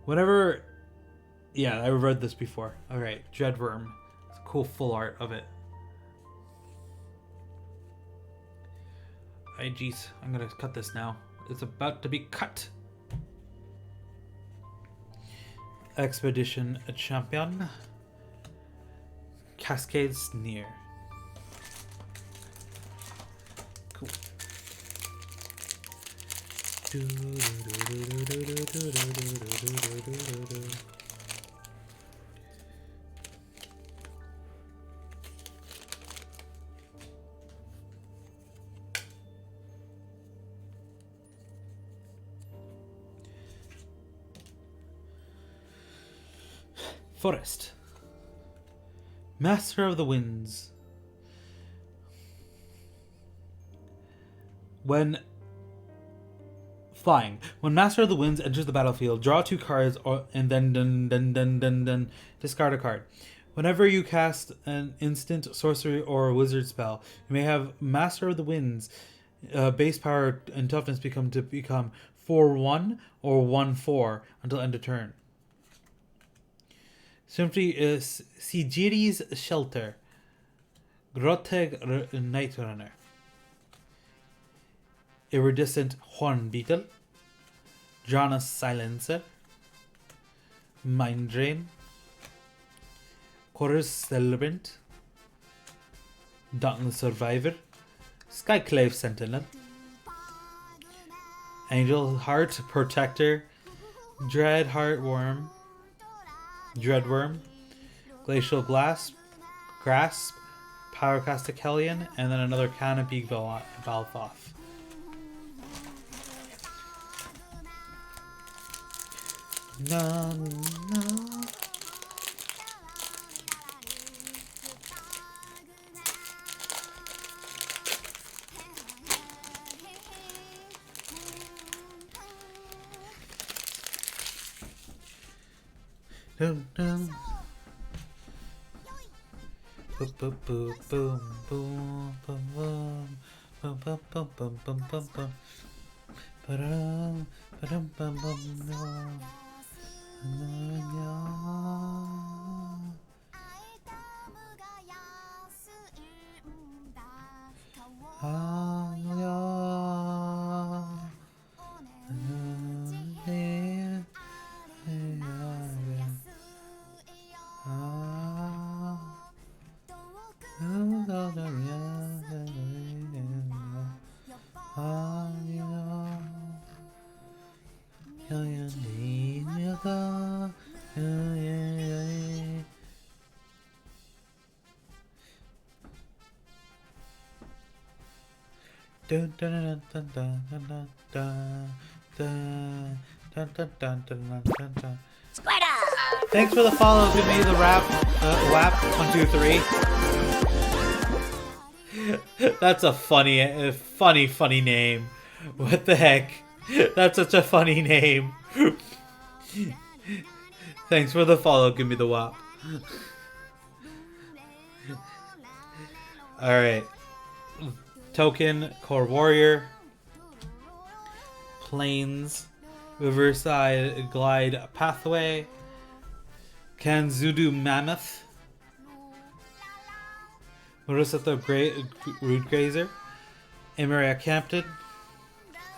Whenever, yeah, I read this before. All right, Dreadworm. It's a cool full art of it. Hey, jeez, I'm gonna cut this now. It's about to be cut. Expedition Champion, Cascade Sneer. Cool. Forest. Master of the Winds. When flying. When Master of the Winds enters the battlefield, draw 2 cards and then discard a card. Whenever you cast an instant, sorcery, or wizard spell, you may have Master of the Winds base power and toughness become 4/1 or 1/4 until end of turn. Simply is Sigiri's Shelter, Groteg Night Runner, Iridescent Horn Beetle, Janus Silencer, Mind Drain, Chorus Celebrant, Dauntless Survivor, Skyclave Sentinel, Angel Heart Protector, Dreadworm, Glacial Grasp, Pyroclastic Hellion, and then another Canopy Balthoth. No. Dum, dum. Boom, boom, boom, boom, boom, boom, boom, boom, boom, boom, boom, boom, boom. Ba-dum, ba-dum, bum, bum, bum. Dun, dun, dun, dun, dun, dun, dun, dun, dun, dun, dun, dun, dun, dun. Thanks for the follow. Give me the rap. WAP 1, 2, 3. That's a funny name. What the heck? That's such a funny name. Thanks for the follow. Give me the WAP. Alright. Token, Core Warrior. Plains. Riverside Glide Pathway. Kanzudu Mammoth. Murasatto Root Grazer. Emeria Campton.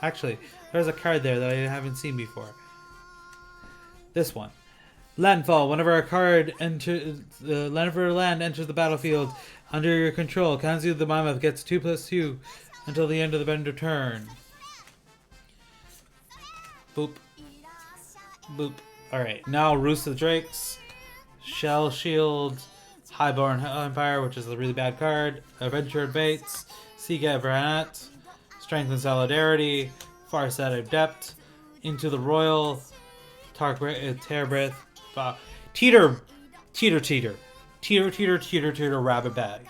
Actually, there's a card there that I haven't seen before. This one. Landfall. Whenever a card enters land enters the battlefield under your control, Kanzu the Mammoth gets 2/2 until the end of the bender turn. Boop. Boop. Alright, now Roost of the Drakes. Shell Shield. Highborn Empire, which is a really bad card. Adventure Bates. Seagate Baronet. Strength and Solidarity. Farsight Adept. Into the Royal. Tearbreath. Teeter, rabbit bagged.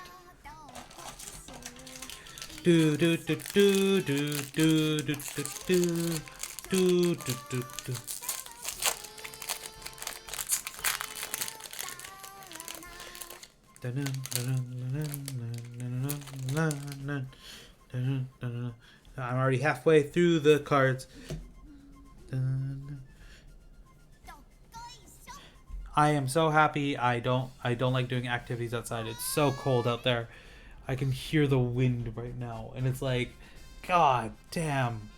Do do do do do do do do do do do do. I'm already halfway through the cards. I am so happy I don't like doing activities outside. It's so cold out there. I can hear the wind right now and it's like, god damn.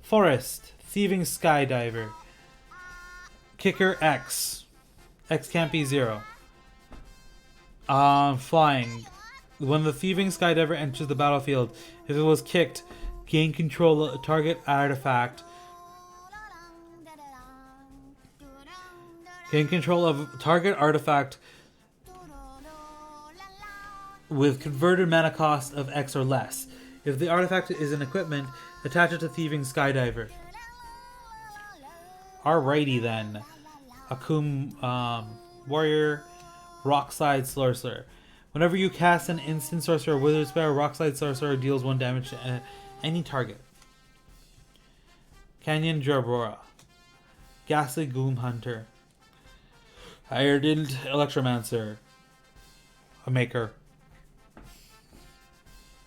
Forest, Thieving Skydiver. Kicker X. X can't be 0. Flying. When the Thieving Skydiver enters the battlefield, if it was kicked, gain control of a target artifact. Gain control of target artifact with converted mana cost of X or less. If the artifact is an equipment, attach it to Thieving Skydiver. Alrighty then. Akum Warrior, Rockslide Sorcerer. Whenever you cast an instant sorcerer wizard spell, Rockslide Sorcerer deals 1 damage to any target. Canyon Jarbora. Ghastly Gloom Hunter. Iredent Electromancer. A maker.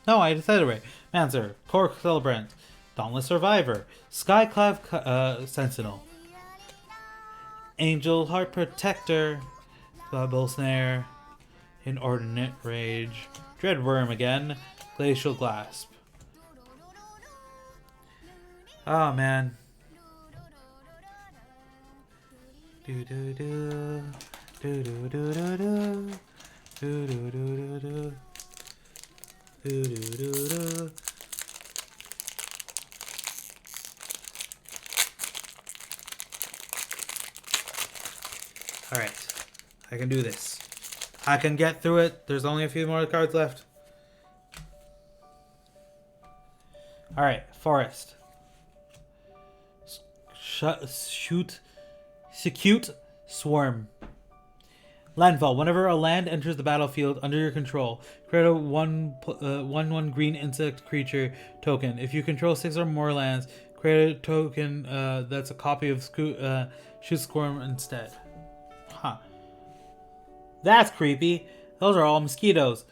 No, I decided right. Mancer. Cork Celebrant. Dauntless Survivor. Skyclave Sentinel. Angel Heart Protector. Bubble Snare. Inordinate Rage. Dreadworm again. Glacial Grasp. Oh man. Do do do do do do do do do do do do do do do. All right, I can do this. I can get through it. There's only a few more cards left. All right, Forest. Secute Swarm. Landfall. Whenever a land enters the battlefield under your control, create a 1/1 green insect creature token. If you control 6 or more lands, create a token that's a copy of Shoot Swarm instead. That's creepy. Those are all mosquitoes.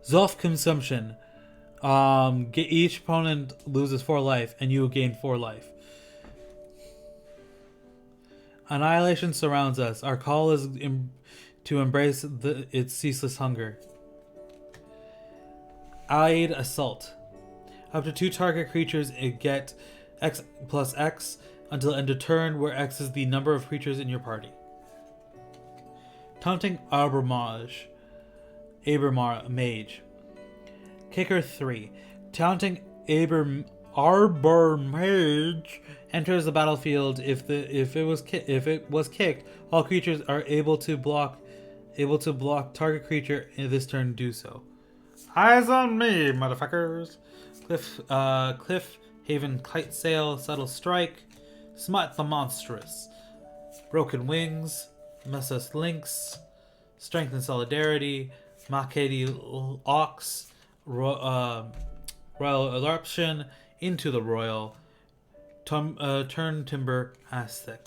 Zoff consumption. Each opponent loses 4 life, and you gain 4 life. Annihilation surrounds us. Our call is to embrace its ceaseless hunger. Allied assault. Up to 2 target creatures get X plus X until end of turn, where X is the number of creatures in your party. Taunting Abermage. Mage. Kicker 3. Taunting Abermage enters the battlefield. If it was kicked, all creatures are able to block target creature in this turn. Do so. Eyes on me, motherfuckers. Cliff Haven Kite Sail, Subtle Strike, Smite the Monstrous, Broken Wings, Messus Lynx, Strength and Solidarity, Makedi Ox, Royal Eruption, Into the Royal, Turn Timber Aztec.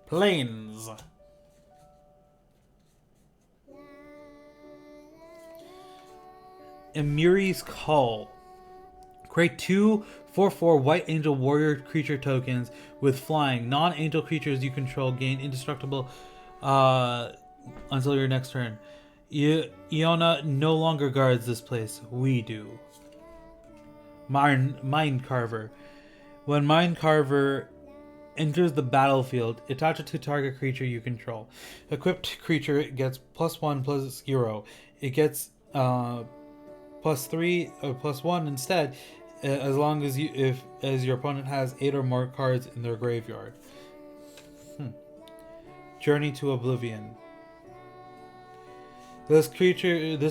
Planes. Emiri's Call. Create 2 4/4 White Angel Warrior creature tokens with flying. Non-angel creatures you control gain indestructible until your next turn. Iona no longer guards this place. We do. Mind Carver. When Mind Carver enters the battlefield, attach it to target creature you control. Equipped creature gets +1/+0. It gets +3 or +1 instead, as long as your opponent has 8 or more cards in their graveyard. Journey to Oblivion. This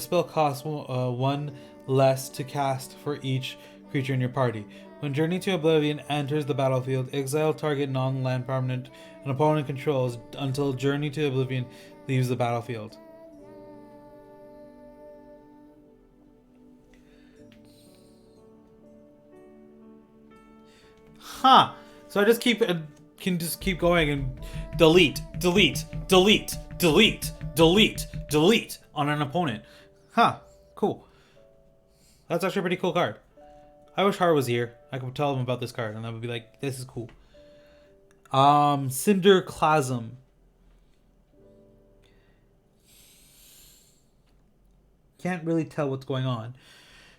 spell costs 1 less to cast for each creature in your party. When Journey to Oblivion enters the battlefield, exile target non-land permanent an opponent controls until Journey to Oblivion leaves the battlefield. Huh. So I can just keep going and delete on an opponent. Huh. Cool. That's actually a pretty cool card. I wish Har was here. I could tell him about this card and I would be like, this is cool. Cinderclasm. Can't really tell what's going on.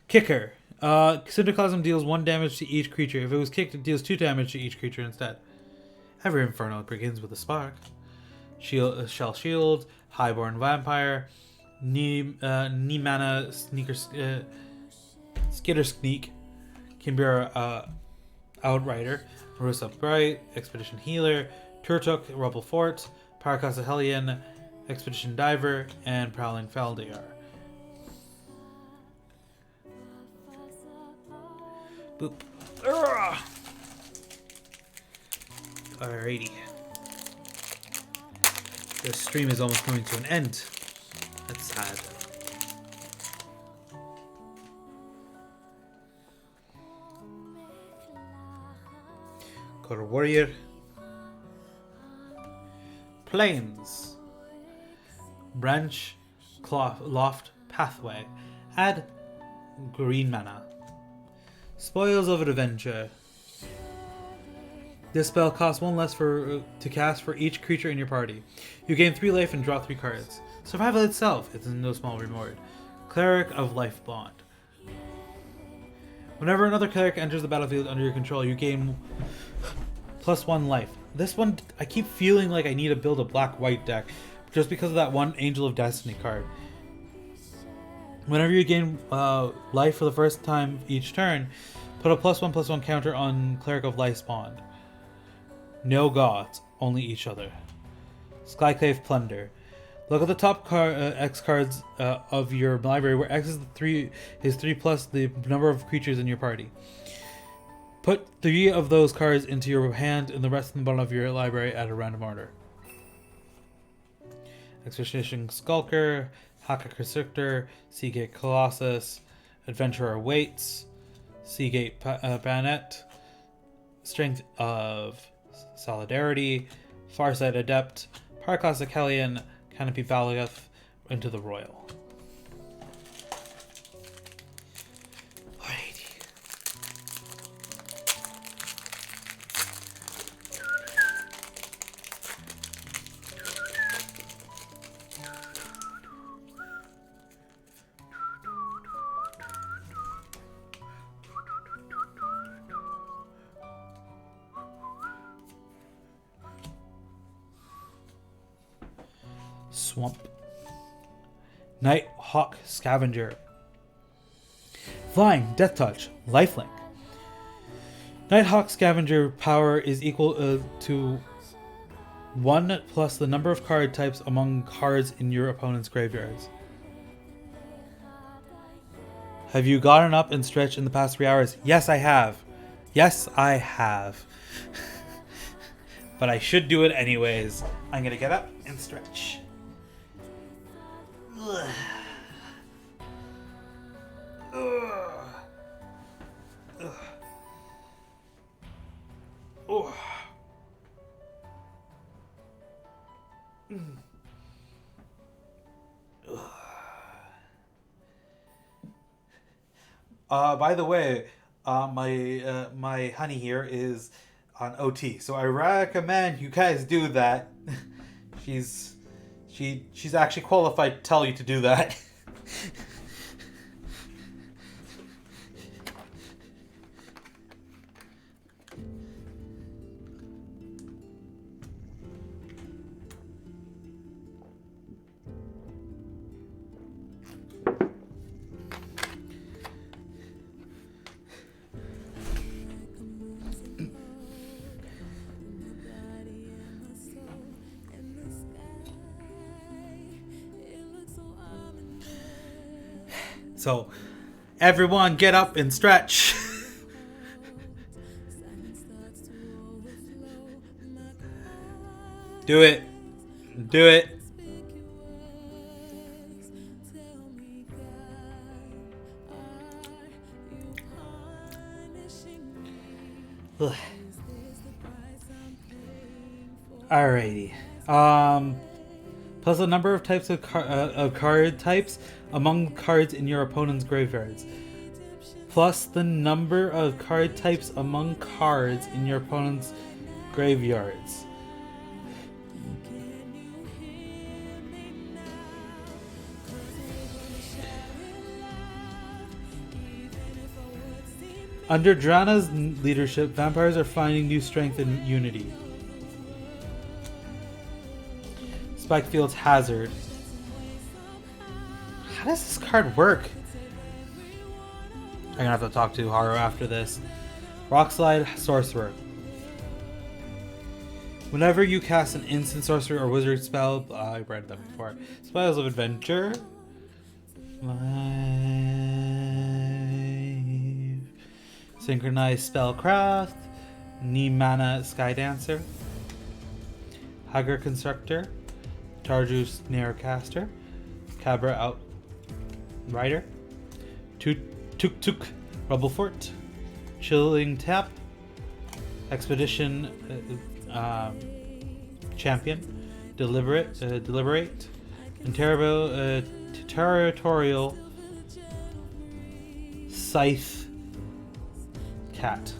Kicker. Cinderclasm deals 1 damage to each creature. If it was kicked, it deals 2 damage to each creature instead. Every Inferno begins with a spark. Shell Shield, Highborn Vampire, Mana Skitter Sneak, Kimbira Outrider, Marissa Bright, Expedition Healer, Turtok, Rubble Fort, Paracasa Hellion, Expedition Diver, and Prowling Faldear. Boop. Urgh! Alrighty. The stream is almost coming to an end. That's sad. Got a warrior. Plains. Branch, loft, pathway. Add green mana. Spoils of Adventure. This spell costs 1 less to cast for each creature in your party. You gain 3 life and draw 3 cards. Survival itself is no small reward. Cleric of Life Bond. Whenever another cleric enters the battlefield under your control, you gain +1 life. This one, I keep feeling like I need to build a black-white deck, just because of that one Angel of Destiny card. Whenever you gain life for the first time each turn, put a +1/+1 counter on Cleric of Life's Bond. No gods, only each other. Skyclave Plunder. Look at the top X cards of your library, where X is 3 plus the number of creatures in your party. Put 3 of those cards into your hand and the rest in the bottom of your library at a random order. Expedition Skulker, Haka Constrictor, Seagate Colossus, Adventurer Waits, Seagate Bayonet, Strength of Solidarity, Farsight Adept, Paraclassic Hellion, Canopy Baloth into the Royal. Alrighty. Swamp. Nighthawk Scavenger. Flying, Death Touch, Lifelink. Nighthawk Scavenger power is equal to 1 plus the number of card types among cards in your opponent's graveyards. Have you gotten up and stretched in the past 3 hours? Yes, I have. Yes, I have. But I should do it anyways. I'm gonna get up and stretch. Ugh. Ugh. Ugh. Oh. By the way, my honey here is on OT, so I recommend you guys do that. She's actually qualified to tell you to do that. So, everyone get up and stretch. Do it. Do it. Ugh. Alrighty. Plus the number of types of card types among cards in your opponent's graveyards. Plus the number of card types among cards in your opponent's graveyards. Under Drana's leadership, vampires are finding new strength and unity. Spikefield's Hazard. How does this card work? I'm gonna have to talk to Haru after this. Rockslide Sorcerer. Whenever you cast an instant sorcery or wizard spell, I read them before. Spells of Adventure. Synchronized Spellcraft. Nimana Skydancer. Hagar Constructor. Tarju Snarecaster. Cabra Outrider. Tuk Tuk Rubblefort. Chilling Tap. Expedition Champion. Deliberate. Territorial Scythe Cat.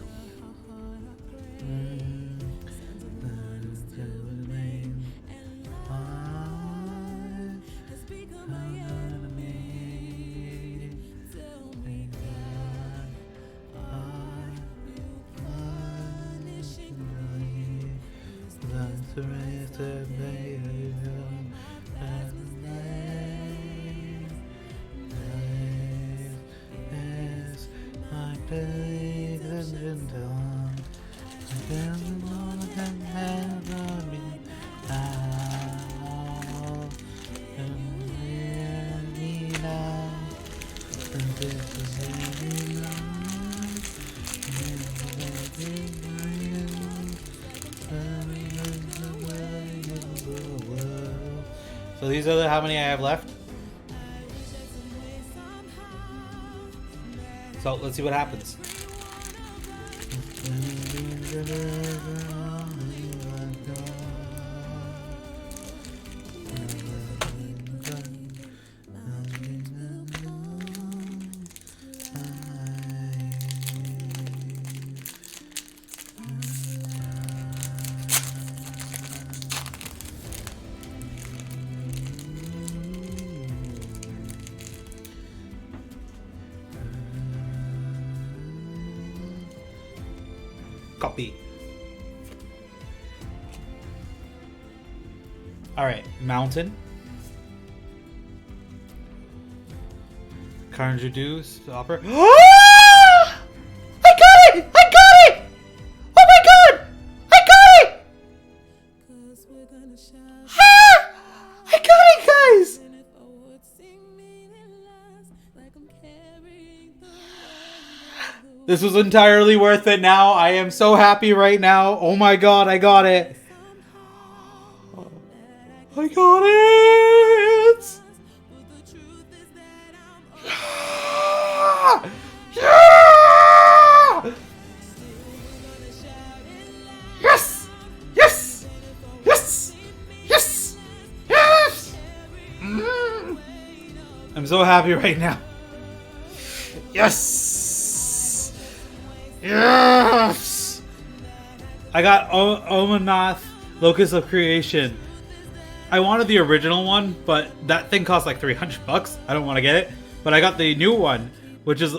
So these are how many I have left. So let's see what happens. Copy. Alright, mountain. Conjure Deuce, opera. I got it! I got it! Oh my god! I got it! Ah! I got it, guys! This was entirely worth it now. I am so happy right now. Oh my god, I got it. I got it! Yeah! Yes! Yes! Yes! Yes! Yes! I'm so happy right now. Yes! Yes! I got Omanath, Locus of Creation. I wanted the original one, but that thing cost like $300. I don't want to get it. But I got the new one, which is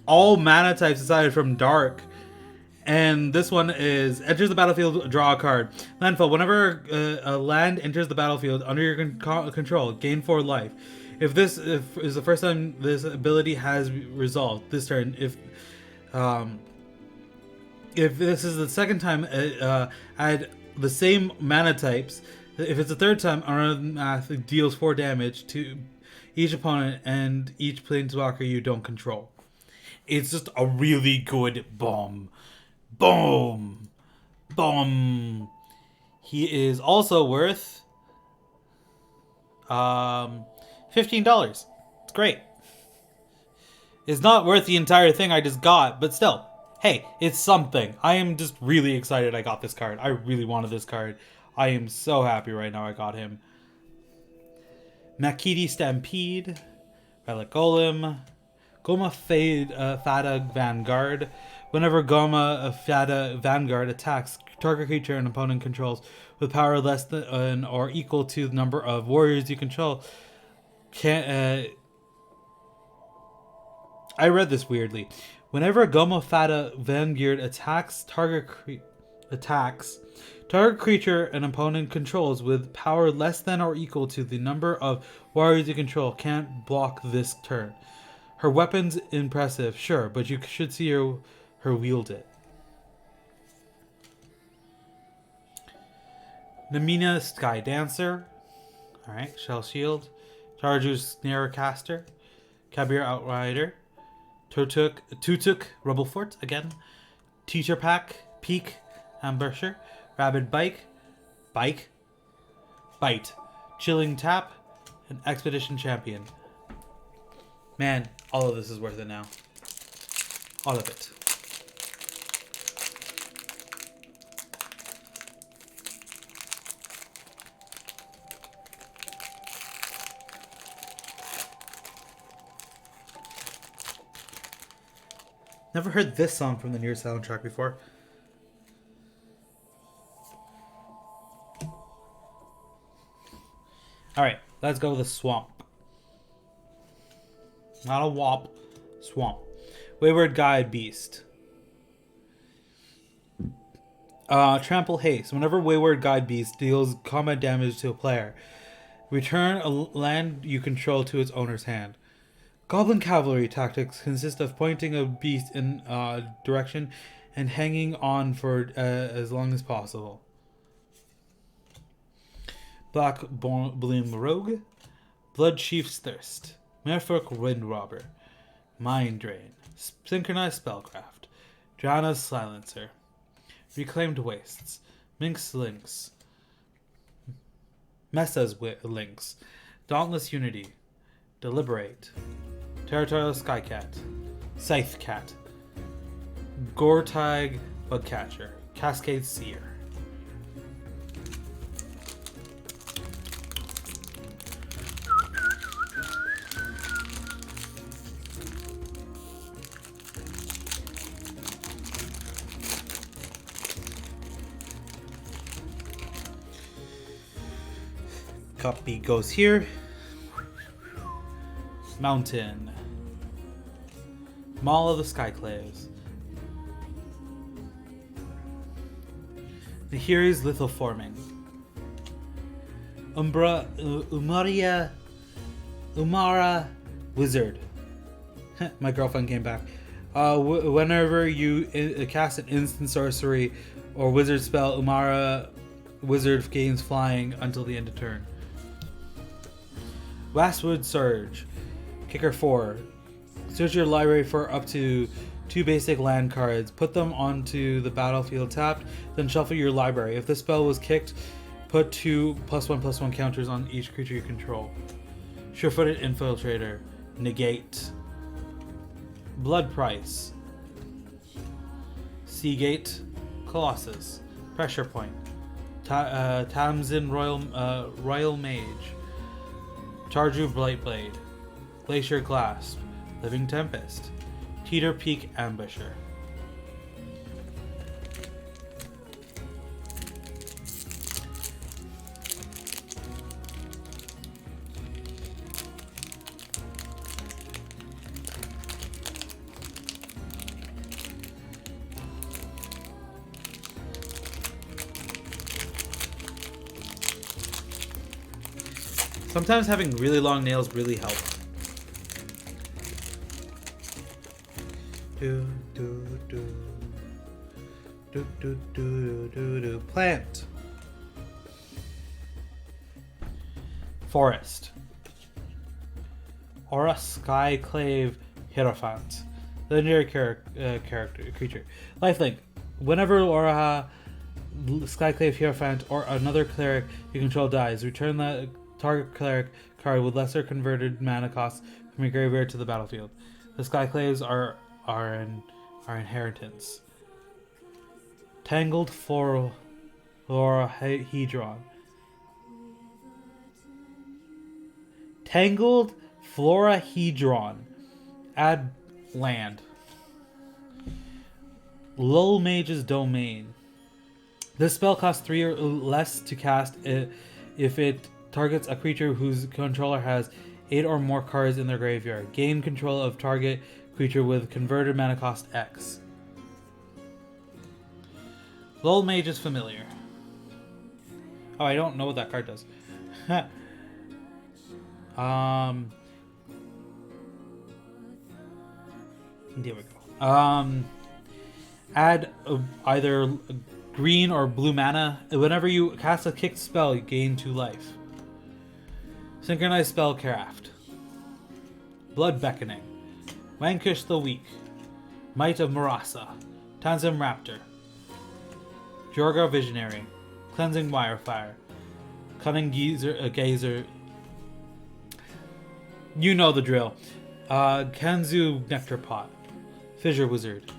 all mana types aside from Dark. And this one is enters the battlefield, draw a card. Landfall. Whenever a land enters the battlefield under your control, gain 4 life. If this is the first time this ability has resolved this turn, if this is the second time, add the same mana types. If it's the third time, Omanath deals 4 damage to each opponent and each planeswalker you don't control. It's just a really good bomb. Boom! Boom! He is also worth $15. It's great. It's not worth the entire thing I just got, but still. Hey, it's something. I am just really excited I got this card. I really wanted this card. I am so happy right now I got him. Makiti Stampede, Relic Golem, Goma Fada Vanguard. Whenever Goma Fada Vanguard attacks target creature an opponent controls with power less than or equal to the number of warriors you control, I read this weirdly. Whenever Goma Fada Vanguard attacks target creature an opponent controls with power less than or equal to the number of warriors you control can't block this turn. Her weapon's impressive, sure, but you should see her wield it. Namina Sky Dancer. Alright, Shell Shield. Tarju's Snarecaster. Kabir Outrider. Tutuk Rebel Fort again. Teacher Pack. Peak Ambusher. Rabid Bite. Chilling Tap. And Expedition Champion. Man, all of this is worth it now. All of it. Never heard this song from the Nier soundtrack before. Alright, let's go to the swamp. Not a womp. Swamp. Wayward Guide Beast. Trample Haste. Whenever Wayward Guide Beast deals combat damage to a player, return a land you control to its owner's hand. Goblin Cavalry tactics consist of pointing a beast in a direction and hanging on for as long as possible. Black Bloom Rogue. Blood Chief's Thirst. Merfolk Windrobber. Mind Drain. Synchronized Spellcraft. Drowna's Silencer. Reclaimed Wastes. Minx Lynx. Messa's links. Dauntless Unity. Deliberate. Territorial Skycat. Scythe Cat. Gortag Bugcatcher. Cascade Seer. Copy goes here. Mountain. Maul of the Skyclaves. Nahiri's Lithoforming. Umara Wizard. My girlfriend came back. Whenever you cast an instant sorcery or wizard spell, Umara Wizard gains flying until the end of turn. Westwood Surge. Kicker 4. Search your library for up to 2 basic land cards. Put them onto the battlefield tapped, then shuffle your library. If this spell was kicked, put 2 +1/+1 counters on each creature you control. Sure-footed Infiltrator. Negate. Blood Price. Seagate. Colossus. Pressure Point. Tamsin Royal Mage. Tarju Blightblade. Glacier Clasp. Living Tempest. Teeter Peak Ambusher. Sometimes having really long nails really help. Plant. Forest. Aura Skyclave Hierophant. Legendary creature. Lifelink. Whenever Aura Skyclave Hierophant or another cleric you control dies, return the target cleric card with lesser converted mana cost from your graveyard to the battlefield. The Skyclaves are inheritance. Tangled Florahedron. Tangled Florahedron. Add land. Lull Mage's Domain. This spell costs 3 or less to cast if it targets a creature whose controller has 8 or more cards in their graveyard. Gain control of target creature with converted mana cost X. Lull Mage is familiar. Oh, I don't know what that card does. There we go. Add either green or blue mana. Whenever you cast a kicked spell, you gain 2 life. Synchronized Spellcraft. Blood Beckoning. Vanquish the Weak. Might of Murasa. Tanzim Raptor. Jorga Visionary. Cleansing Wirefire. Cunning Gazer. You know the drill. Kanzu Nectar Pot. Fissure Wizard.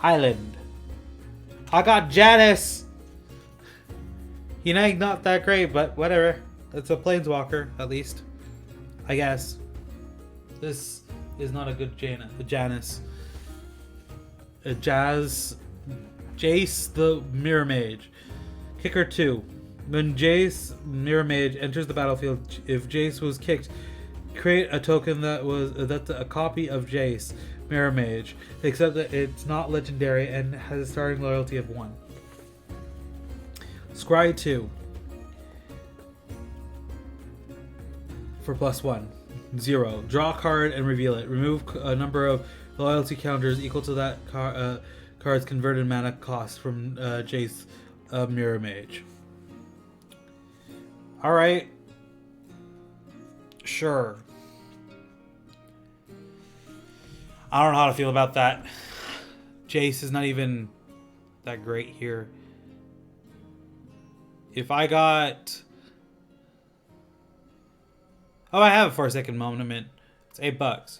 Island. I got Janice! You know, not that great, but whatever. It's a planeswalker, at least. I guess. This is not a good Janice. Jace the Mirror Mage. Kicker 2. When Jace Mirror Mage enters the battlefield, if Jace was kicked, create a token that's a copy of Jace Mirror Mage, except that it's not legendary and has a starting loyalty of 1. Scry 2. for +1. 0. Draw a card and reveal it. Remove a number of loyalty counters equal to that card's converted mana cost from Jace Mirror Mage. Alright. Sure. I don't know how to feel about that. Jace is not even that great here. If I got... Oh, I have a 4-second moment. It's $8.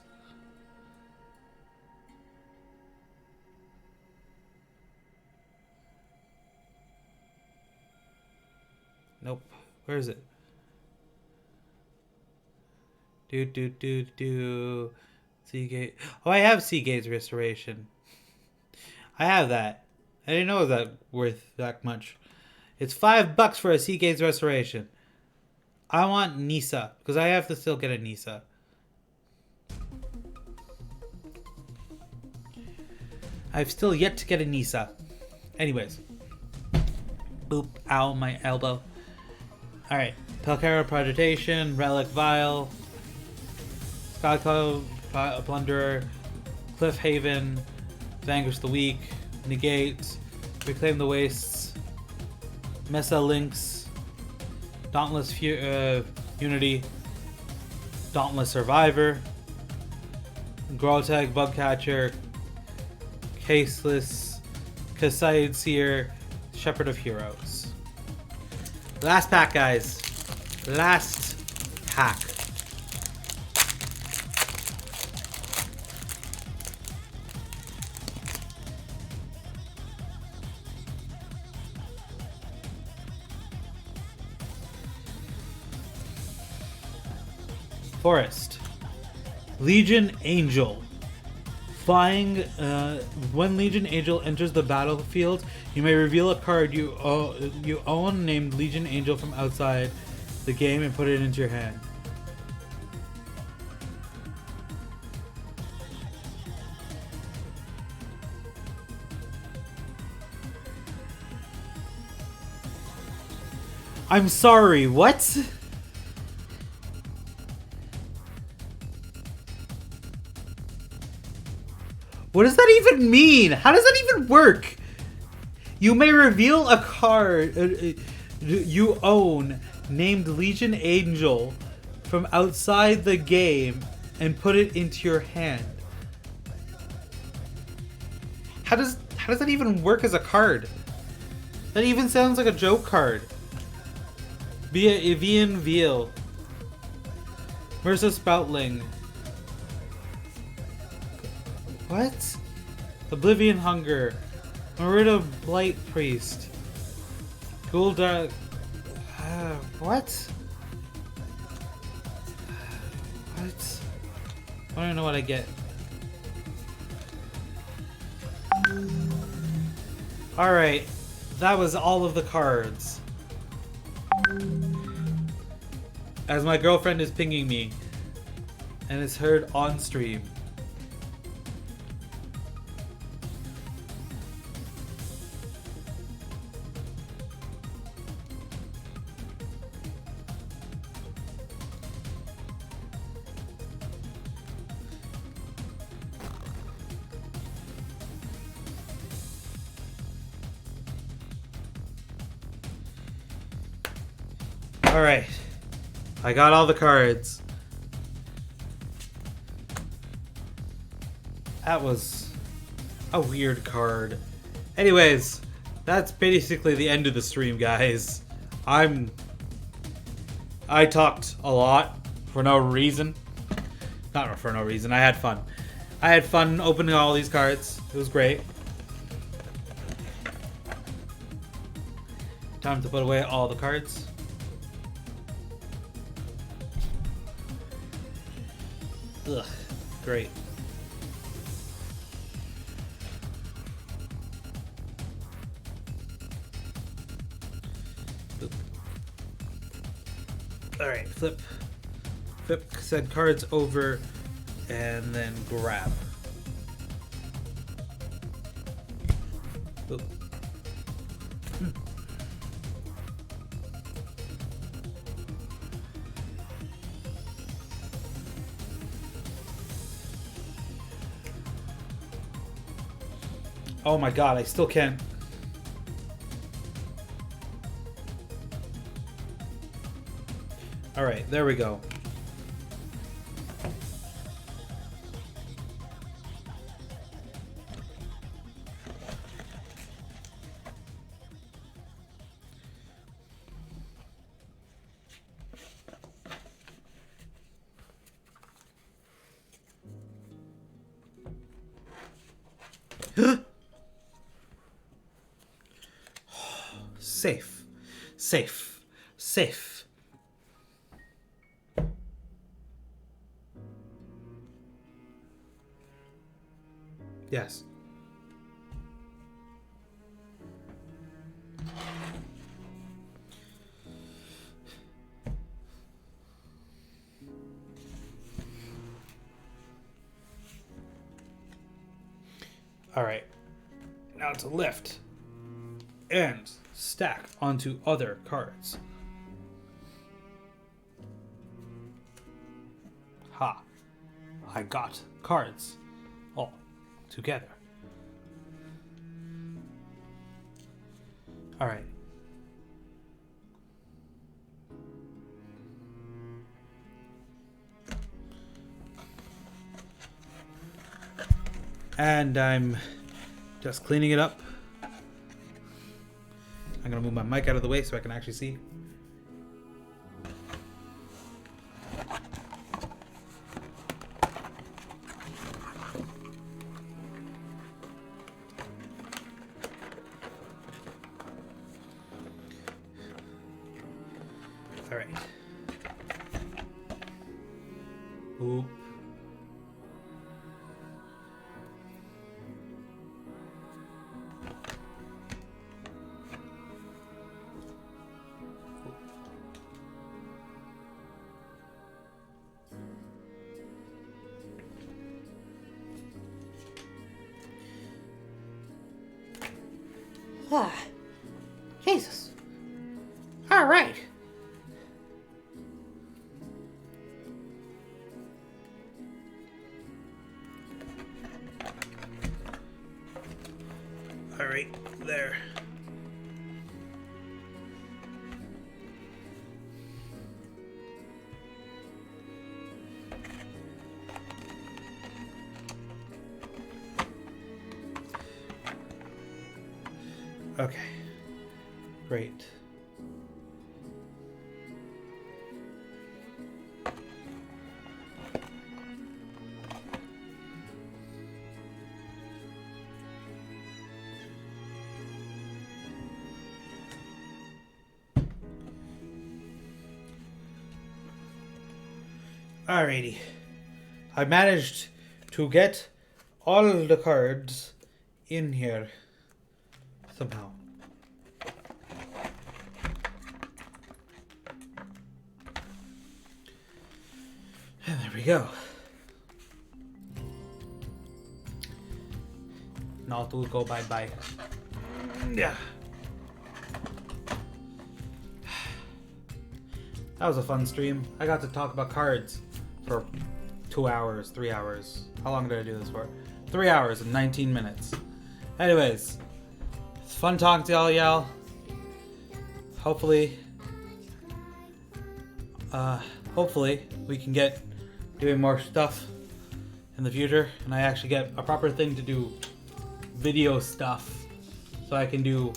Nope. Where is it? Seagate. Oh, I have Seagate's Restoration. I have that. I didn't know it was that worth that much. It's $5 for a Seagate's Restoration. I want Nissa, because I have to still get a Nissa. I've still yet to get a Nissa. Anyways. Boop. Ow, my elbow. Alright. Pelcara Prodigitation, Relic Vial, Skycloud Plunderer, Cliff Haven, Vanquish the Weak, Negate, Reclaim the Wastes, Mesa Lynx, Dauntless Unity, Dauntless Survivor, Grotag Bugcatcher, Caseless, Kasaid Seer, Shepherd of Heroes. Last pack, guys. Last pack. Forest. Legion Angel. Flying, when Legion Angel enters the battlefield, you may reveal a card you own named Legion Angel from outside the game and put it into your hand. I'm sorry, what? What does that even mean? How does that even work? You may reveal a card you own named Legion Angel from outside the game and put it into your hand. How does that even work as a card? That even sounds like a joke card. Via Evian Veil. Mercer Spoutling. What? Oblivion Hunger. Merida Blight Priest. Gul'dan. What? What? I don't know what I get. Alright. That was all of the cards. As my girlfriend is pinging me. And it's heard on stream. Alright. I got all the cards. That was a weird card. Anyways, that's basically the end of the stream, guys. I talked a lot for no reason. Not for no reason. I had fun. I had fun opening all these cards. It was great. Time to put away all the cards. Ugh, great. Alright, flip said cards over and then grab. Oop. Oh my god, I still can't. Alright, there we go. Safe. Safe. Safe. Yes. All right. Now to lift and stack onto other cards. Ha. I got cards all together. All right. And I'm just cleaning it up. I'm gonna move my mic out of the way so I can actually see. All right. Oop. Ah, Jesus. All right. All right, there. Okay. Great. Alrighty. I managed to get all the cards in here somehow. And there we go. Now to go bye-bye. Yeah. That was a fun stream. I got to talk about cards for 2 hours, 3 hours. How long did I do this for? 3 hours and 19 minutes. Anyways, it's fun talking to all y'all. Hopefully we can get doing more stuff in the future, and I actually get a proper thing to do video stuff, so I can do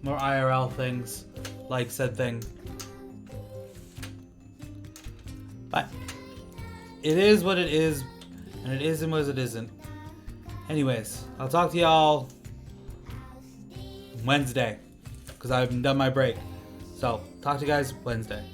more IRL things like said thing. But it is what it is, and it isn't what it isn't. Anyways, I'll talk to y'all Wednesday, because I've done my break. So, talk to you guys Wednesday.